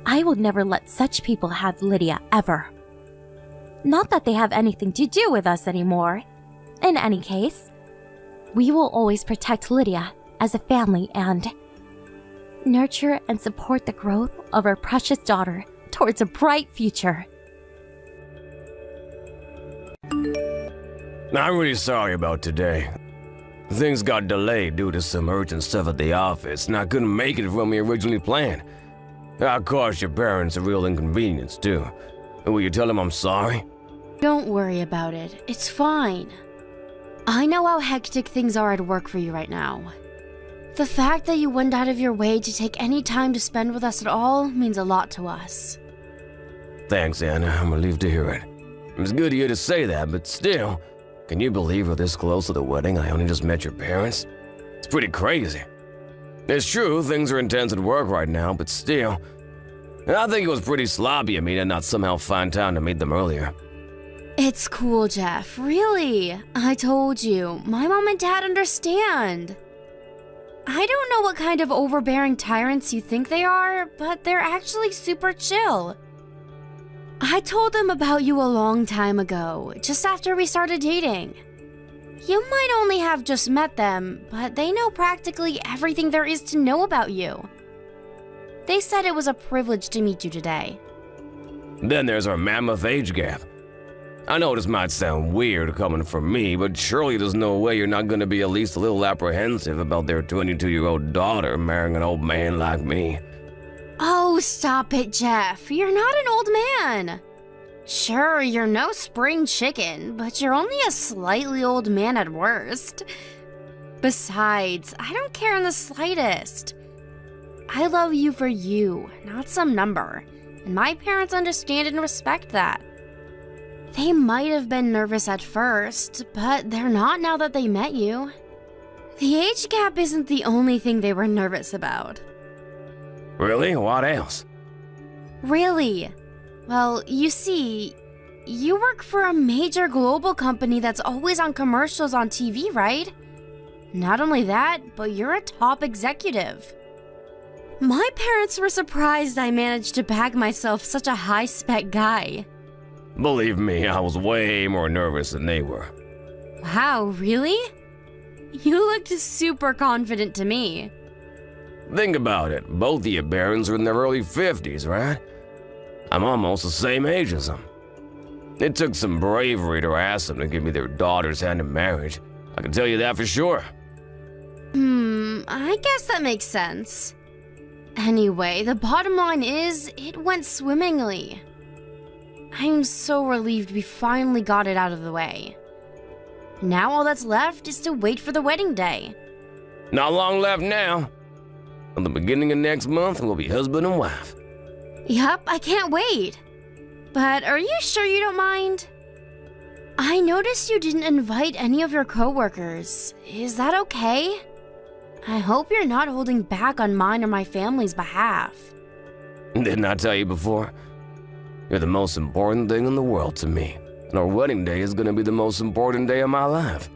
I will never let such people have Lydia ever. Not that they have anything to do with us anymore. In any case, we will always protect Lydia as a family and nurture and support the growth of our precious daughter towards a bright future. I'm really sorry about today. Things got delayed due to some urgent stuff at the office, and I couldn't make it when we originally planned. I caused your parents a real inconvenience, too. Will you tell them I'm sorry? Don't worry about it. It's fine. I know how hectic things are at work for you right now. The fact that you went out of your way to take any time to spend with us at all means a lot to us. Thanks, Anna. I'm relieved to hear it. It's good of you to say that, but still, can you believe we're this close to the wedding? I only just met your parents. It's pretty crazy. It's true, things are intense at work right now, but still, I think it was pretty sloppy of me to not somehow find time to meet them earlier. It's cool, Jeff. Really. I told you. My mom and dad understand. I don't know what kind of overbearing tyrants you think they are, but they're actually super chill. I told them about you a long time ago, just after we started dating. You might only have just met them, but they know practically everything there is to know about you. They said it was a privilege to meet you today. Then there's our mammoth age gap. I know this might sound weird coming from me, but surely there's no way you're not gonna be at least a little apprehensive about their 22-year-old daughter marrying an old man like me. Oh, stop it, Jeff. You're not an old man. Sure, you're no spring chicken, but you're only a slightly old man at worst. Besides, I don't care in the slightest. I love you for you, not some number, and my parents understand and respect that. They might have been nervous at first, but they're not now that they met you. The age gap isn't the only thing they were nervous about. Really? What else? Really? Well, you see, you work for a major global company that's always on commercials on TV, right? Not only that, but you're a top executive. My parents were surprised I managed to bag myself such a high-spec guy. Believe me, I was way more nervous than they were. Wow, really? You looked super confident to me. Think about it. Both of you barons are in their early 50s, right? I'm almost the same age as them. It took some bravery to ask them to give me their daughter's hand in marriage. I can tell you that for sure. I guess that makes sense. Anyway, the bottom line is, it went swimmingly. I'm so relieved we finally got it out of the way. Now all that's left is to wait for the wedding day. Not long left now. At the beginning of next month, we'll be husband and wife. Yup, I can't wait. But are you sure you don't mind? I noticed you didn't invite any of your coworkers. Is that okay? I hope you're not holding back on mine or my family's behalf. Didn't I tell you before? You're the most important thing in the world to me, and our wedding day is gonna be the most important day of my life.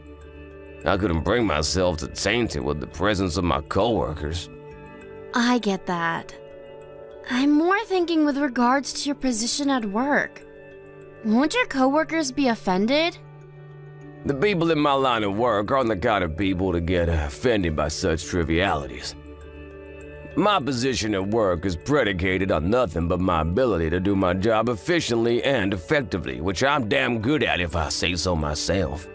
I couldn't bring myself to taint it with the presence of my coworkers. I get that. I'm more thinking with regards to your position at work. Won't your coworkers be offended? The people in my line of work aren't the kind of people to get offended by such trivialities. My position at work is predicated on nothing but my ability to do my job efficiently and effectively, which I'm damn good at if I say so myself.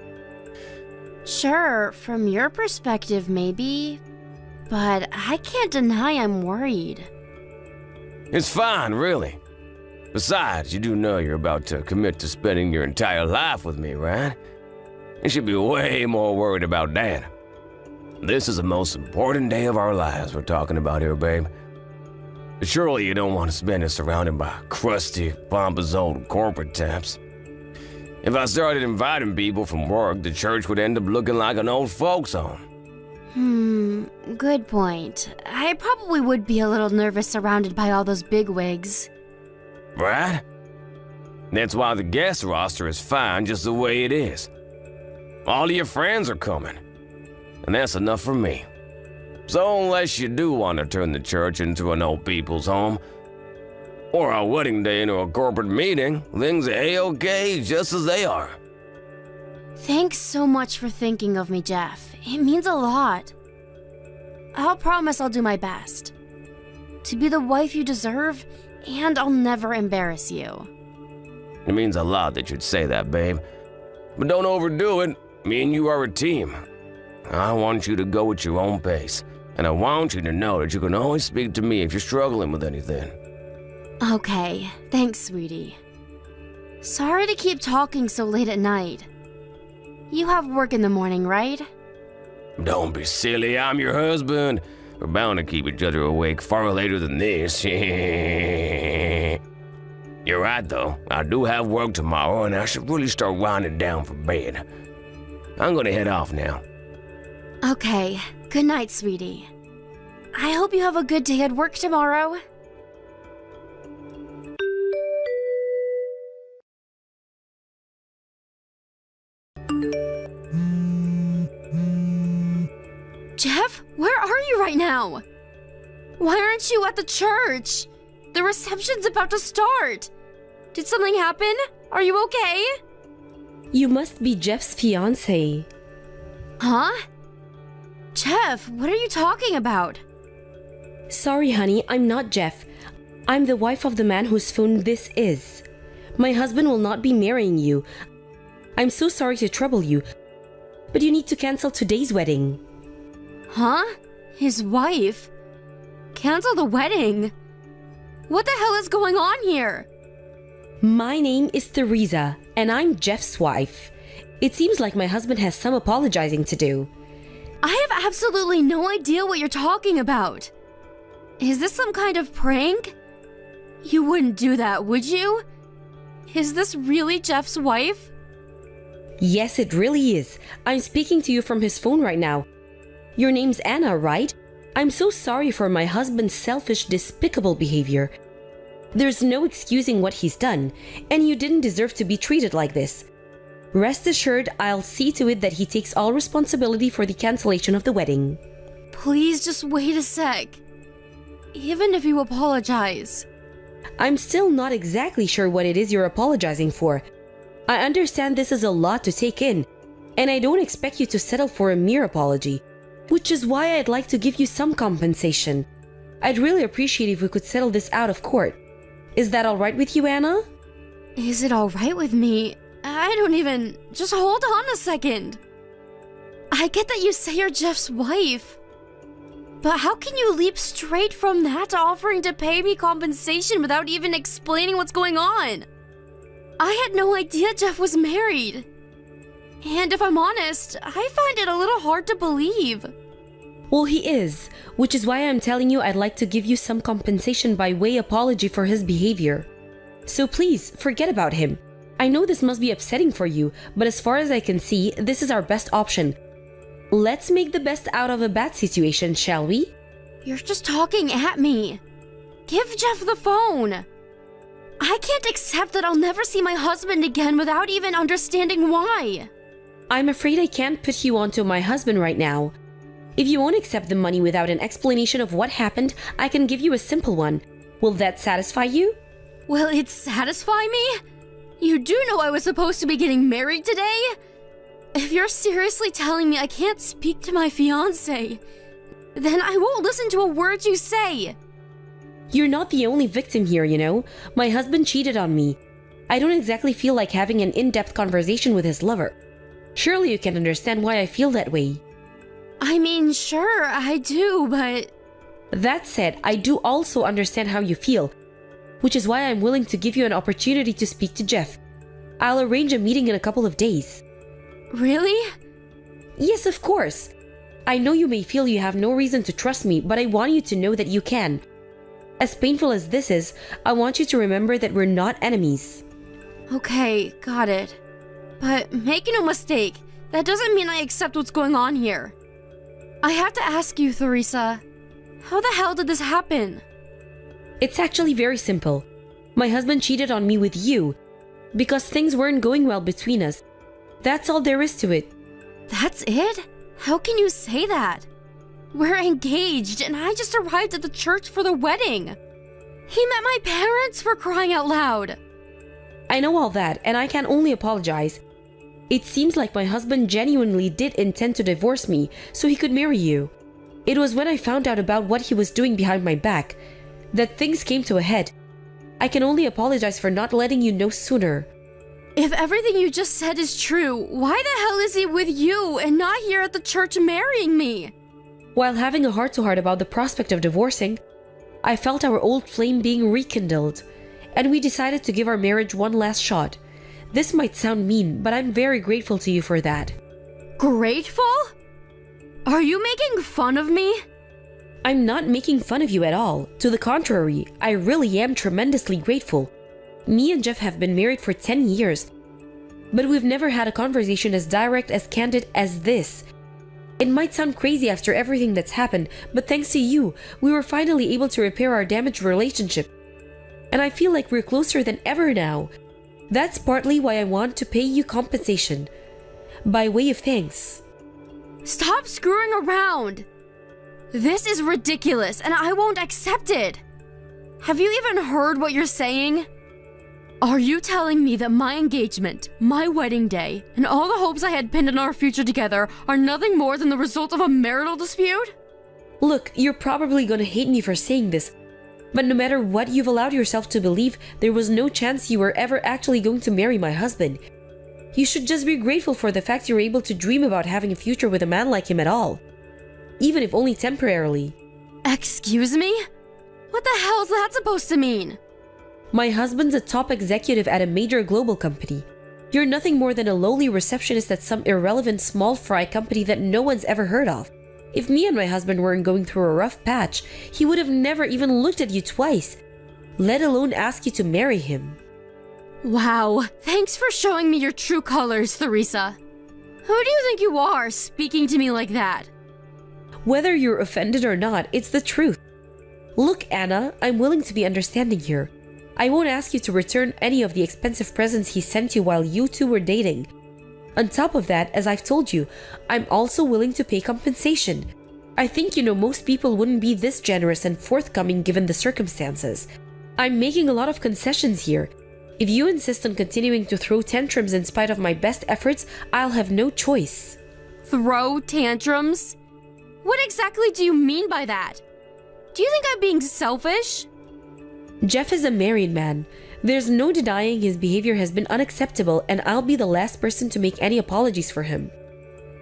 Sure, from your perspective maybe, but I can't deny I'm worried. It's fine, really. Besides, you do know you're about to commit to spending your entire life with me, right? You should be way more worried about that. This is the most important day of our lives we're talking about here, babe. Surely you don't want to spend it surrounded by crusty, pompous old corporate taps. If I started inviting people from work, the church would end up looking like an old folks' home. Good point. I probably would be a little nervous surrounded by all those bigwigs. Right? That's why the guest roster is fine just the way it is. All of your friends are coming, and that's enough for me. So unless you do want to turn the church into an old people's home, or our wedding day into a corporate meeting, things are A-okay just as they are. Thanks so much for thinking of me, Jeff. It means a lot. I'll promise I'll do my best to be the wife you deserve, and I'll never embarrass you. It means a lot that you'd say that, babe. But don't overdo it. Me and you are a team. I want you to go at your own pace, and I want you to know that you can always speak to me if you're struggling with anything. Okay, thanks, sweetie. Sorry to keep talking so late at night. You have work in the morning, right? Don't be silly, I'm your husband. We're bound to keep each other awake far later than this. You're right, though. I do have work tomorrow, and I should really start winding down for bed. I'm gonna head off now. Okay, good night, sweetie. I hope you have a good day at work tomorrow. Jeff, where are you right now? Why aren't you at the church? The reception's about to start. Did something happen? Are you okay? You must be Jeff's fiancé. Huh? Jeff, what are you talking about? Sorry, honey, I'm not Jeff. I'm the wife of the man whose phone this is. My husband will not be marrying you. I'm so sorry to trouble you, but you need to cancel today's wedding. Huh? His wife? Cancel the wedding? What the hell is going on here? My name is Theresa, and I'm Jeff's wife. It seems like my husband has some apologizing to do. I have absolutely no idea what you're talking about. Is this some kind of prank? You wouldn't do that, would you? Is this really Jeff's wife? Yes, it really is. I'm speaking to you from his phone right now. Your name's Anna, right? I'm so sorry for my husband's selfish, despicable behavior. There's no excusing what he's done, and you didn't deserve to be treated like this. Rest assured, I'll see to it that he takes all responsibility for the cancellation of the wedding. Please just wait a sec. Even if you apologize. I'm still not exactly sure what it is you're apologizing for. I understand this is a lot to take in, and I don't expect you to settle for a mere apology, which is why I'd like to give you some compensation. I'd really appreciate if we could settle this out of court. Is that alright with you, Anna? Is it alright with me? I don't even... Just hold on a second. I get that you say you're Jeff's wife. But how can you leap straight from that to offering to pay me compensation without even explaining what's going on? I had no idea Jeff was married. And if I'm honest, I find it a little hard to believe. Well, he is, which is why I'm telling you I'd like to give you some compensation by way apology for his behavior. So please, forget about him. I know this must be upsetting for you, but as far as I can see, this is our best option. Let's make the best out of a bad situation, shall we? You're just talking at me. Give Jeff the phone. I can't accept that I'll never see my husband again without even understanding why. I'm afraid I can't put you onto my husband right now. If you won't accept the money without an explanation of what happened, I can give you a simple one. Will that satisfy you? Will it satisfy me? You do know I was supposed to be getting married today? If you're seriously telling me I can't speak to my fiancé, then I won't listen to a word you say. You're not the only victim here, you know. My husband cheated on me. I don't exactly feel like having an in-depth conversation with his lover. Surely you can understand why I feel that way. I mean, sure, I do, but... That said, I do also understand how you feel, which is why I'm willing to give you an opportunity to speak to Jeff. I'll arrange a meeting in a couple of days. Really? Yes, of course. I know you may feel you have no reason to trust me, but I want you to know that you can. As painful as this is, I want you to remember that we're not enemies. Okay, got it. But make no mistake, that doesn't mean I accept what's going on here. I have to ask you, Theresa, how the hell did this happen? It's actually very simple. My husband cheated on me with you because things weren't going well between us. That's all there is to it. That's it? How can you say that? We're engaged and I just arrived at the church for the wedding. He met my parents, for crying out loud. I know all that and I can only apologize. It seems like my husband genuinely did intend to divorce me so he could marry you. It was when I found out about what he was doing behind my back that things came to a head. I can only apologize for not letting you know sooner. If everything you just said is true, why the hell is he with you and not here at the church marrying me? While having a heart-to-heart about the prospect of divorcing, I felt our old flame being rekindled, and we decided to give our marriage one last shot. This might sound mean, but I'm very grateful to you for that. Grateful? Are you making fun of me? I'm not making fun of you at all. To the contrary, I really am tremendously grateful. Me and Jeff have been married for 10 years, but we've never had a conversation as direct, as candid as this. It might sound crazy after everything that's happened, but thanks to you, we were finally able to repair our damaged relationship. And I feel like we're closer than ever now. That's partly why I want to pay you compensation, by way of thanks. Stop screwing around! This is ridiculous and I won't accept it! Have you even heard what you're saying? Are you telling me that my engagement, my wedding day, and all the hopes I had pinned on our future together are nothing more than the result of a marital dispute? Look, you're probably gonna hate me for saying this, but no matter what you've allowed yourself to believe, there was no chance you were ever actually going to marry my husband. You should just be grateful for the fact you're able to dream about having a future with a man like him at all, even if only temporarily. Excuse me? What the hell's that supposed to mean? My husband's a top executive at a major global company. You're nothing more than a lowly receptionist at some irrelevant small fry company that no one's ever heard of. If me and my husband weren't going through a rough patch, he would have never even looked at you twice, let alone ask you to marry him. Wow, thanks for showing me your true colors, Theresa. Who do you think you are, speaking to me like that? Whether you're offended or not, it's the truth. Look, Anna, I'm willing to be understanding here. I won't ask you to return any of the expensive presents he sent you while you two were dating. On top of that, as I've told you, I'm also willing to pay compensation. I think you know most people wouldn't be this generous and forthcoming given the circumstances. I'm making a lot of concessions here. If you insist on continuing to throw tantrums in spite of my best efforts, I'll have no choice. Throw tantrums? What exactly do you mean by that? Do you think I'm being selfish? Jeff is a married man. There's no denying his behavior has been unacceptable, and I'll be the last person to make any apologies for him.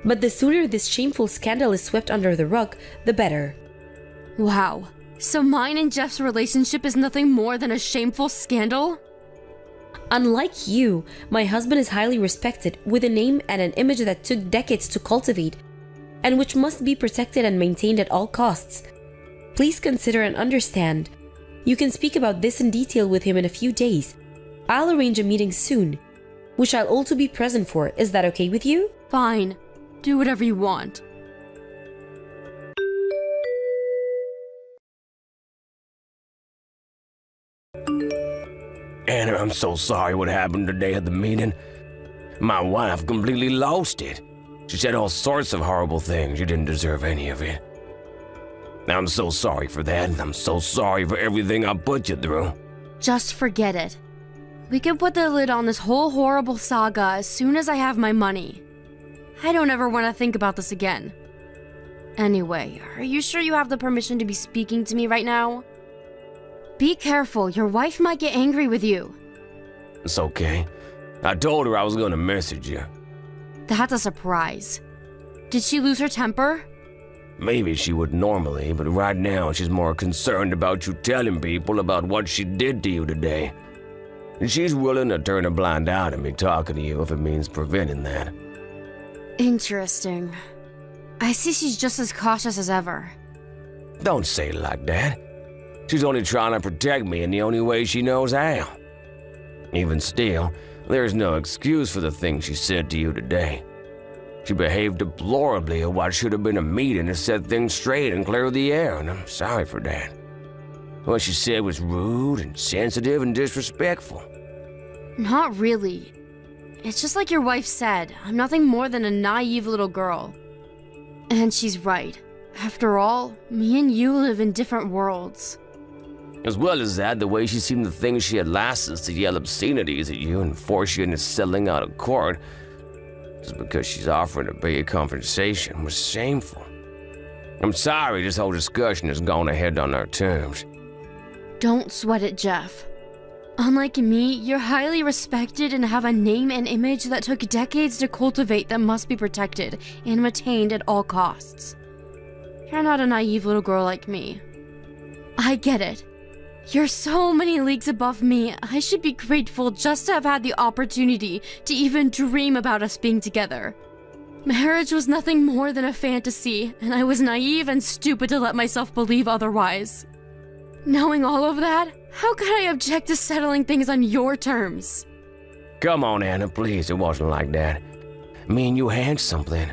But the sooner this shameful scandal is swept under the rug, the better. Wow. So mine and Jeff's relationship is nothing more than a shameful scandal? Unlike you, my husband is highly respected, with a name and an image that took decades to cultivate, and which must be protected and maintained at all costs. Please consider and understand. You can speak about this in detail with him in a few days. I'll arrange a meeting soon, which I'll also be present for. Is that okay with you? Fine. Do whatever you want. Anna, I'm so sorry what happened today at the meeting. My wife completely lost it. She said all sorts of horrible things. You didn't deserve any of it. I'm so sorry for that. I'm so sorry for everything I put you through. Just forget it. We can put the lid on this whole horrible saga as soon as I have my money. I don't ever want to think about this again. Anyway, are you sure you have the permission to be speaking to me right now? Be careful, your wife might get angry with you. It's okay. I told her I was gonna message you. That's a surprise. Did she lose her temper? Maybe she would normally, but right now she's more concerned about you telling people about what she did to you today. And she's willing to turn a blind eye to me talking to you if it means preventing that. Interesting. I see she's just as cautious as ever. Don't say it like that. She's only trying to protect me in the only way she knows how. Even still, there's no excuse for the things she said to you today. She behaved deplorably at what should have been a meeting to set things straight and clear the air, and I'm sorry for that. What she said was rude, insensitive, and disrespectful. Not really. It's just like your wife said, I'm nothing more than a naive little girl. And she's right. After all, me and you live in different worlds. As well as that, the way she seemed to think she had license to yell obscenities at you and force you into settling out of court just because she's offering to pay you compensation was shameful. I'm sorry this whole discussion has gone ahead on our terms. Don't sweat it, Jeff. Unlike me, you're highly respected and have a name and image that took decades to cultivate that must be protected and maintained at all costs. You're not a naive little girl like me. I get it. You're so many leagues above me. I should be grateful just to have had the opportunity to even dream about us being together. Marriage was nothing more than a fantasy, and I was naive and stupid to let myself believe otherwise. Knowing all of that, how could I object to settling things on your terms? Come on, Anna, please. It wasn't like that. Me and you had something.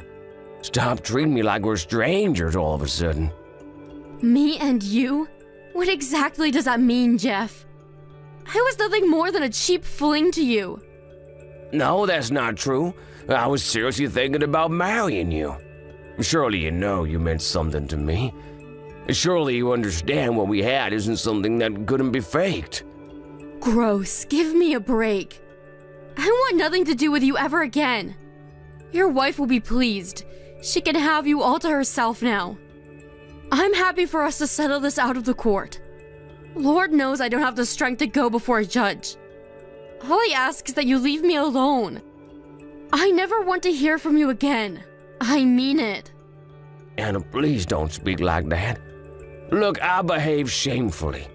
Stop treating me like we're strangers all of a sudden. Me and you? What exactly does that mean, Jeff? I was nothing more than a cheap fling to you. No, that's not true. I was seriously thinking about marrying you. Surely you know you meant something to me. Surely you understand what we had isn't something that couldn't be faked. gross. Give me a break. I want nothing to do with you ever again. Your wife will be pleased. She can have you all to herself now. I'm happy for us to settle this out of the court. Lord knows I don't have the strength to go before a judge. All I ask is that you leave me alone. I never want to hear from you again. I mean it. Anna, please don't speak like that. Look, I behaved shamefully.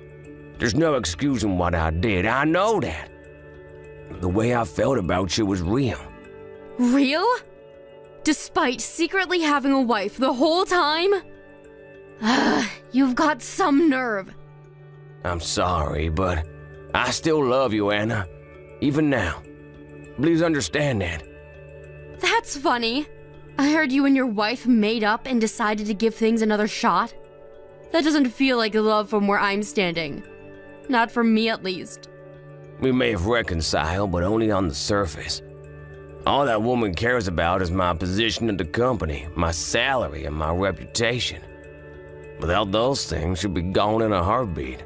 There's no excusing what I did, I know that. The way I felt about you was real. Real? Despite secretly having a wife the whole time? You've got some nerve. I'm sorry, but I still love you, Anna. Even now. Please understand that. That's funny. I heard you and your wife made up and decided to give things another shot. That doesn't feel like love from where I'm standing. Not from me, at least. We may have reconciled, but only on the surface. All that woman cares about is my position in the company, my salary, and my reputation. Without those things, she'd be gone in a heartbeat.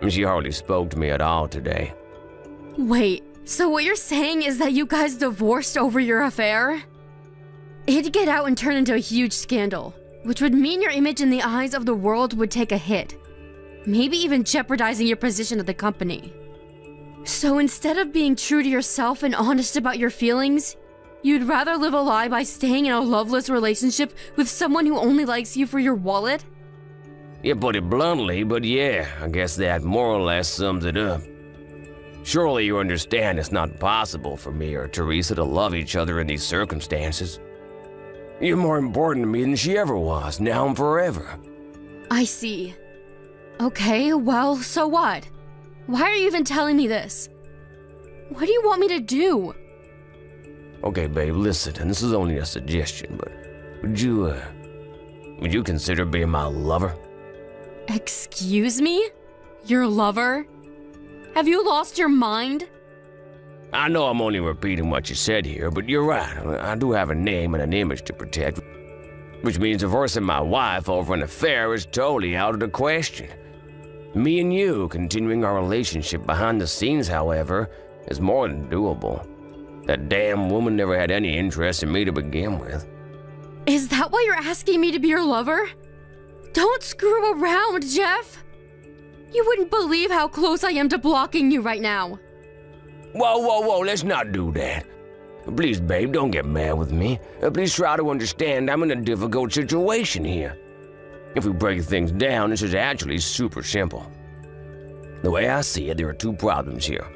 And she hardly spoke to me at all today. Wait, so what you're saying is that you guys divorced over your affair? It'd get out and turn into a huge scandal, which would mean your image in the eyes of the world would take a hit. Maybe even jeopardizing your position at the company. So instead of being true to yourself and honest about your feelings, you'd rather live a lie by staying in a loveless relationship with someone who only likes you for your wallet? You put it bluntly, but yeah, I guess that more or less sums it up. Surely you understand it's not possible for me or Teresa to love each other in these circumstances. You're more important to me than she ever was, now and forever. I see. Okay, well, so what? Why are you even telling me this? What do you want me to do? Okay, babe, listen, and this is only a suggestion, but would you consider being my lover? Excuse me? Your lover? Have you lost your mind? I know I'm only repeating what you said here, but you're right. I do have a name and an image to protect, which means divorcing my wife over an affair is totally out of the question. Me and you continuing our relationship behind the scenes, however, is more than doable. That damn woman never had any interest in me to begin with. Is that why you're asking me to be your lover? Don't screw around, Jeff! You wouldn't believe how close I am to blocking you right now. Whoa, let's not do that. Please, babe, don't get mad with me. Please try to understand I'm in a difficult situation here. If we break things down, this is actually super simple. The way I see it, there are two problems here.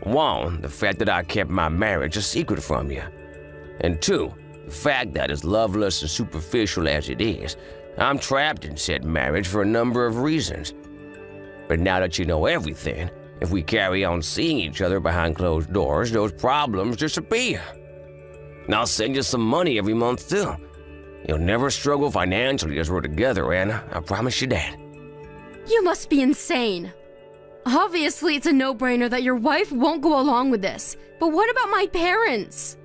One, the fact that I kept my marriage a secret from you. And two, the fact that as loveless and superficial as it is, I'm trapped in said marriage for a number of reasons. But now that you know everything, if we carry on seeing each other behind closed doors, those problems disappear. And I'll send you some money every month too. You'll never struggle financially as we're together, Anna. I promise you that. You must be insane. Obviously, it's a no-brainer that your wife won't go along with this. But what about my parents?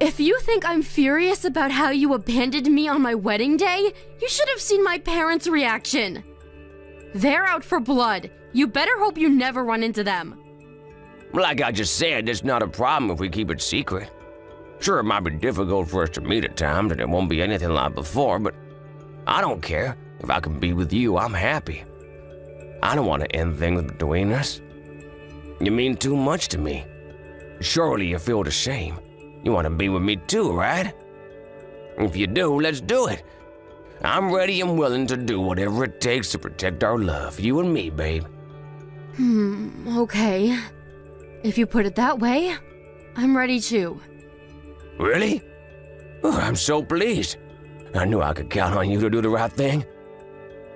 If you think I'm furious about how you abandoned me on my wedding day, you should have seen my parents' reaction. They're out for blood. You better hope you never run into them. Like I just said, it's not a problem if we keep it secret. Sure, it might be difficult for us to meet at times and it won't be anything like before, but I don't care. If I can be with you, I'm happy. I don't want to end things between us. You mean too much to me. Surely you feel the same. You want to be with me too, right? If you do, let's do it. I'm ready and willing to do whatever it takes to protect our love, you and me, babe. Okay. If you put it that way, I'm ready too. Really? Oh, I'm so pleased. I knew I could count on you to do the right thing.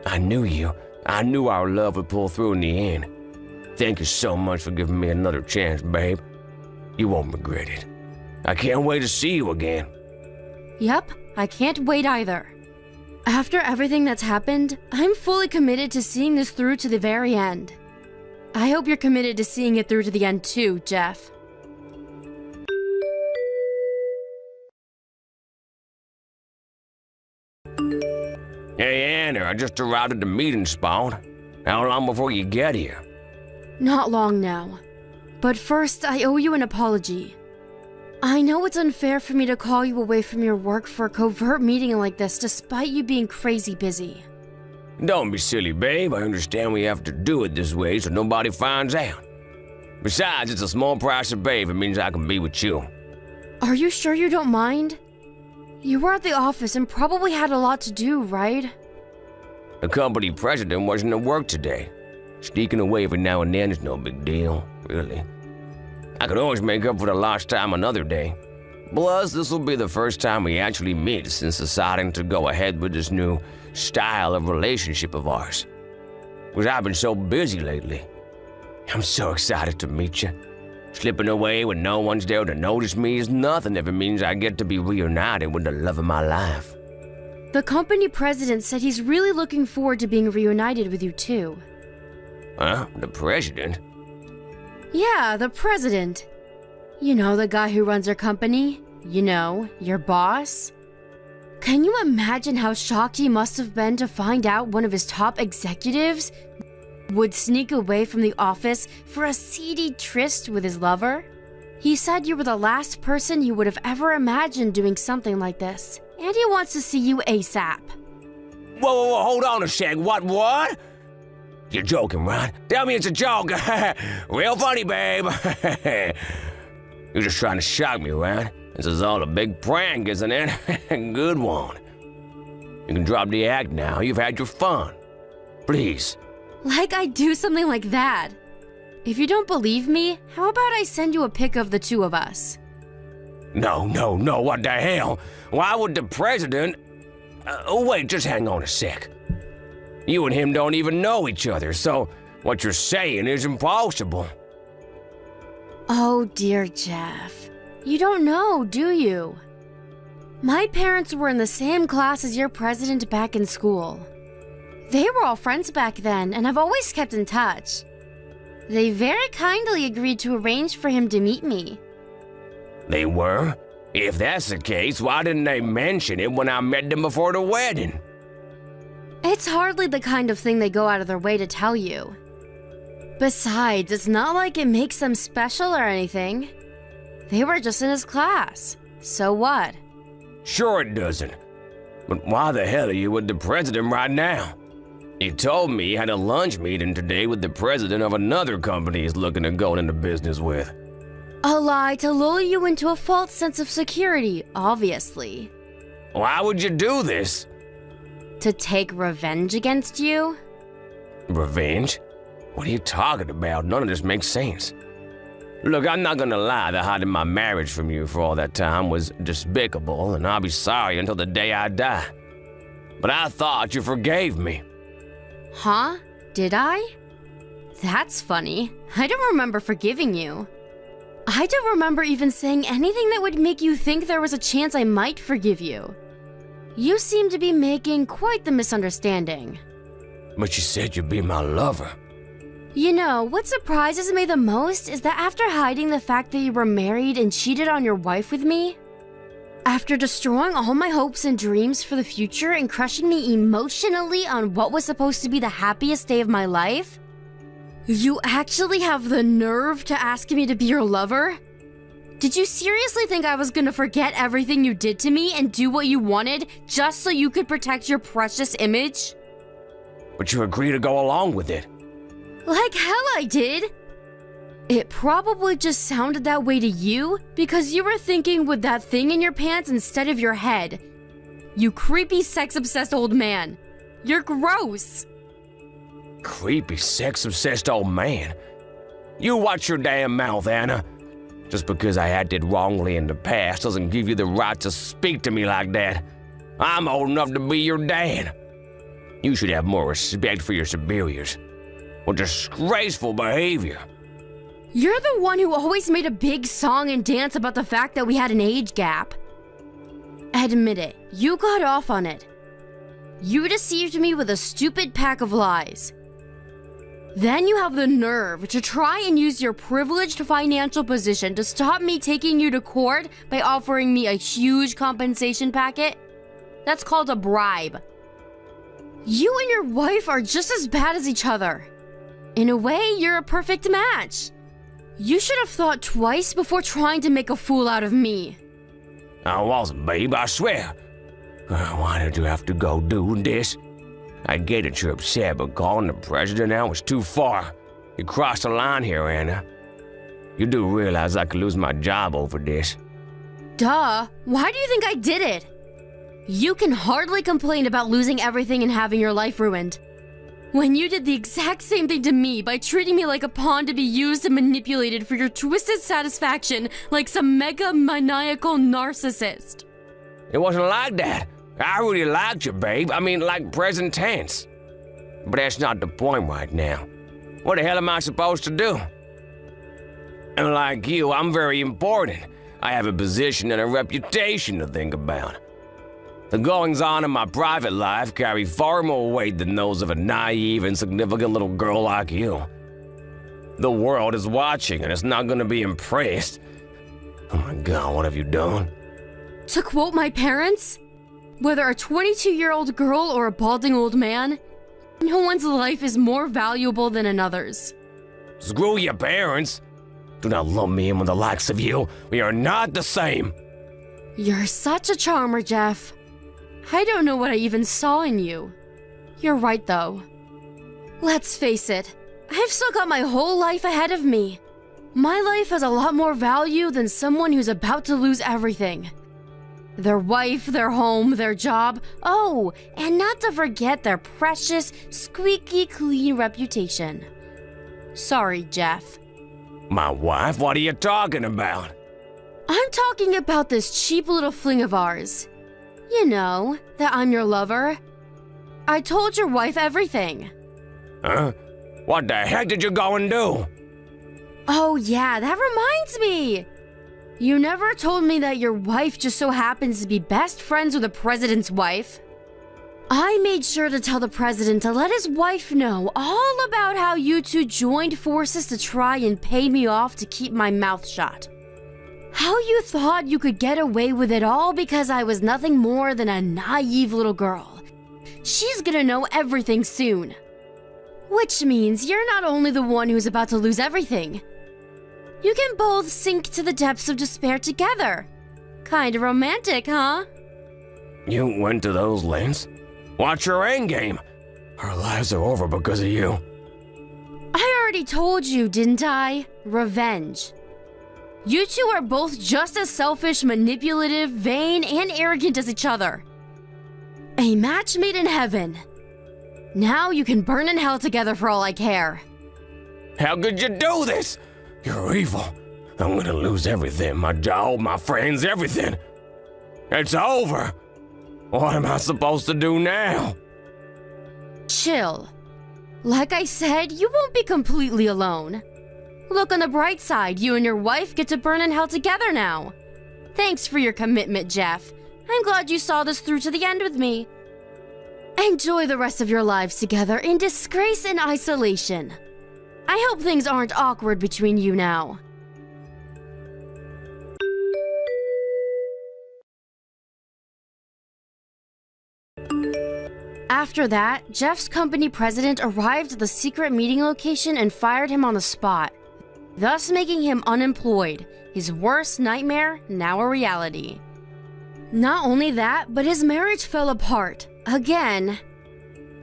I knew you. I knew our love would pull through in the end. Thank you so much for giving me another chance, babe. You won't regret it. I can't wait to see you again. Yep, I can't wait either. After everything that's happened, I'm fully committed to seeing this through to the very end. I hope you're committed to seeing it through to the end too, Jeff. Hey, Anna, I just arrived at the meeting spot. How long before you get here? Not long now. But first, I owe you an apology. I know it's unfair for me to call you away from your work for a covert meeting like this despite you being crazy busy. Don't be silly, babe. I understand we have to do it this way so nobody finds out. Besides, it's a small price to pay if it means I can be with you. Are you sure you don't mind? You were at the office and probably had a lot to do, right? The company president wasn't at work today. Sneaking away every now and then is no big deal, really. I could always make up for the lost time another day. Plus, this will be the first time we actually meet since deciding to go ahead with this new style of relationship of ours. Because I've been so busy lately. I'm so excited to meet you. Slipping away when no one's there to notice me is nothing if it means I get to be reunited with the love of my life. The company president said he's really looking forward to being reunited with you too. Huh? The president? Yeah, the president. You know, the guy who runs our company. You know, your boss. Can you imagine how shocked he must have been to find out one of his top executives would sneak away from the office for a seedy tryst with his lover? He said you were the last person he would have ever imagined doing something like this, and he wants to see you ASAP. Whoa, hold on a sec. What? You're joking, right? Tell me it's a joke. Real funny, babe. You're just trying to shock me, right? This is all a big prank, isn't it? Good one. You can drop the act now. You've had your fun. Please. Like I'd do something like that. If you don't believe me, how about I send you a pic of the two of us? No, what the hell? Why would the president... wait, just hang on a sec. You and him don't even know each other, so what you're saying is impossible. Oh dear, Jeff. You don't know, do you? My parents were in the same class as your president back in school. They were all friends back then, and have always kept in touch. They very kindly agreed to arrange for him to meet me. They were? If that's the case, why didn't they mention it when I met them before the wedding? It's hardly the kind of thing they go out of their way to tell you. Besides, it's not like it makes them special or anything. They were just in his class. So what? Sure it doesn't. But why the hell are you with the president right now? He told me he had a lunch meeting today with the president of another company he's looking to go into business with. A lie to lull you into a false sense of security, obviously. Why would you do this? To take revenge against you? Revenge? What are you talking about? None of this makes sense. Look, I'm not gonna lie that hiding my marriage from you for all that time was despicable, and I'll be sorry until the day I die. But I thought you forgave me. Huh? Did I? That's funny. I don't remember forgiving you. I don't remember even saying anything that would make you think there was a chance I might forgive you. You seem to be making quite the misunderstanding. But you said you'd be my lover. You know, what surprises me the most is that after hiding the fact that you were married and cheated on your wife with me, after destroying all my hopes and dreams for the future and crushing me emotionally on what was supposed to be the happiest day of my life, you actually have the nerve to ask me to be your lover? Did you seriously think I was gonna forget everything you did to me and do what you wanted just so you could protect your precious image? But you agreed to go along with it. Like hell I did! It probably just sounded that way to you because you were thinking with that thing in your pants instead of your head. You creepy sex-obsessed old man. You're gross! Creepy sex-obsessed old man? You watch your damn mouth, Anna. Just because I acted wrongly in the past doesn't give you the right to speak to me like that. I'm old enough to be your dad. You should have more respect for your superiors. What disgraceful behavior. You're the one who always made a big song and dance about the fact that we had an age gap. Admit it, you got off on it. You deceived me with a stupid pack of lies. Then you have the nerve to try and use your privileged financial position to stop me taking you to court by offering me a huge compensation packet? That's called a bribe. You and your wife are just as bad as each other. In a way, you're a perfect match. You should have thought twice before trying to make a fool out of me. I wasn't, babe, I swear. Why did you have to go do this? I get that you're upset, but calling the president out was too far. You crossed the line here, Anna. You do realize I could lose my job over this. Duh, why do you think I did it? You can hardly complain about losing everything and having your life ruined, when you did the exact same thing to me by treating me like a pawn to be used and manipulated for your twisted satisfaction like some mega maniacal narcissist. It wasn't like that. I really liked you, babe. I mean, like present tense. But that's not the point right now. What the hell am I supposed to do? And like you, I'm very important. I have a position and a reputation to think about. The goings-on in my private life carry far more weight than those of a naive, insignificant little girl like you. The world is watching and it's not gonna be impressed. Oh my God, what have you done? To quote my parents, whether a 22-year-old girl or a balding old man, no one's life is more valuable than another's. Screw your parents. Do not lump me in with the likes of you. We are not the same. You're such a charmer, Jeff. I don't know what I even saw in you. You're right, though. Let's face it, I've still got my whole life ahead of me. My life has a lot more value than someone who's about to lose everything. Their wife, their home, their job. Oh, and not to forget their precious, squeaky clean reputation. Sorry, Jeff. My wife? What are you talking about? I'm talking about this cheap little fling of ours. You know, that I'm your lover. I told your wife everything. Huh? What the heck did you go and do? Oh yeah, that reminds me. You never told me that your wife just so happens to be best friends with the president's wife. I made sure to tell the president to let his wife know all about how you two joined forces to try and pay me off to keep my mouth shut. How you thought you could get away with it all because I was nothing more than a naive little girl. She's gonna know everything soon. Which means you're not only the one who's about to lose everything. You can both sink to the depths of despair together. Kinda romantic, huh? You went to those lengths? Watch your endgame. Our lives are over because of you. I already told you, didn't I? Revenge. You two are both just as selfish, manipulative, vain, and arrogant as each other. A match made in heaven. Now you can burn in hell together for all I care. How could you do this? You're evil. I'm gonna lose everything, my job, my friends, everything. It's over. What am I supposed to do now? Chill. Like I said, you won't be completely alone. Look on the bright side, you and your wife get to burn in hell together now. Thanks for your commitment, Jeff. I'm glad you saw this through to the end with me. Enjoy the rest of your lives together in disgrace and isolation. I hope things aren't awkward between you now. After that, Jeff's company president arrived at the secret meeting location and fired him on the spot, thus making him unemployed, his worst nightmare now a reality. Not only that, but his marriage fell apart, again.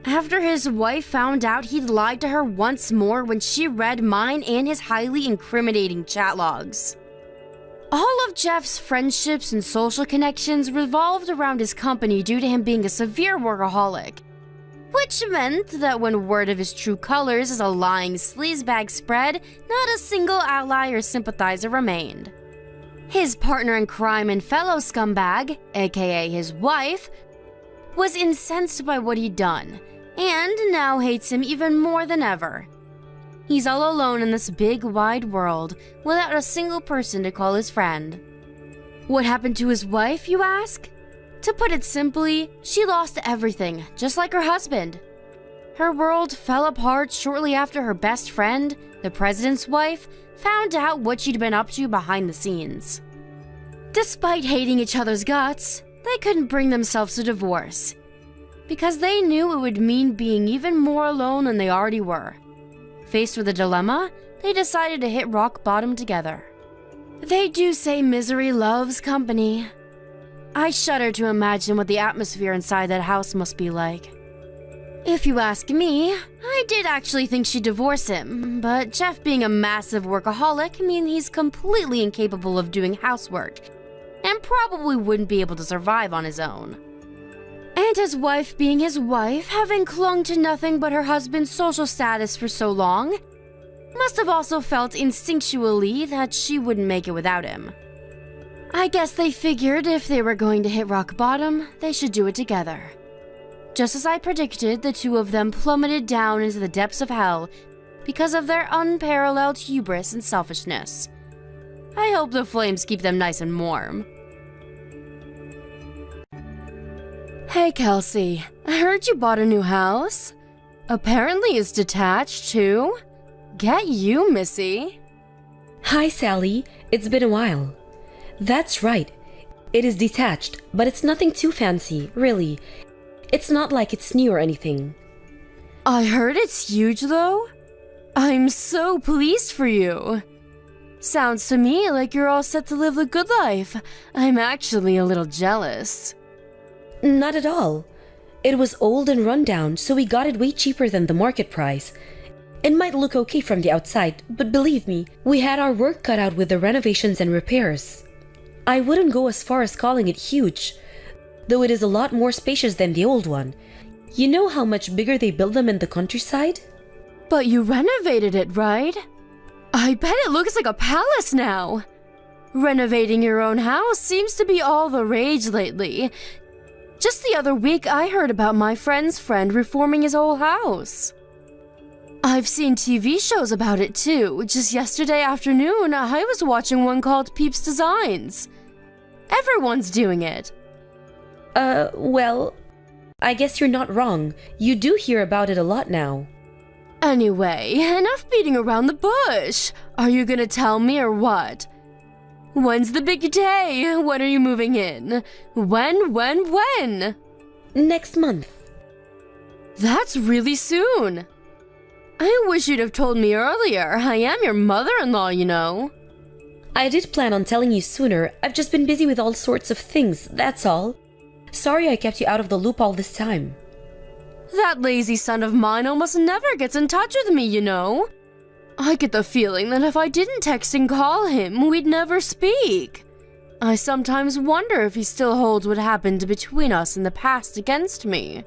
After his wife found out he'd lied to her once more when she read mine and his highly incriminating chat logs. All of Jeff's friendships and social connections revolved around his company due to him being a severe workaholic, which meant that when word of his true colors as a lying sleazebag spread, not a single ally or sympathizer remained. His partner in crime and fellow scumbag, aka his wife, was incensed by what he'd done, and now hates him even more than ever. He's all alone in this big, wide world, without a single person to call his friend. What happened to his wife, you ask? To put it simply, she lost everything, just like her husband. Her world fell apart shortly after her best friend, the president's wife, found out what she'd been up to behind the scenes. Despite hating each other's guts, they couldn't bring themselves to divorce, because they knew it would mean being even more alone than they already were. Faced with a dilemma, they decided to hit rock bottom together. They do say misery loves company. I shudder to imagine what the atmosphere inside that house must be like. If you ask me, I did actually think she'd divorce him, but Jeff being a massive workaholic means he's completely incapable of doing housework, and probably wouldn't be able to survive on his own. And his wife being his wife, having clung to nothing but her husband's social status for so long, must have also felt instinctually that she wouldn't make it without him. I guess they figured if they were going to hit rock bottom, they should do it together. Just as I predicted, the two of them plummeted down into the depths of hell because of their unparalleled hubris and selfishness. I hope the flames keep them nice and warm. Hey Kelsey, I heard you bought a new house. Apparently it's detached too. Get you, Missy. Hi, Sally. It's been a while. That's right. It is detached, but it's nothing too fancy, really. It's not like it's new or anything. I heard it's huge, though. I'm so pleased for you. Sounds to me like you're all set to live the good life. I'm actually a little jealous. Not at all. It was old and run down, so we got it way cheaper than the market price. It might look okay from the outside, but believe me, we had our work cut out with the renovations and repairs. I wouldn't go as far as calling it huge, though it is a lot more spacious than the old one. You know how much bigger they build them in the countryside? But you renovated it, right? I bet it looks like a palace now. Renovating your own house seems to be all the rage lately. Just the other week, I heard about my friend's friend reforming his whole house. I've seen TV shows about it too. Just yesterday afternoon, I was watching one called Peeps Designs. Everyone's doing it. Well, I guess you're not wrong. You do hear about it a lot now. Anyway, enough beating around the bush. Are you gonna tell me or what? When's the big day? When are you moving in? When? Next month. That's really soon. I wish you'd have told me earlier. I am your mother-in-law, you know. I did plan on telling you sooner. I've just been busy with all sorts of things, that's all. Sorry I kept you out of the loop all this time. That lazy son of mine almost never gets in touch with me, you know. I get the feeling that if I didn't text and call him, we'd never speak. I sometimes wonder if he still holds what happened between us in the past against me.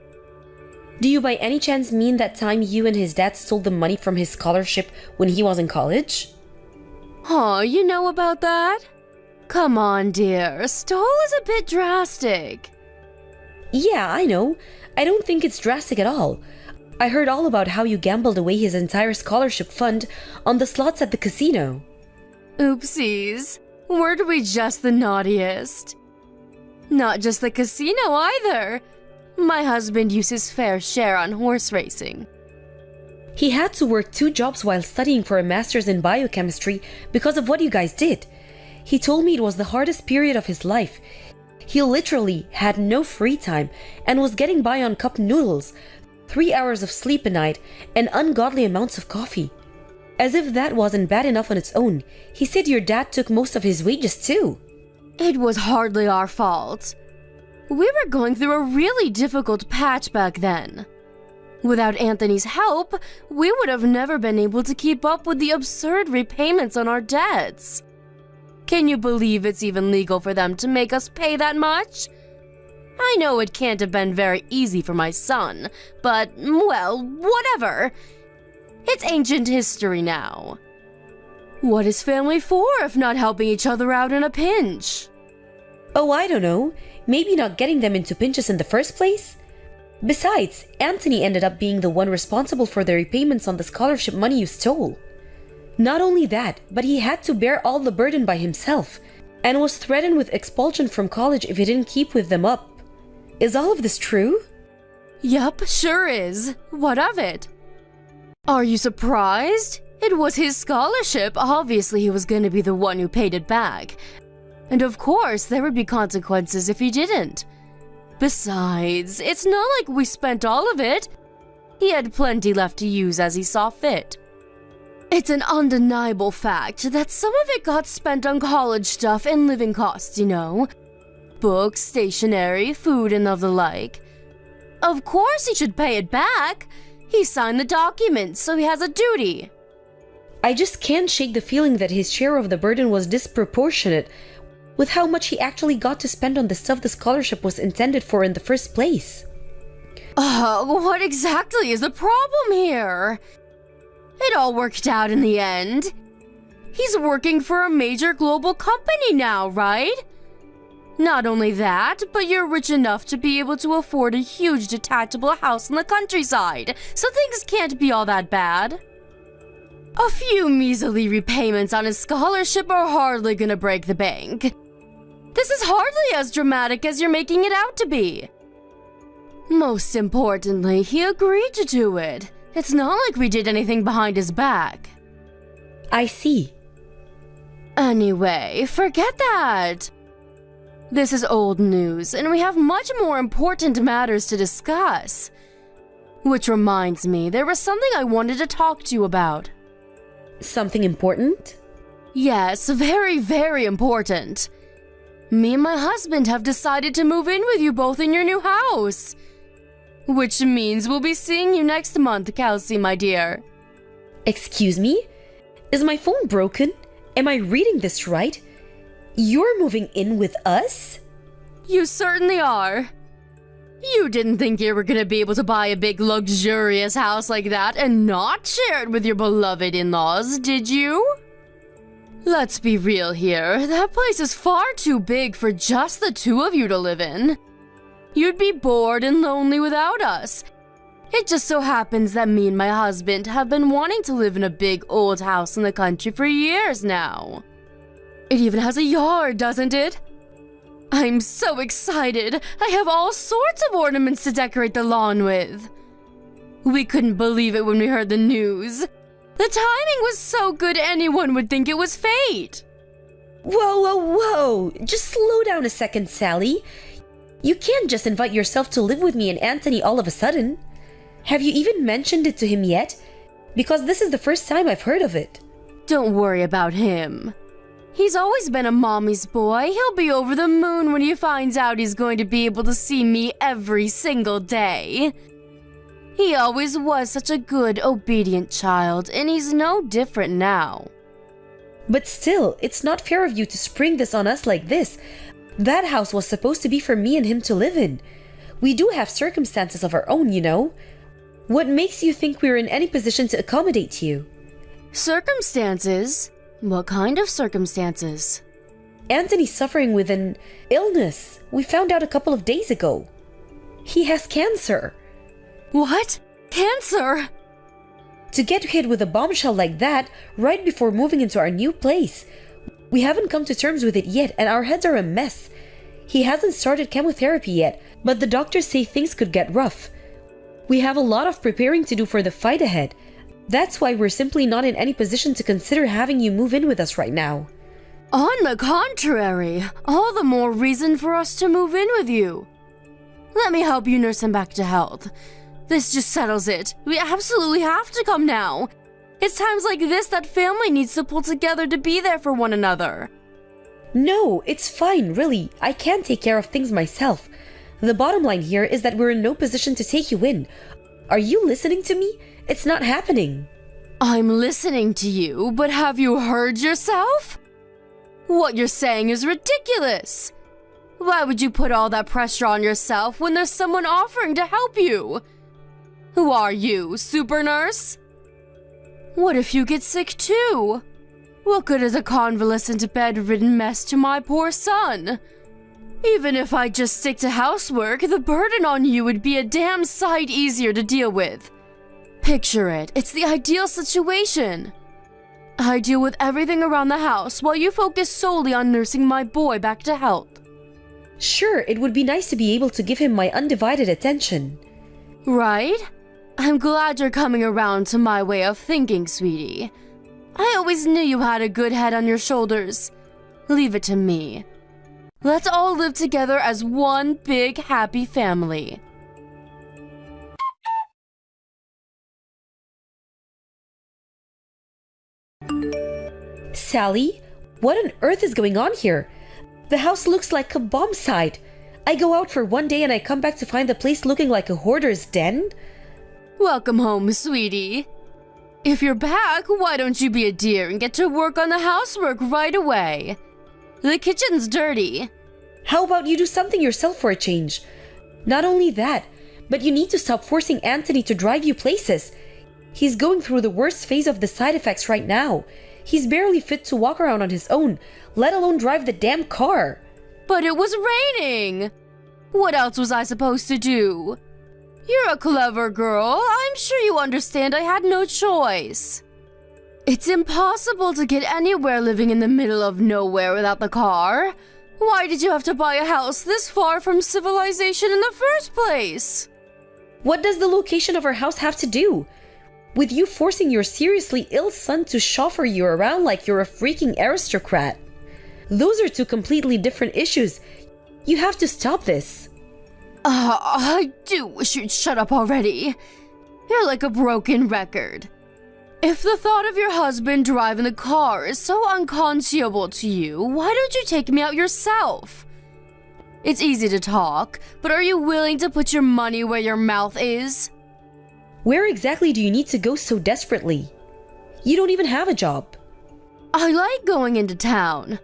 Do you by any chance mean that time you and his dad stole the money from his scholarship when he was in college? Oh, you know about that? Come on, dear. Stole is a bit drastic. Yeah, I know. I don't think it's drastic at all. I heard all about how you gambled away his entire scholarship fund on the slots at the casino. Oopsies. Weren't we just the naughtiest? Not just the casino either. My husband used his fair share on horse racing. He had to work 2 jobs while studying for a master's in biochemistry because of what you guys did. He told me it was the hardest period of his life. He literally had no free time and was getting by on cup noodles, 3 hours of sleep a night, and ungodly amounts of coffee. As if that wasn't bad enough on its own, he said your dad took most of his wages too. It was hardly our fault. We were going through a really difficult patch back then. Without Anthony's help, we would have never been able to keep up with the absurd repayments on our debts. Can you believe it's even legal for them to make us pay that much? I know it can't have been very easy for my son, but, well, whatever. It's ancient history now. What is family for if not helping each other out in a pinch? Oh, I don't know. Maybe not getting them into pinches in the first place? Besides, Anthony ended up being the one responsible for the repayments on the scholarship money you stole. Not only that, but he had to bear all the burden by himself, and was threatened with expulsion from college if he didn't keep with them up. Is all of this true? Yup, sure is. What of it? Are you surprised? It was his scholarship. Obviously, he was going to be the one who paid it back. And of course, there would be consequences if he didn't. Besides, it's not like we spent all of it. He had plenty left to use as he saw fit. It's an undeniable fact that some of it got spent on college stuff and living costs, you know. Books, stationery, food, and of the like. Of course he should pay it back. He signed the document, so he has a duty. I just can't shake the feeling that his share of the burden was disproportionate with how much he actually got to spend on the stuff the scholarship was intended for in the first place. What exactly is the problem here? It all worked out in the end. He's working for a major global company now, right? Not only that, but you're rich enough to be able to afford a huge detachable house in the countryside, so things can't be all that bad. A few measly repayments on his scholarship are hardly gonna break the bank. This is hardly as dramatic as you're making it out to be. Most importantly, he agreed to do it. It's not like we did anything behind his back. I see. Anyway, forget that. This is old news, and we have much more important matters to discuss. Which reminds me, there was something I wanted to talk to you about. Something important? Yes, very, very important. Me and my husband have decided to move in with you both in your new house. Which means we'll be seeing you next month, Kelsey, my dear. Excuse me? Is my phone broken? Am I reading this right? You're moving in with us? You certainly are. You didn't think you were gonna be able to buy a big luxurious house like that and not share it with your beloved in-laws, did you? Let's be real here, that place is far too big for just the two of you to live in. You'd be bored and lonely without us. It just so happens that me and my husband have been wanting to live in a big old house in the country for years now. It even has a yard, doesn't it? I'm so excited. I have all sorts of ornaments to decorate the lawn with. We couldn't believe it when we heard the news. The timing was so good anyone would think it was fate. Whoa. Just slow down a second, Sally. You can't just invite yourself to live with me and Anthony all of a sudden. Have you even mentioned it to him yet? Because this is the first time I've heard of it. Don't worry about him. He's always been a mommy's boy. He'll be over the moon when he finds out he's going to be able to see me every single day. He always was such a good, obedient child, and he's no different now. But still, it's not fair of you to spring this on us like this. That house was supposed to be for me and him to live in. We do have circumstances of our own, you know. What makes you think we're in any position to accommodate you? Circumstances? What kind of circumstances? Anthony's suffering with an illness. We found out a couple of days ago. He has cancer. What? Cancer? To get hit with a bombshell like that right before moving into our new place. We haven't come to terms with it yet, and our heads are a mess. He hasn't started chemotherapy yet, but the doctors say things could get rough. We have a lot of preparing to do for the fight ahead. That's why we're simply not in any position to consider having you move in with us right now. On the contrary, all the more reason for us to move in with you. Let me help you nurse him back to health. This just settles it. We absolutely have to come now. It's times like this that family needs to pull together to be there for one another. No, it's fine, really. I can take care of things myself. The bottom line here is that we're in no position to take you in. Are you listening to me? It's not happening. I'm listening to you, but have you heard yourself? What you're saying is ridiculous. Why would you put all that pressure on yourself when there's someone offering to help you? Who are you, super nurse? What if you get sick too? What good is a convalescent bedridden mess to my poor son? Even if I just stick to housework, the burden on you would be a damn sight easier to deal with. Picture it, it's the ideal situation. I deal with everything around the house while you focus solely on nursing my boy back to health. Sure, it would be nice to be able to give him my undivided attention. Right? I'm glad you're coming around to my way of thinking, sweetie. I always knew you had a good head on your shoulders. Leave it to me. Let's all live together as one big happy family. Sally? What on earth is going on here? The house looks like a bomb site. I go out for one day and I come back to find the place looking like a hoarder's den? Welcome home, sweetie. If you're back, why don't you be a dear and get to work on the housework right away? The kitchen's dirty. How about you do something yourself for a change? Not only that, but you need to stop forcing Anthony to drive you places. He's going through the worst phase of the side effects right now. He's barely fit to walk around on his own, let alone drive the damn car. But it was raining. What else was I supposed to do? You're a clever girl. I'm sure you understand I had no choice. It's impossible to get anywhere living in the middle of nowhere without the car. Why did you have to buy a house this far from civilization in the first place? What does the location of our house have to do with you forcing your seriously ill son to chauffeur you around like you're a freaking aristocrat? Those are two completely different issues. You have to stop this. I do wish you'd shut up already. You're like a broken record. If the thought of your husband driving the car is so unconscionable to you, why don't you take me out yourself? It's easy to talk, but are you willing to put your money where your mouth is? Where exactly do you need to go so desperately? You don't even have a job. I like going into town.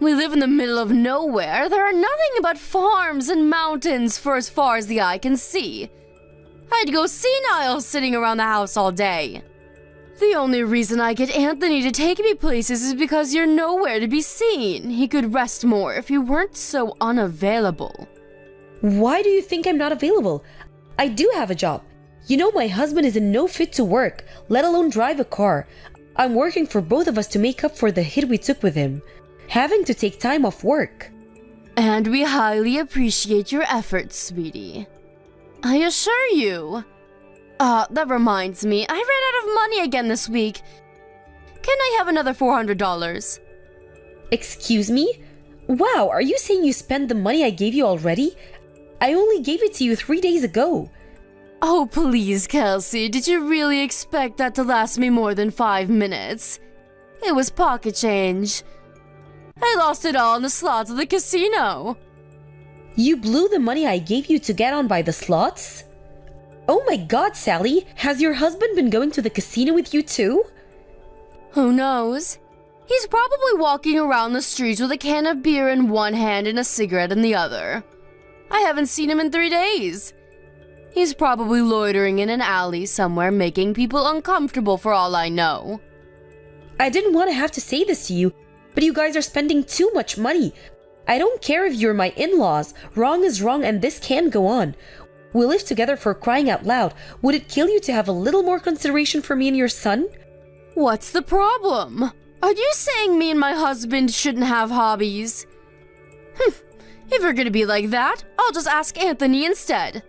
We live in the middle of nowhere. There are nothing but farms and mountains for as far as the eye can see. I'd go senile sitting around the house all day. The only reason I get Anthony to take me places is because you're nowhere to be seen. He could rest more if you weren't so unavailable. Why do you think I'm not available? I do have a job. You know, my husband is in no fit to work, let alone drive a car. I'm working for both of us to make up for the hit we took with him, having to take time off work. And we highly appreciate your efforts, sweetie. I assure you. That reminds me, I ran out of money again this week. Can I have another $400? Excuse me? Wow, are you saying you spent the money I gave you already? I only gave it to you 3 days ago. Oh, please, Kelsey, did you really expect that to last me more than 5 minutes? It was pocket change. I lost it all in the slots of the casino. You blew the money I gave you to get on by the slots? Oh my god, Sally, has your husband been going to the casino with you too? Who knows? He's probably walking around the streets with a can of beer in one hand and a cigarette in the other. I haven't seen him in 3 days. He's probably loitering in an alley somewhere, making people uncomfortable for all I know. I didn't want to have to say this to you, but you guys are spending too much money. I don't care if you're my in-laws. Wrong is wrong and this can't go on. We live together, for crying out loud. Would it kill you to have a little more consideration for me and your son? What's the problem? Are you saying me and my husband shouldn't have hobbies? If you're gonna be like that, I'll just ask Anthony instead.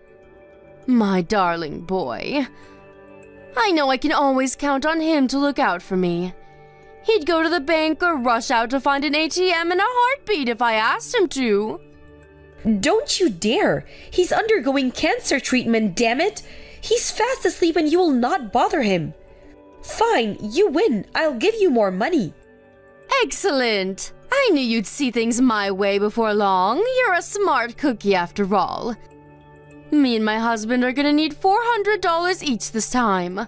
My darling boy. I know I can always count on him to look out for me. He'd go to the bank or rush out to find an ATM in a heartbeat if I asked him to. Don't you dare! He's undergoing cancer treatment, damn it! He's fast asleep and you will not bother him. Fine, you win. I'll give you more money. Excellent! I knew you'd see things my way before long. You're a smart cookie after all. Me and my husband are gonna need $400 each this time.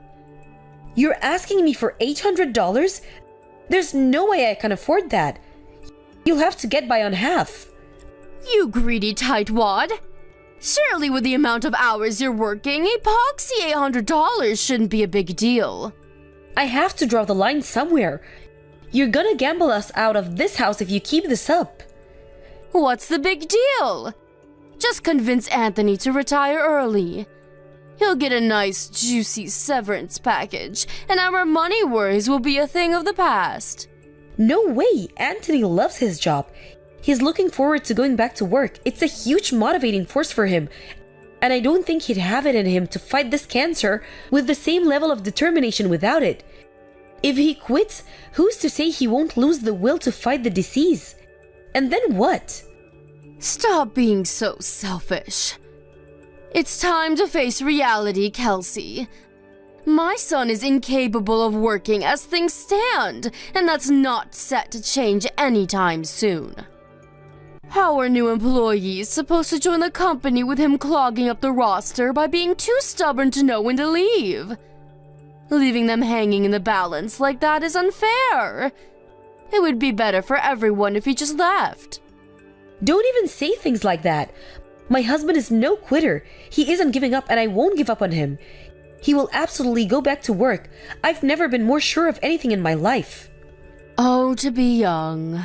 You're asking me for $800? There's no way I can afford that. You'll have to get by on half. You greedy tightwad. Surely with the amount of hours you're working, epoxy $800 shouldn't be a big deal. I have to draw the line somewhere. You're gonna gamble us out of this house if you keep this up. What's the big deal? Just convince Anthony to retire early. He'll get a nice, juicy severance package, and our money worries will be a thing of the past. No way! Anthony loves his job. He's looking forward to going back to work. It's a huge motivating force for him. And I don't think he'd have it in him to fight this cancer with the same level of determination without it. If he quits, who's to say he won't lose the will to fight the disease? And then what? Stop being so selfish. It's time to face reality, Kelsey. My son is incapable of working as things stand, and that's not set to change anytime soon. How are new employees supposed to join the company with him clogging up the roster by being too stubborn to know when to leave? Leaving them hanging in the balance like that is unfair. It would be better for everyone if he just left. Don't even say things like that. My husband is no quitter. He isn't giving up, and I won't give up on him. He will absolutely go back to work. I've never been more sure of anything in my life. Oh, to be young.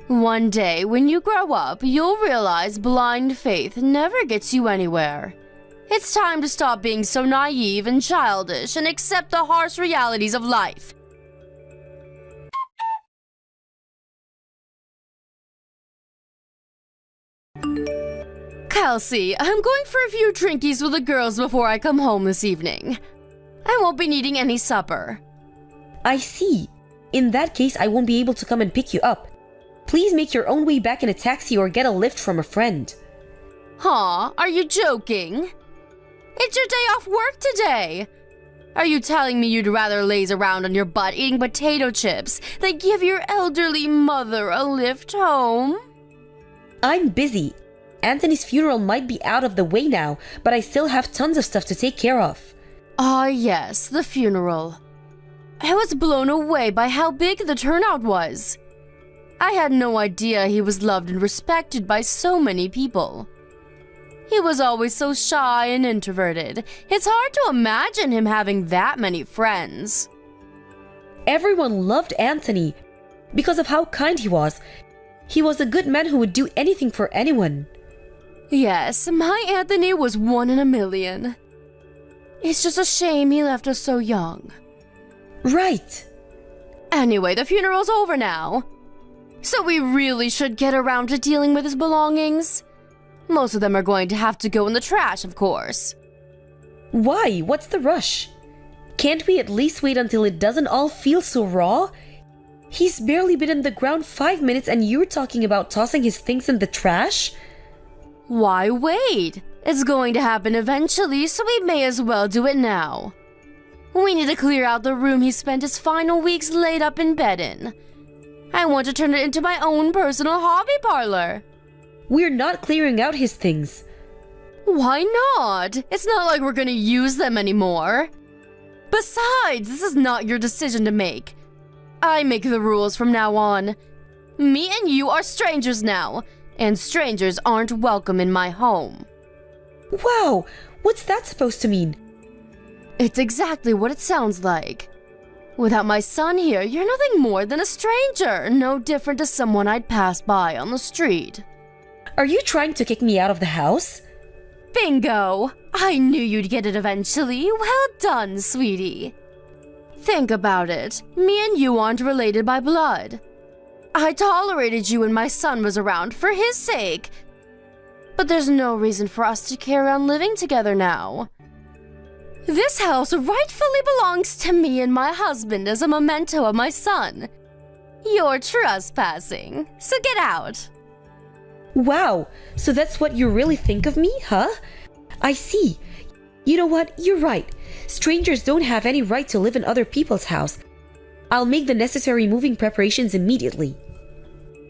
One day, when you grow up, you'll realize blind faith never gets you anywhere. It's time to stop being so naive and childish and accept the harsh realities of life. Kelsey, I'm going for a few drinkies with the girls before I come home this evening. I won't be needing any supper. I see. In that case, I won't be able to come and pick you up. Please make your own way back in a taxi or get a lift from a friend. Huh? Are you joking? It's your day off work today. Are you telling me you'd rather laze around on your butt eating potato chips than give your elderly mother a lift home? I'm busy. Anthony's funeral might be out of the way now, but I still have tons of stuff to take care of. Ah, yes, the funeral. I was blown away by how big the turnout was. I had no idea he was loved and respected by so many people. He was always so shy and introverted. It's hard to imagine him having that many friends. Everyone loved Anthony because of how kind he was. He was a good man who would do anything for anyone. Yes, my Anthony was 1 in a million. It's just a shame he left us so young. Right. Anyway, the funeral's over now. So we really should get around to dealing with his belongings. Most of them are going to have to go in the trash, of course. Why? What's the rush? Can't we at least wait until it doesn't all feel so raw? He's barely been in the ground 5 minutes and you're talking about tossing his things in the trash? Why wait? It's going to happen eventually, so we may as well do it now. We need to clear out the room he spent his final weeks laid up in bed in. I want to turn it into my own personal hobby parlor. We're not clearing out his things. Why not? It's not like we're gonna use them anymore. Besides, this is not your decision to make. I make the rules from now on. Me and you are strangers now, and strangers aren't welcome in my home. Wow, what's that supposed to mean? It's exactly what it sounds like. Without my son here, you're nothing more than a stranger, no different to someone I'd pass by on the street. Are you trying to kick me out of the house? Bingo! I knew you'd get it eventually. Well done, sweetie. Think about it. Me and you aren't related by blood. I tolerated you when my son was around for his sake. But there's no reason for us to carry on living together now. This house rightfully belongs to me and my husband as a memento of my son. You're trespassing, so get out. Wow, so that's what you really think of me, huh? I see. You know what? You're right. Strangers don't have any right to live in other people's house. I'll make the necessary moving preparations immediately.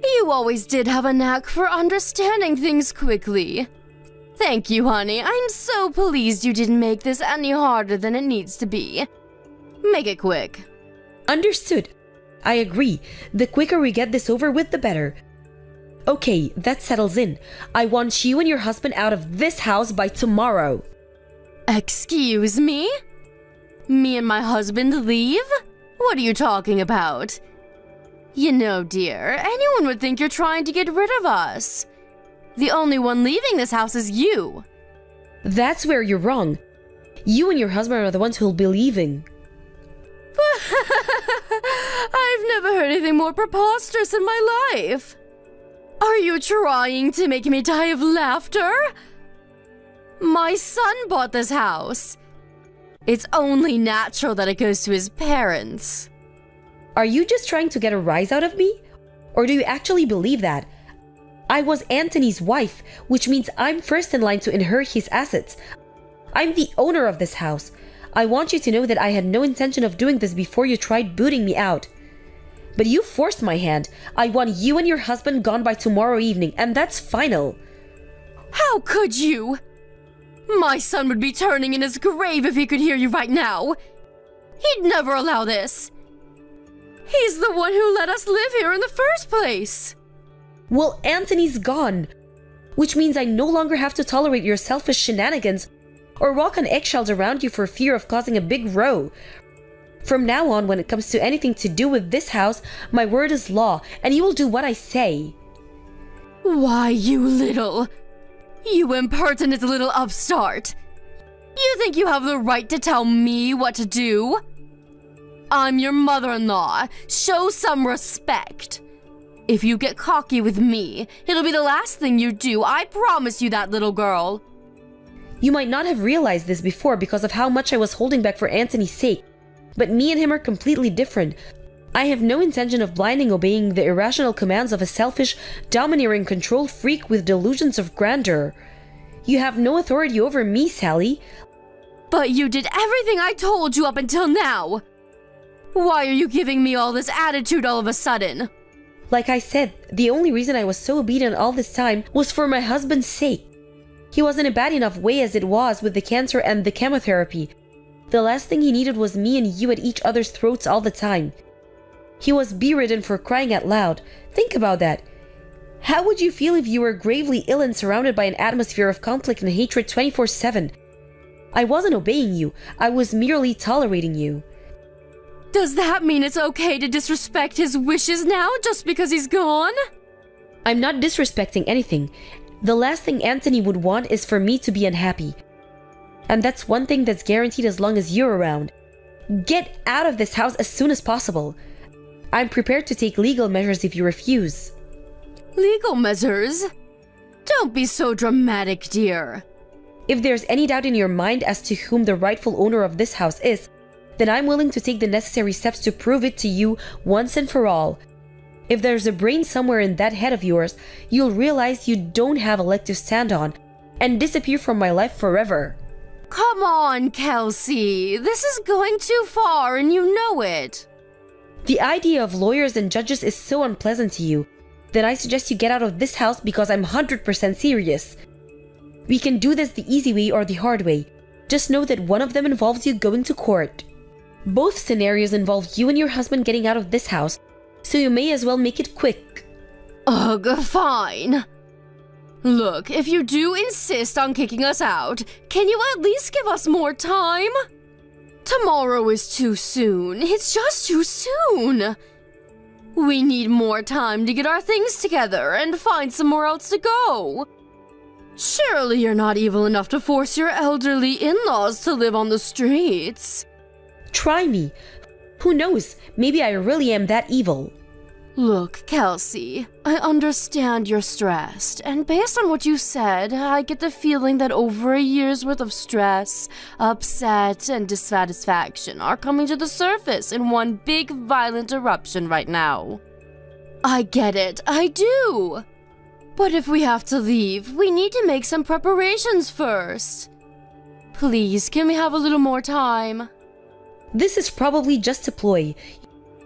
You always did have a knack for understanding things quickly. Thank you, honey. I'm so pleased you didn't make this any harder than it needs to be. Make it quick. Understood. I agree. The quicker we get this over with, the better. Okay, that settles in. I want you and your husband out of this house by tomorrow. Excuse me? Me and my husband leave? What are you talking about? You know, dear, anyone would think you're trying to get rid of us. The only one leaving this house is you. That's where you're wrong. You and your husband are the ones who'll be leaving. I've never heard anything more preposterous in my life. Are you trying to make me die of laughter? My son bought this house. It's only natural that it goes to his parents. Are you just trying to get a rise out of me? Or do you actually believe that? I was Anthony's wife, which means I'm first in line to inherit his assets. I'm the owner of this house. I want you to know that I had no intention of doing this before you tried booting me out. But you forced my hand. I want you and your husband gone by tomorrow evening, and that's final. How could you? My son would be turning in his grave if he could hear you right now. He'd never allow this. He's the one who let us live here in the first place. Well, Anthony's gone, which means I no longer have to tolerate your selfish shenanigans or walk on eggshells around you for fear of causing a big row. From now on, when it comes to anything to do with this house, my word is law, and you will do what I say. Why, you impertinent little upstart. You think you have the right to tell me what to do? I'm your mother-in-law. Show some respect. If you get cocky with me, it'll be the last thing you do. I promise you that, little girl. You might not have realized this before because of how much I was holding back for Anthony's sake, but me and him are completely different. I have no intention of blindly obeying the irrational commands of a selfish, domineering control freak with delusions of grandeur. You have no authority over me, Sally. But you did everything I told you up until now. Why are you giving me all this attitude all of a sudden? Like I said, the only reason I was so obedient all this time was for my husband's sake. He was in a bad enough way as it was with the cancer and the chemotherapy. The last thing he needed was me and you at each other's throats all the time. He was bedridden for crying out loud. Think about that. How would you feel if you were gravely ill and surrounded by an atmosphere of conflict and hatred 24/7? I wasn't obeying you. I was merely tolerating you. Does that mean it's okay to disrespect his wishes now just because he's gone? I'm not disrespecting anything. The last thing Anthony would want is for me to be unhappy. And that's one thing that's guaranteed as long as you're around. Get out of this house as soon as possible. I'm prepared to take legal measures if you refuse. Legal measures? Don't be so dramatic, dear. If there's any doubt in your mind as to whom the rightful owner of this house is, then I'm willing to take the necessary steps to prove it to you once and for all. If there's a brain somewhere in that head of yours, you'll realize you don't have a leg to stand on and disappear from my life forever. Come on, Kelsey. This is going too far and you know it. The idea of lawyers and judges is so unpleasant to you that I suggest you get out of this house because I'm 100% serious. We can do this the easy way or the hard way. Just know that one of them involves you going to court. Both scenarios involve you and your husband getting out of this house, so you may as well make it quick. Ugh, fine. Look, if you do insist on kicking us out, can you at least give us more time? Tomorrow is too soon. It's just too soon. We need more time to get our things together and find somewhere else to go. Surely you're not evil enough to force your elderly in-laws to live on the streets. Try me. Who knows? Maybe I really am that evil. Look, Kelsey, I understand you're stressed, and based on what you said, I get the feeling that over a year's worth of stress, upset, and dissatisfaction are coming to the surface in one big violent eruption right now. I get it, I do. But if we have to leave, we need to make some preparations first. Please, can we have a little more time? This is probably just a ploy.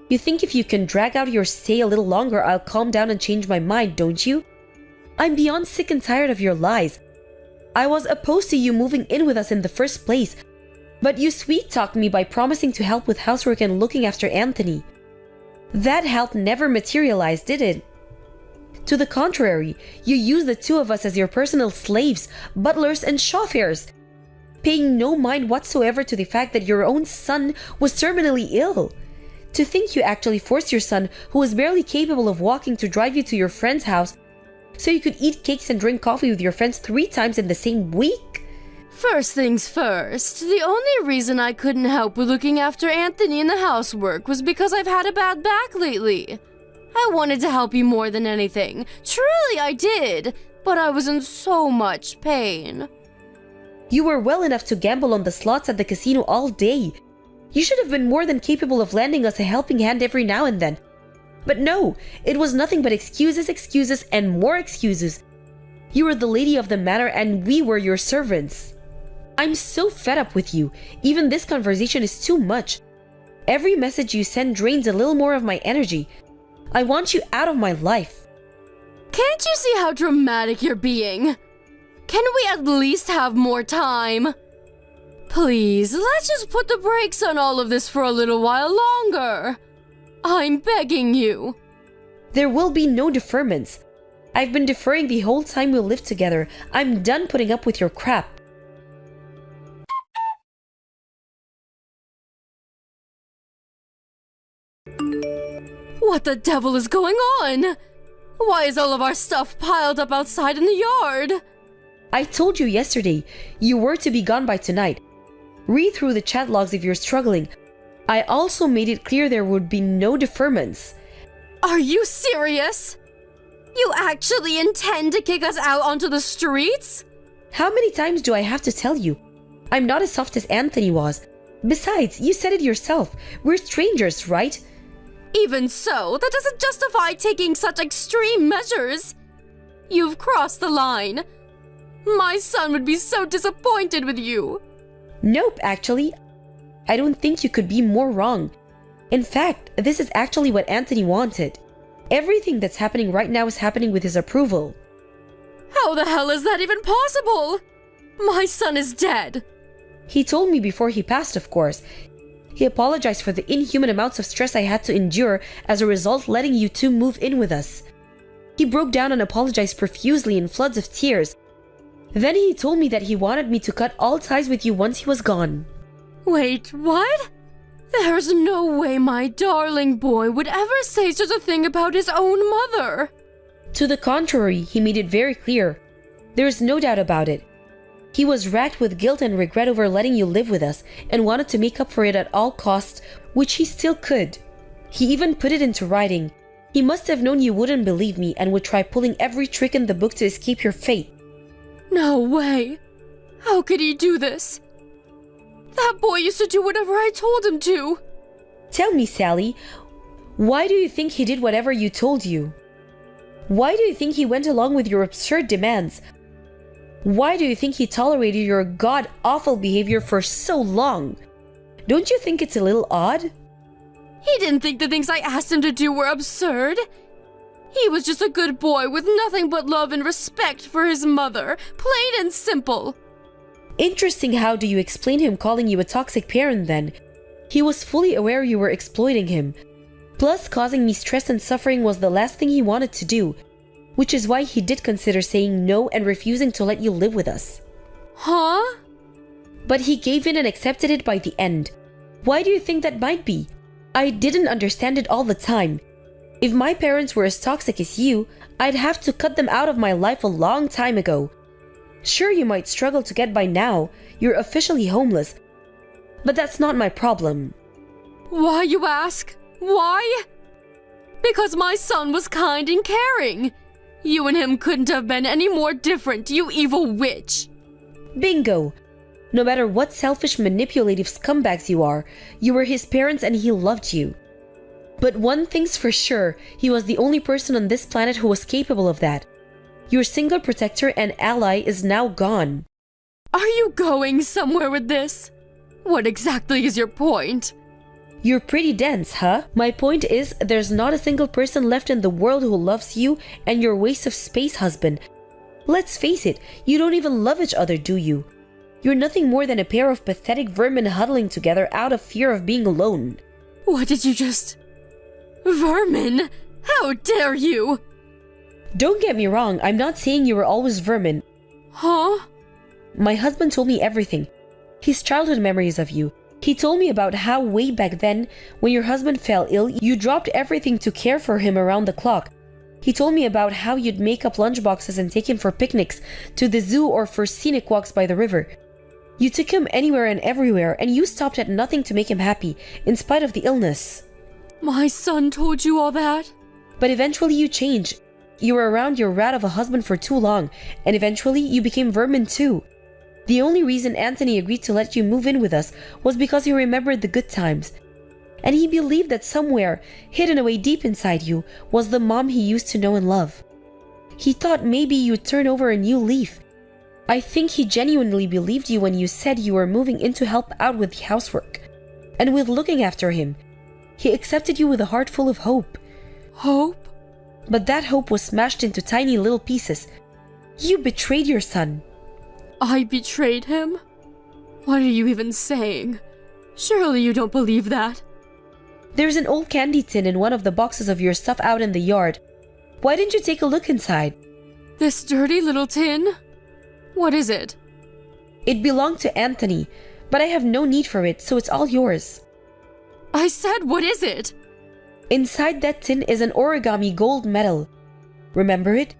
You think if you can drag out your stay a little longer, I'll calm down and change my mind, don't you? I'm beyond sick and tired of your lies. I was opposed to you moving in with us in the first place, but you sweet-talked me by promising to help with housework and looking after Anthony. That help never materialized, did it? To the contrary, you used the two of us as your personal slaves, butlers, and chauffeurs, paying no mind whatsoever to the fact that your own son was terminally ill. To think you actually forced your son, who was barely capable of walking, to drive you to your friend's house so you could eat cakes and drink coffee with your friends 3 times in the same week? First things first, the only reason I couldn't help with looking after Anthony in the housework was because I've had a bad back lately. I wanted to help you more than anything. Truly I did, but I was in so much pain. You were well enough to gamble on the slots at the casino all day. You should have been more than capable of lending us a helping hand every now and then. But no, it was nothing but excuses, excuses, and more excuses. You were the lady of the manor and we were your servants. I'm so fed up with you. Even this conversation is too much. Every message you send drains a little more of my energy. I want you out of my life. Can't you see how dramatic you're being? Can we at least have more time? Please, let's just put the brakes on all of this for a little while longer. I'm begging you. There will be no deferments. I've been deferring the whole time we'll live together. I'm done putting up with your crap. What the devil is going on? Why is all of our stuff piled up outside in the yard? I told you yesterday, you were to be gone by tonight. Read through the chat logs if you're struggling. I also made it clear there would be no deferments. Are you serious? You actually intend to kick us out onto the streets? How many times do I have to tell you? I'm not as soft as Anthony was. Besides, you said it yourself. We're strangers, right? Even so, that doesn't justify taking such extreme measures. You've crossed the line. My son would be so disappointed with you. Nope, actually. I don't think you could be more wrong. In fact, this is actually what Anthony wanted. Everything that's happening right now is happening with his approval. How the hell is that even possible? My son is dead. He told me before he passed, of course. He apologized for the inhuman amounts of stress I had to endure as a result letting you two move in with us. He broke down and apologized profusely in floods of tears. Then he told me that he wanted me to cut all ties with you once he was gone. Wait, what? There's no way my darling boy would ever say such a thing about his own mother. To the contrary, he made it very clear. There's no doubt about it. He was racked with guilt and regret over letting you live with us and wanted to make up for it at all costs, which he still could. He even put it into writing. He must have known you wouldn't believe me and would try pulling every trick in the book to escape your fate. No way. How could he do this? That boy used to do whatever I told him to. Tell me, Sally, why do you think he did whatever you told you? Why do you think he went along with your absurd demands? Why do you think he tolerated your god-awful behavior for so long? Don't you think it's a little odd? He didn't think the things I asked him to do were absurd. He was just a good boy with nothing but love and respect for his mother, plain and simple. Interesting. How do you explain him calling you a toxic parent then? He was fully aware you were exploiting him. Plus, causing me stress and suffering was the last thing he wanted to do, which is why he did consider saying no and refusing to let you live with us. Huh? But he gave in and accepted it by the end. Why do you think that might be? I didn't understand it all the time. If my parents were as toxic as you, I'd have to cut them out of my life a long time ago. Sure, you might struggle to get by now. You're officially homeless. But that's not my problem. Why, you ask? Why? Because my son was kind and caring. You and him couldn't have been any more different, you evil witch. Bingo. No matter what selfish, manipulative scumbags you are, you were his parents and he loved you. But one thing's for sure, he was the only person on this planet who was capable of that. Your single protector and ally is now gone. Are you going somewhere with this? What exactly is your point? You're pretty dense, huh? My point is, there's not a single person left in the world who loves you and your waste of space husband. Let's face it, you don't even love each other, do you? You're nothing more than a pair of pathetic vermin huddling together out of fear of being alone. What did you just... Vermin? How dare you? Don't get me wrong, I'm not saying you were always vermin. Huh? My husband told me everything. His childhood memories of you. He told me about how way back then, when your husband fell ill, you dropped everything to care for him around the clock. He told me about how you'd make up lunchboxes and take him for picnics, to the zoo or for scenic walks by the river. You took him anywhere and everywhere, and you stopped at nothing to make him happy, in spite of the illness. My son told you all that? But eventually you changed. You were around your rat of a husband for too long, and eventually you became vermin too. The only reason Anthony agreed to let you move in with us was because he remembered the good times. And he believed that somewhere, hidden away deep inside you, was the mom he used to know and love. He thought maybe you'd turn over a new leaf. I think he genuinely believed you when you said you were moving in to help out with the housework and with looking after him. He accepted you with a heart full of hope. Hope? But that hope was smashed into tiny little pieces. You betrayed your son. I betrayed him? What are you even saying? Surely you don't believe that. There's an old candy tin in one of the boxes of your stuff out in the yard. Why didn't you take a look inside? This dirty little tin? What is it? It belonged to Anthony, but I have no need for it, so it's all yours. I said, what is it? Inside that tin is an origami gold medal. Remember it?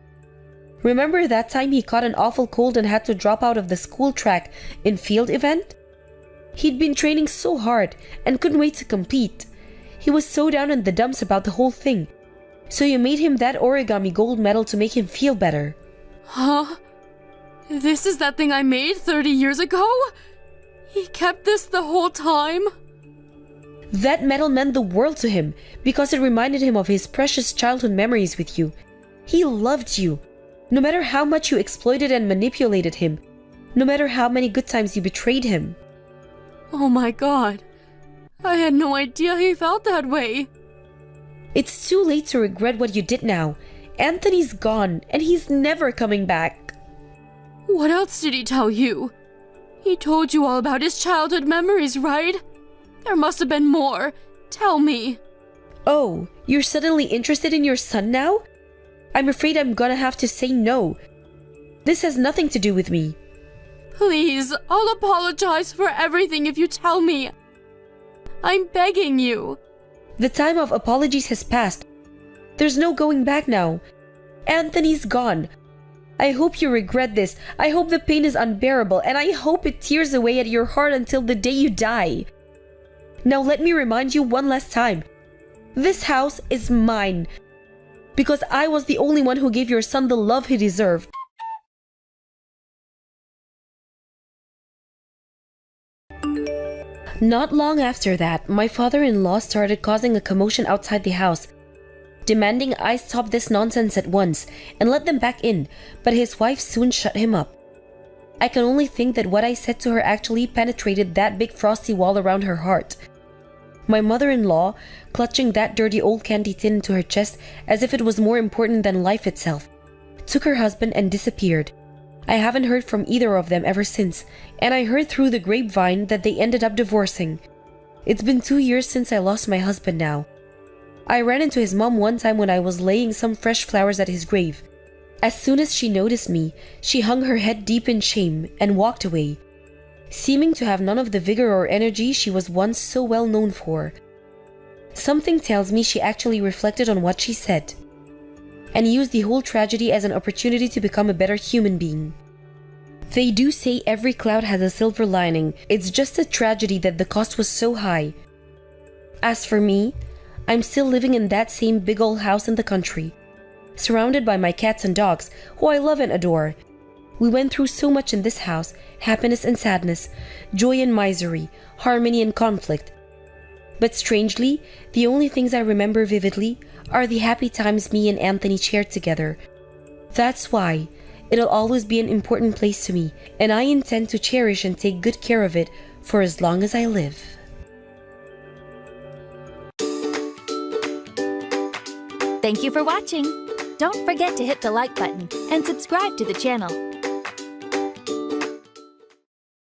Remember that time he caught an awful cold and had to drop out of the school track in field event? He'd been training so hard and couldn't wait to compete. He was so down in the dumps about the whole thing. So you made him that origami gold medal to make him feel better. Huh? This is that thing I made 30 years ago? He kept this the whole time? That medal meant the world to him because it reminded him of his precious childhood memories with you. He loved you. No matter how much you exploited and manipulated him, no matter how many good times you betrayed him. Oh my god. I had no idea he felt that way. It's too late to regret what you did now. Anthony's gone, and he's never coming back. What else did he tell you? He told you all about his childhood memories, right? There must have been more. Tell me. Oh, you're suddenly interested in your son now? I'm afraid I'm gonna have to say no. This has nothing to do with me. Please, I'll apologize for everything if you tell me. I'm begging you. The time of apologies has passed. There's no going back now. Anthony's gone. I hope you regret this. I hope the pain is unbearable, and I hope it tears away at your heart until the day you die. Now let me remind you one last time. This house is mine. Because I was the only one who gave your son the love he deserved. Not long after that, my father-in-law started causing a commotion outside the house, demanding I stop this nonsense at once and let them back in, but his wife soon shut him up. I can only think that what I said to her actually penetrated that big frosty wall around her heart. My mother-in-law, clutching that dirty old candy tin into her chest as if it was more important than life itself, took her husband and disappeared. I haven't heard from either of them ever since, and I heard through the grapevine that they ended up divorcing. It's been 2 years since I lost my husband now. I ran into his mom one time when I was laying some fresh flowers at his grave. As soon as she noticed me, she hung her head deep in shame and walked away, seeming to have none of the vigor or energy she was once so well known for. Something tells me she actually reflected on what she said, and used the whole tragedy as an opportunity to become a better human being. They do say every cloud has a silver lining. It's just a tragedy that the cost was so high. As for me, I'm still living in that same big old house in the country, surrounded by my cats and dogs, who I love and adore. We went through so much in this house, happiness and sadness, joy and misery, harmony and conflict. But strangely, the only things I remember vividly are the happy times me and Anthony shared together. That's why it'll always be an important place to me, and I intend to cherish and take good care of it for as long as I live. Thank you for watching. Don't forget to hit the like button and subscribe to the channel.